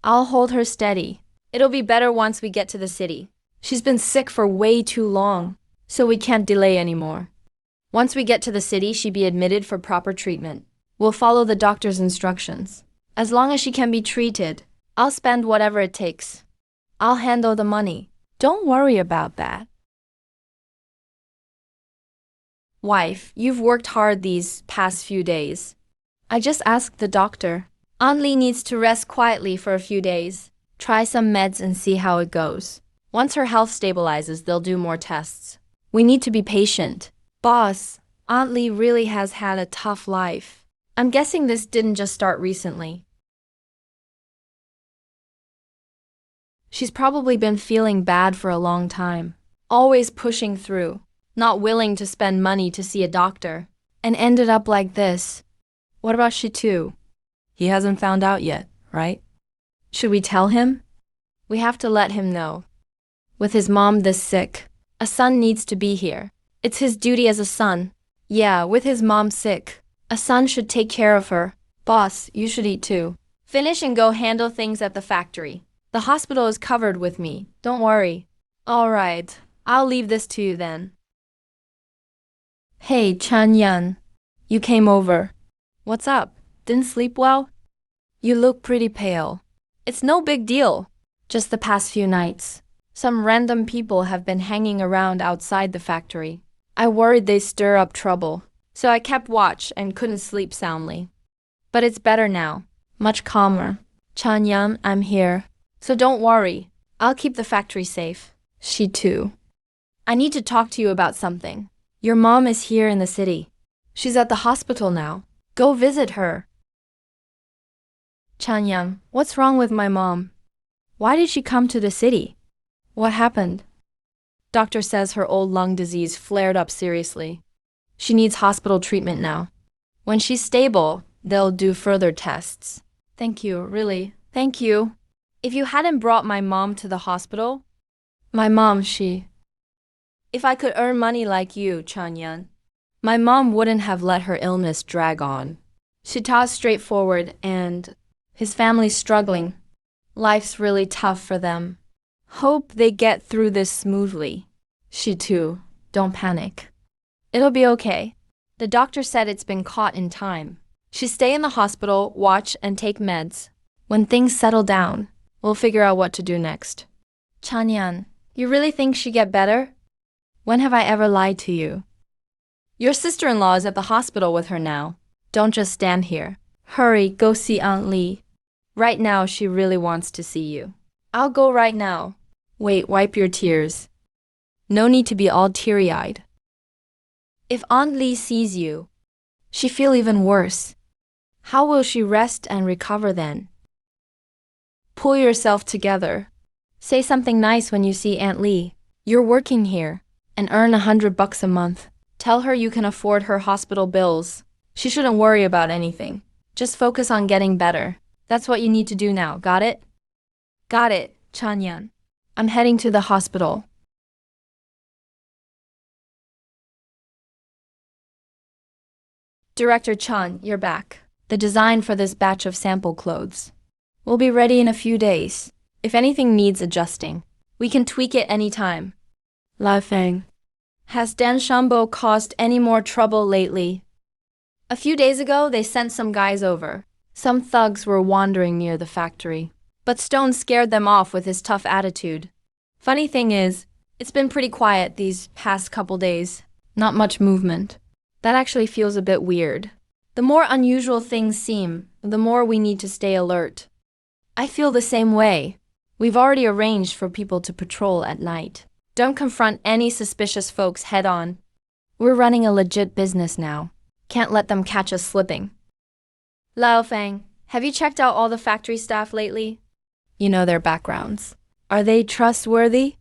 I'll hold her steady. It'll be better once we get to the city. She's been sick for way too long, so we can't delay anymore. Once we get to the city, she'll be admitted for proper treatment. We'll follow the doctor's instructions. As long as she can be treated, I'll spend whatever it takes. I'll handle the money. Don't worry about that. Wife, you've worked hard these past few days. I just asked the doctor. Aunt Lee needs to rest quietly for a few days. Try some meds and see how it goes. Once her health stabilizes, they'll do more tests. We need to be patient. Boss, Aunt Lee really has had a tough life. I'm guessing this didn't just start recently. She's probably been feeling bad for a long time. Always pushing through. Not willing to spend money to see a doctor. And ended up like this. What about Shitu? He hasn't found out yet, right? Should we tell him? We have to let him know. With his mom this sick, a son needs to be here. It's his duty as a son. Yeah, with his mom sick, a son should take care of her. Boss, you should eat too. Finish and go handle things at the factory. The hospital is covered with me. Don't worry. All right, I'll leave this to you then. Hey, Chan Yan. You came over. What's up? Didn't sleep well? You look pretty pale. It's no big deal. Just the past few nights. Some random people have been hanging around outside the factory. I worried they'd stir up trouble, so I kept watch and couldn't sleep soundly. But it's better now. Much calmer. Chan Yan, I'm here. So don't worry. I'll keep the factory safe. She too. I need to talk to you about something. Your mom is here in the city. She's at the hospital now. Go visit her. Chan Yang, what's wrong with my mom? Why did she come to the city? What happened? Doctor says her old lung disease flared up seriously. She needs hospital treatment now. When she's stable, they'll do further tests. Thank you, really. Thank you. If you hadn't brought my mom to the hospital, my mom, If I could earn money like you, Chanyan, my mom wouldn't have let her illness drag on. Shita's straightforward and his family's struggling. Life's really tough for them. Hope they get through this smoothly. She too, don't panic. It'll be okay. The doctor said it's been caught in time. She stay in the hospital, watch, and take meds. When things settle down, we'll figure out what to do next. Chanyan, you really think she'd get better? When have I ever lied to you? Your sister-in-law is at the hospital with her now. Don't just stand here. Hurry, go see Aunt Lee. Right now, she really wants to see you. I'll go right now. Wait, wipe your tears. No need to be all teary-eyed. If Aunt Lee sees you, she'll feel even worse. How will she rest and recover then? Pull yourself together. Say something nice when you see Aunt Lee. You're working here and earn $100 a month. Tell her you can afford her hospital bills. She shouldn't worry about anything. Just focus on getting better. That's what you need to do now, got it? Got it, Chanyan. I'm heading to the hospital. Director Chan, you're back. The design for this batch of sample clothes will be ready in a few days. If anything needs adjusting, we can tweak it anytime. La Feng, has Dan Shambo caused any more trouble lately? A few days ago, they sent some guys over. Some thugs were wandering near the factory, but Stone scared them off with his tough attitude. Funny thing is, it's been pretty quiet these past couple days. Not much movement. That actually feels a bit weird. The more unusual things seem, the more we need to stay alert. I feel the same way. We've already arranged for people to patrol at night. Don't confront any suspicious folks head on. We're running a legit business now. Can't let them catch us slipping. Lao Feng, have you checked out all the factory staff lately? You know their backgrounds. Are they trustworthy?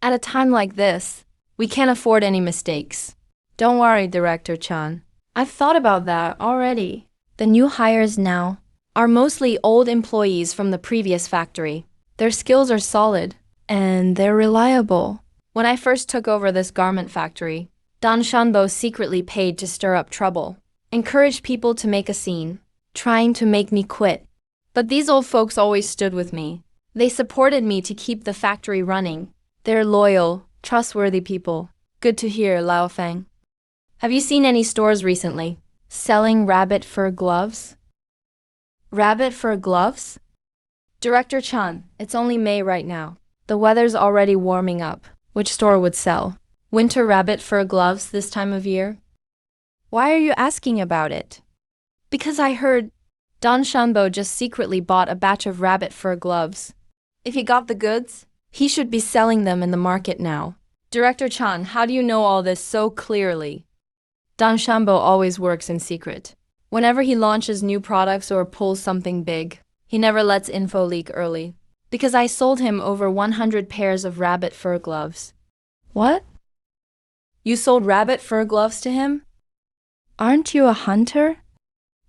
At a time like this, We can't afford any mistakes. Don't worry, Director Chan. I've thought about that already. The new hires now are mostly old employees from the previous factory. Their skills are solid, and they're reliable. When I first took over this garment factory, Don Shanbo secretly paid to stir up trouble, encouraged people to make a scene, trying to make me quit. But these old folks always stood with me. They supported me to keep the factory running. They're loyal, trustworthy people. Good to hear, Lao Feng. Have you seen any stores recently selling rabbit fur gloves? Rabbit fur gloves? Director Chan, it's only May right now. The weather's already warming up. Which store would sell winter rabbit fur gloves this time of year? Why are you asking about it? Because I heard Don Shanbo just secretly bought a batch of rabbit fur gloves. If he got the goods, he should be selling them in the market now. Director Chan, how do you know all this so clearly? Don Shanbo always works in secret. Whenever he launches new products or pulls something big, he never lets info leak early. Because I sold him over 100 pairs of rabbit fur gloves. What? You sold rabbit fur gloves to him? Aren't you a hunter?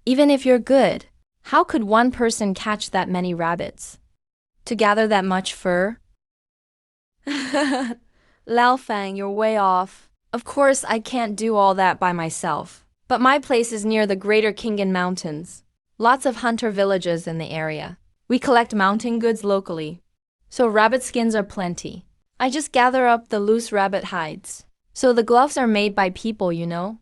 Even if you're good, how could one person catch that many rabbits? To gather that much fur? Lao Fang, you're way off. Of course, I can't do all that by myself. But my place is near the Greater Khingan Mountains. Lots of hunter villages in the area. We collect mountain goods locally. So rabbit skins are plenty. I just gather up the loose rabbit hides. So the gloves are made by people, you know?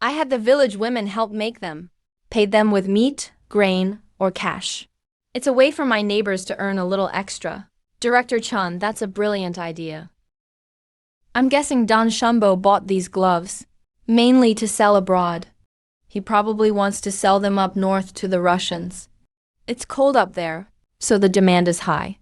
I had the village women help make them. Paid them with meat, grain, or cash. It's a way for my neighbors to earn a little extra. Director Chan, that's a brilliant idea. I'm guessing Don Shanbo bought these gloves, mainly to sell abroad. He probably wants to sell them up north to the Russians. It's cold up there, so the demand is high.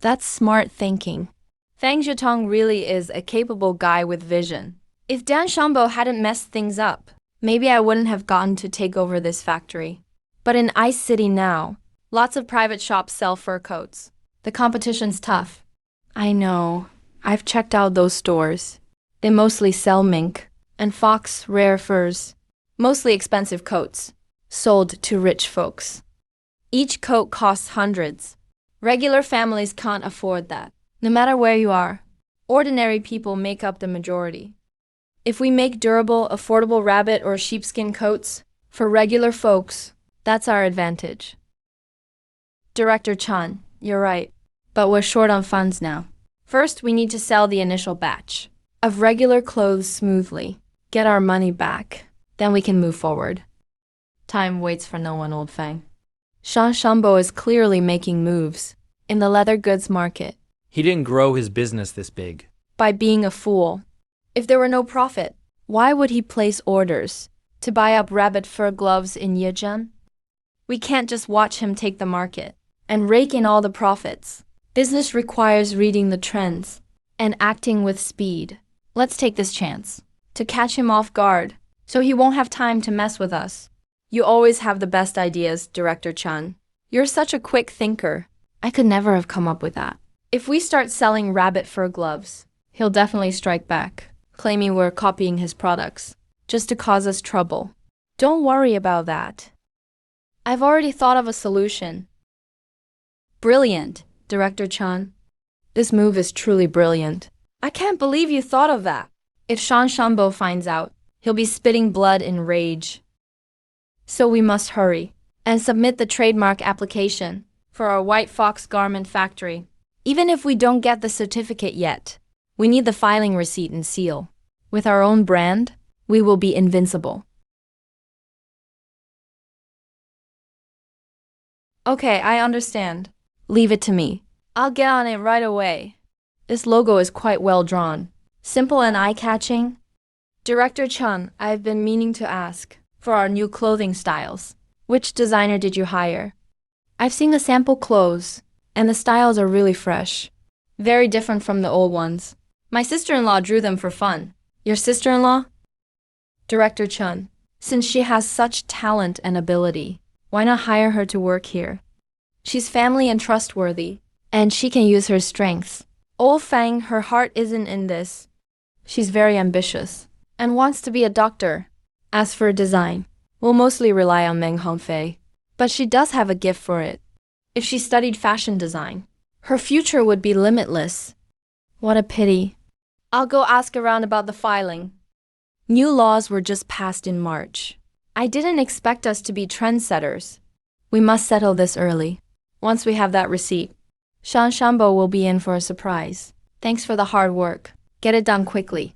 That's smart thinking. Fang Zhetong really is a capable guy with vision. If Dan Shanbo hadn't messed things up, maybe I wouldn't have gotten to take over this factory. But in Ice City now, lots of private shops sell fur coats. The competition's tough. I know. I've checked out those stores. They mostly sell mink and fox rare furs. Mostly expensive coats, sold to rich folks. Each coat costs hundreds. Regular families can't afford that. No matter where you are, ordinary people make up the majority. If we make durable, affordable rabbit or sheepskin coats for regular folks, that's our advantage. Director Chan, you're right, but we're short on funds now. First, we need to sell the initial batch of regular clothes smoothly, get our money back, then we can move forward. Time waits for no one, Old Fang. Shan Shanbo is clearly making moves in the leather goods market. He didn't grow his business this big. By being a fool. If there were no profit, why would he place orders to buy up rabbit fur gloves in Yejian? We can't just watch him take the market and rake in all the profits. Business requires reading the trends and acting with speed. Let's take this chance to catch him off guard so he won't have time to mess with us. You always have the best ideas, Director Chan. You're such a quick thinker. I could never have come up with that. If we start selling rabbit fur gloves, he'll definitely strike back, claiming we're copying his products, just to cause us trouble. Don't worry about that. I've already thought of a solution. Brilliant, Director Chan. This move is truly brilliant. I can't believe you thought of that. If Shan Shanbo finds out, he'll be spitting blood in rage. So we must hurry and submit the trademark application for our White Fox garment factory. Even if we don't get the certificate yet, we need the filing receipt and seal. With our own brand, we will be invincible. Okay, I understand. Leave it to me. I'll get on it right away. This logo is quite well drawn. Simple and eye-catching. Director Chun, I've been meaning to ask, for our new clothing styles, which designer did you hire? I've seen the sample clothes, and the styles are really fresh. Very different from the old ones. My sister-in-law drew them for fun. Your sister-in-law? Director Chun, since she has such talent and ability, why not hire her to work here? She's family and trustworthy, and she can use her strengths Old Fang, her heart isn't in this. She's very ambitious and wants to be a doctor. As for design, we'll mostly rely on Meng Hongfei, but she does have a gift for it. If she studied fashion design, her future would be limitless. What a pity. I'll go ask around about the filing. New laws were just passed in March. I didn't expect us to be trendsetters. We must settle this early. Once we have that receipt, Shan Shambo will be in for a surprise. Thanks for the hard work. Get it done quickly.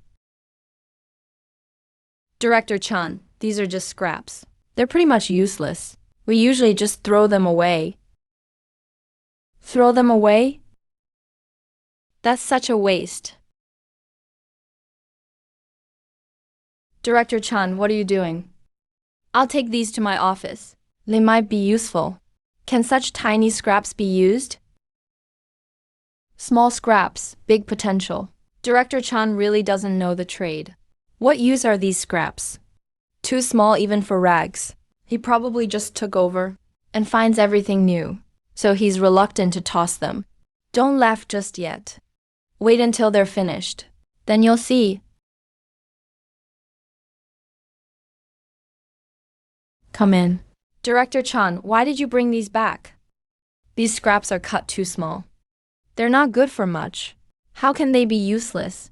Director Chan, these are just scraps. They're pretty much useless. We usually just throw them away. Throw them away? That's such a waste. Director Chan, what are you doing? I'll take these to my office. They might be useful. Can such tiny scraps be used? Small scraps, big potential. Director Chan really doesn't know the trade. What use are these scraps? Too small even for rags. He probably just took over and finds everything new, so he's reluctant to toss them. Don't laugh just yet. Wait until they're finished. Then you'll see. Come in. Director Chan, why did you bring these back? These scraps are cut too small. They're not good for much. How can they be useless?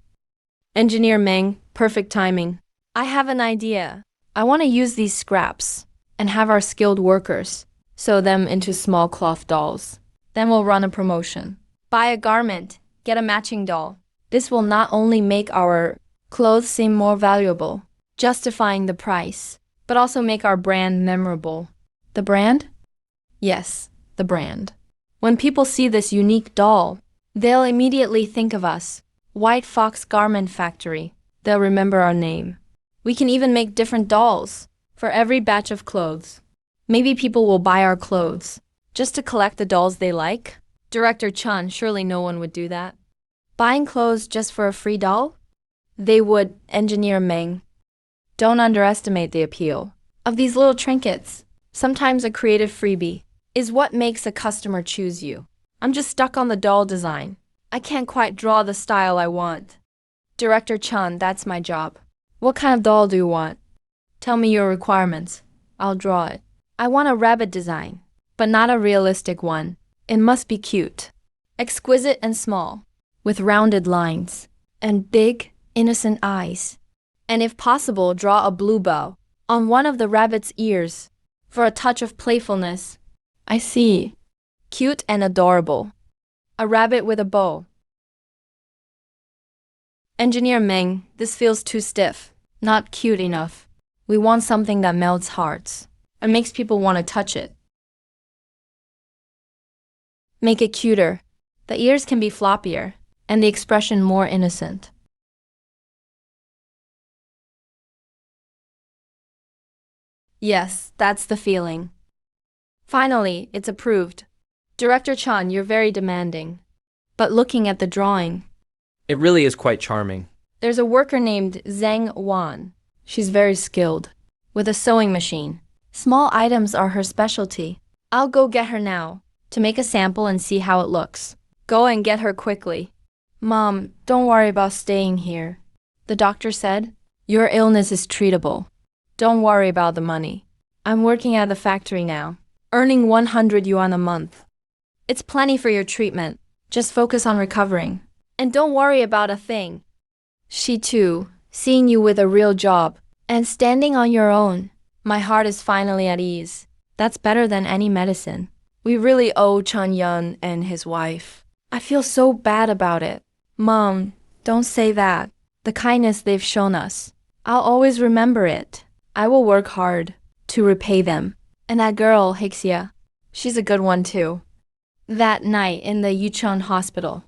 Engineer Meng, perfect timing. I have an idea. I want to use these scraps and have our skilled workers sew them into small cloth dolls. Then we'll run a promotion. Buy a garment, get a matching doll. This will not only make our clothes seem more valuable, justifying the price, but also make our brand memorable. The brand? Yes, the brand. When people see this unique doll, they'll immediately think of us. White Fox Garment Factory. They'll remember our name. We can even make different dolls for every batch of clothes. Maybe people will buy our clothes just to collect the dolls they like. Director Chan, surely no one would do that. Buying clothes just for a free doll? They would, Engineer Meng. Don't underestimate the appeal of these little trinkets. Sometimes a creative freebie is what makes a customer choose you. I'm just stuck on the doll design. I can't quite draw the style I want. Director Chan, that's my job. What kind of doll do you want? Tell me your requirements. I'll draw it. I want a rabbit design, but not a realistic one. It must be cute, exquisite and small, with rounded lines, and big, innocent eyes. And if possible, draw a blue bow on one of the rabbit's ears for a touch of playfulness. I see. Cute and adorable. A rabbit with a bow. Engineer Meng, this feels too stiff. Not cute enough. We want something that melts hearts and makes people want to touch it. Make it cuter. The ears can be floppier and the expression more innocent. Yes, that's the feeling. Finally, it's approved. Director Chan, you're very demanding. But looking at the drawing, It really is quite charming. there's a worker named Zhang Wan. She's very skilled, with a sewing machine. Small items are her specialty. I'll go get her now, to make a sample and see how it looks. Go and get her quickly. Mom, don't worry about staying here. The doctor said, your illness is treatable. Don't worry about the money. I'm working at the factory now, earning 100 yuan a month. It's plenty for your treatment. Just focus on recovering. And don't worry about a thing. She too, seeing you with a real job and standing on your own. My heart is finally at ease. That's better than any medicine. We really owe Chan Yun and his wife. I feel so bad about it. Mom, don't say that. The kindness they've shown us. I'll always remember it. I will work hard to repay them. And that girl, Hixia, she's a good one too. That night in the Yuchun hospital,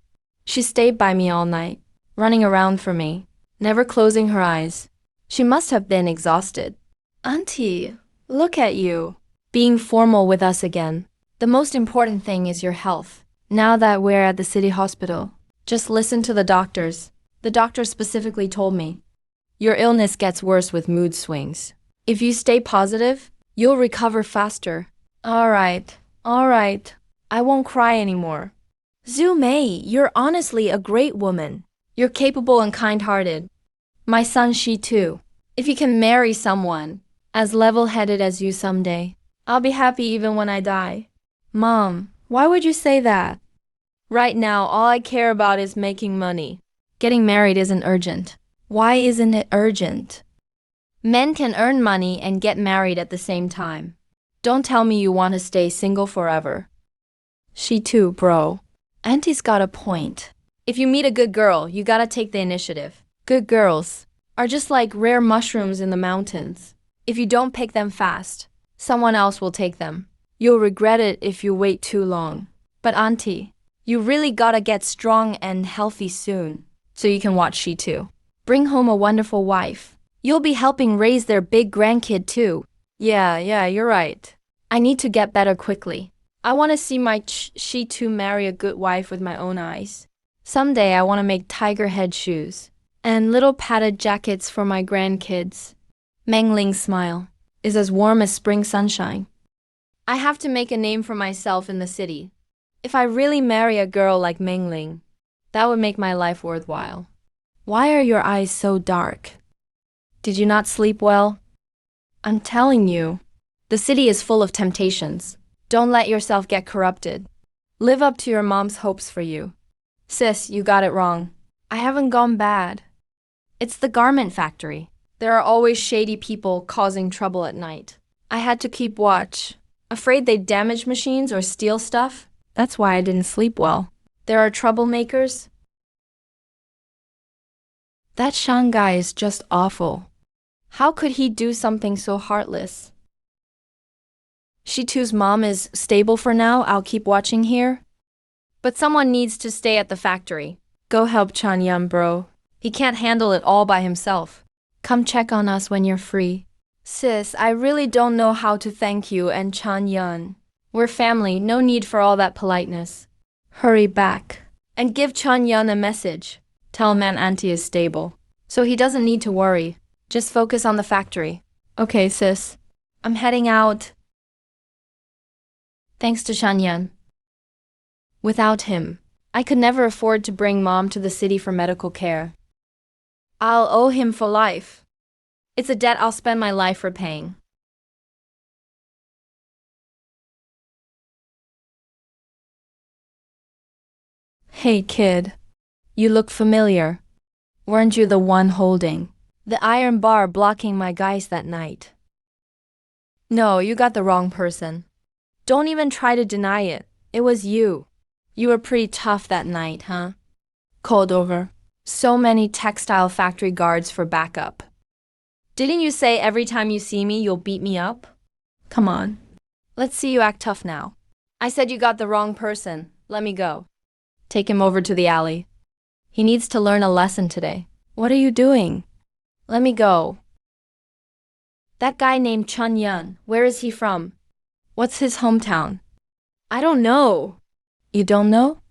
she stayed by me all night, running around for me, never closing her eyes. She must have been exhausted. Auntie, look at you, being formal with us again. The most important thing is your health. Now that we're at the city hospital, just listen to the doctors. The doctor specifically told me, your illness gets worse with mood swings. If you stay positive, you'll recover faster. All right. I won't cry anymore. Zhu Mei, you're honestly a great woman. You're capable and kind-hearted. My son Shi too. If you can marry someone as level-headed as you someday, I'll be happy even when I die. Mom, why would you say that? Right now, all I care about is making money. Getting married isn't urgent. Why isn't it urgent? Men can earn money and get married at the same time. Don't tell me you want to stay single forever. She too, bro. Auntie's got a point. If you meet a good girl, you gotta take the initiative. Good girls are just like rare mushrooms in the mountains. If you don't pick them fast, someone else will take them. You'll regret it if you wait too long. But Auntie, you really gotta get strong and healthy soon, so you can watch She too. Bring home a wonderful wife. You'll be helping raise their big grandkid too. Yeah, you're right. I need to get better quickly. I want to see my She too marry a good wife with my own eyes. Someday I want to make tiger head shoes and little padded jackets for my grandkids. Meng Ling's smile is as warm as spring sunshine. I have to make a name for myself in the city. If I really marry a girl like Meng Ling, that would make my life worthwhile. Why are your eyes so dark? Did you not sleep well? I'm telling you, the city is full of temptations. Don't let yourself get corrupted. Live up to your mom's hopes for you. Sis, you got it wrong. I haven't gone bad. It's the garment factory. There are always shady people causing trouble at night. I had to keep watch. Afraid they'd damage machines or steal stuff? That's why I didn't sleep well. There are troublemakers. That Shan guy is just awful. How could he do something so heartless? She too's mom is stable for now. I'll keep watching here. But someone needs to stay at the factory. Go help Chan Yun, bro. He can't handle it all by himself. Come check on us when you're free. Sis, I really don't know how to thank you and Chan Yun. We're family, no need for all that politeness. Hurry back and give Chan Yun a message. Tell him Auntie is stable, so he doesn't need to worry. Just focus on the factory. Okay, sis. I'm heading out. Thanks to Chan Yun. Without him, I could never afford to bring Mom to the city for medical care. I'll owe him for life. It's a debt I'll spend my life repaying. Hey, kid. You look familiar. Weren't you the one holding the iron bar blocking my guys that night? No, you got the wrong person. Don't even try to deny it. It was you. You were pretty tough that night, huh? Called over. So many textile factory guards for backup. Didn't you say every time you see me, you'll beat me up? Come on. Let's see you act tough now. I said you got the wrong person. Let me go. Take him over to the alley. He needs to learn a lesson today. What are you doing? Let me go. That guy named Chun Yun, where is he from? What's his hometown? I don't know. You don't know?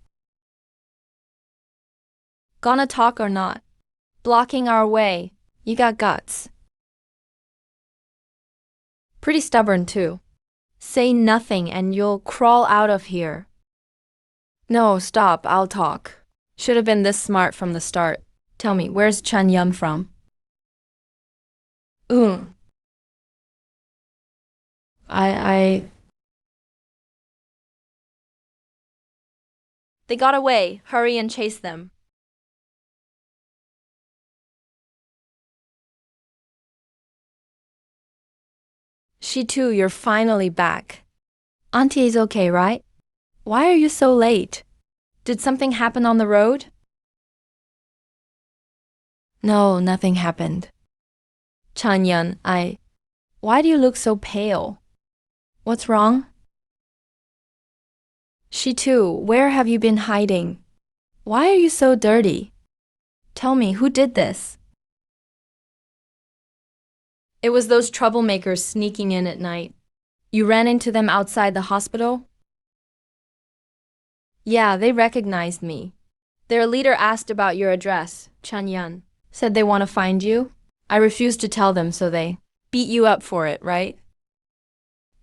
Gonna talk or not? Blocking our way. You got guts. Pretty stubborn too. Say nothing and you'll crawl out of here. No, stop, I'll talk. Should have been this smart from the start. Tell me, where's Chun Yun from? They got away. Hurry and chase them. She too, you're finally back. Auntie is okay, right? Why are you so late? Did something happen on the road? No, nothing happened. Chan Yun, why do you look so pale? What's wrong? She too, where have you been hiding? Why are you so dirty? Tell me, who did this? It was those troublemakers sneaking in at night. You ran into them outside the hospital? Yeah, they recognized me. Their leader asked about your address, Chan Yun. Said they want to find you. I refused to tell them, so they beat you up for it, right?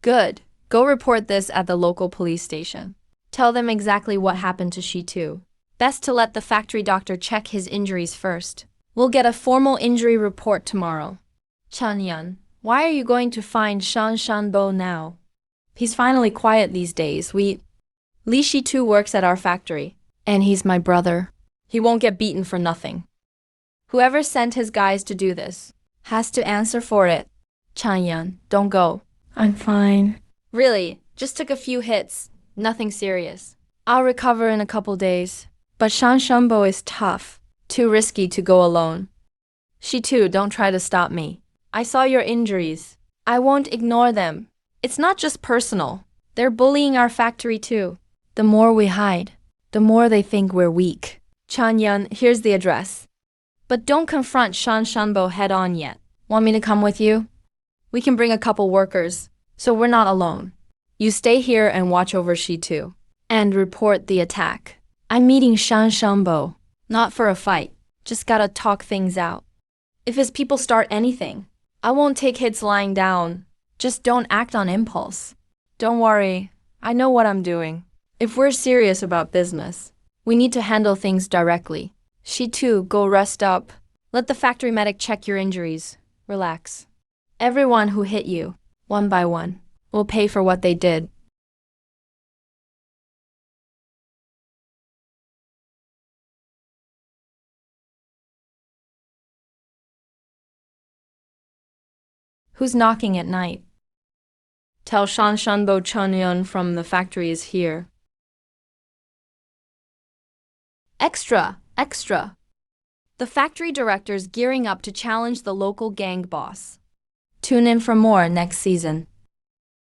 Good. Go report this at the local police station. Tell them exactly what happened to she too. Best to let the factory doctor check his injuries first. We'll get a formal injury report tomorrow. Chanyan, why are you going to find Shan Shanbo now? He's finally quiet these days. Li Shi too works at our factory. And he's my brother. He won't get beaten for nothing. Whoever sent his guys to do this has to answer for it. Chanyan, don't go. I'm fine. Really, just took a few hits. Nothing serious. I'll recover in a couple days. But Shan Shanbo is tough. Too risky to go alone. She too, don't try to stop me. I saw your injuries. I won't ignore them. It's not just personal. They're bullying our factory too. The more we hide, the more they think we're weak. Chanyan, here's the address. But don't confront Shan Shanbo head on yet. Want me to come with you? We can bring a couple workers, so we're not alone. You stay here and watch over she too. And report the attack. I'm meeting Shan Shanbo. Not for a fight. Just gotta talk things out. If his people start anything, I won't take hits lying down. Just don't act on impulse. Don't worry. I know what I'm doing. If we're serious about business, we need to handle things directly. She too, go rest up. Let the factory medic check your injuries. Relax. Everyone who hit you, one by one, will pay for what they did. Who's knocking at night? Tell Shan Shanbo Chunyun from the factory is here. Extra, extra. The factory director's gearing up to challenge the local gang boss. Tune in for more next season.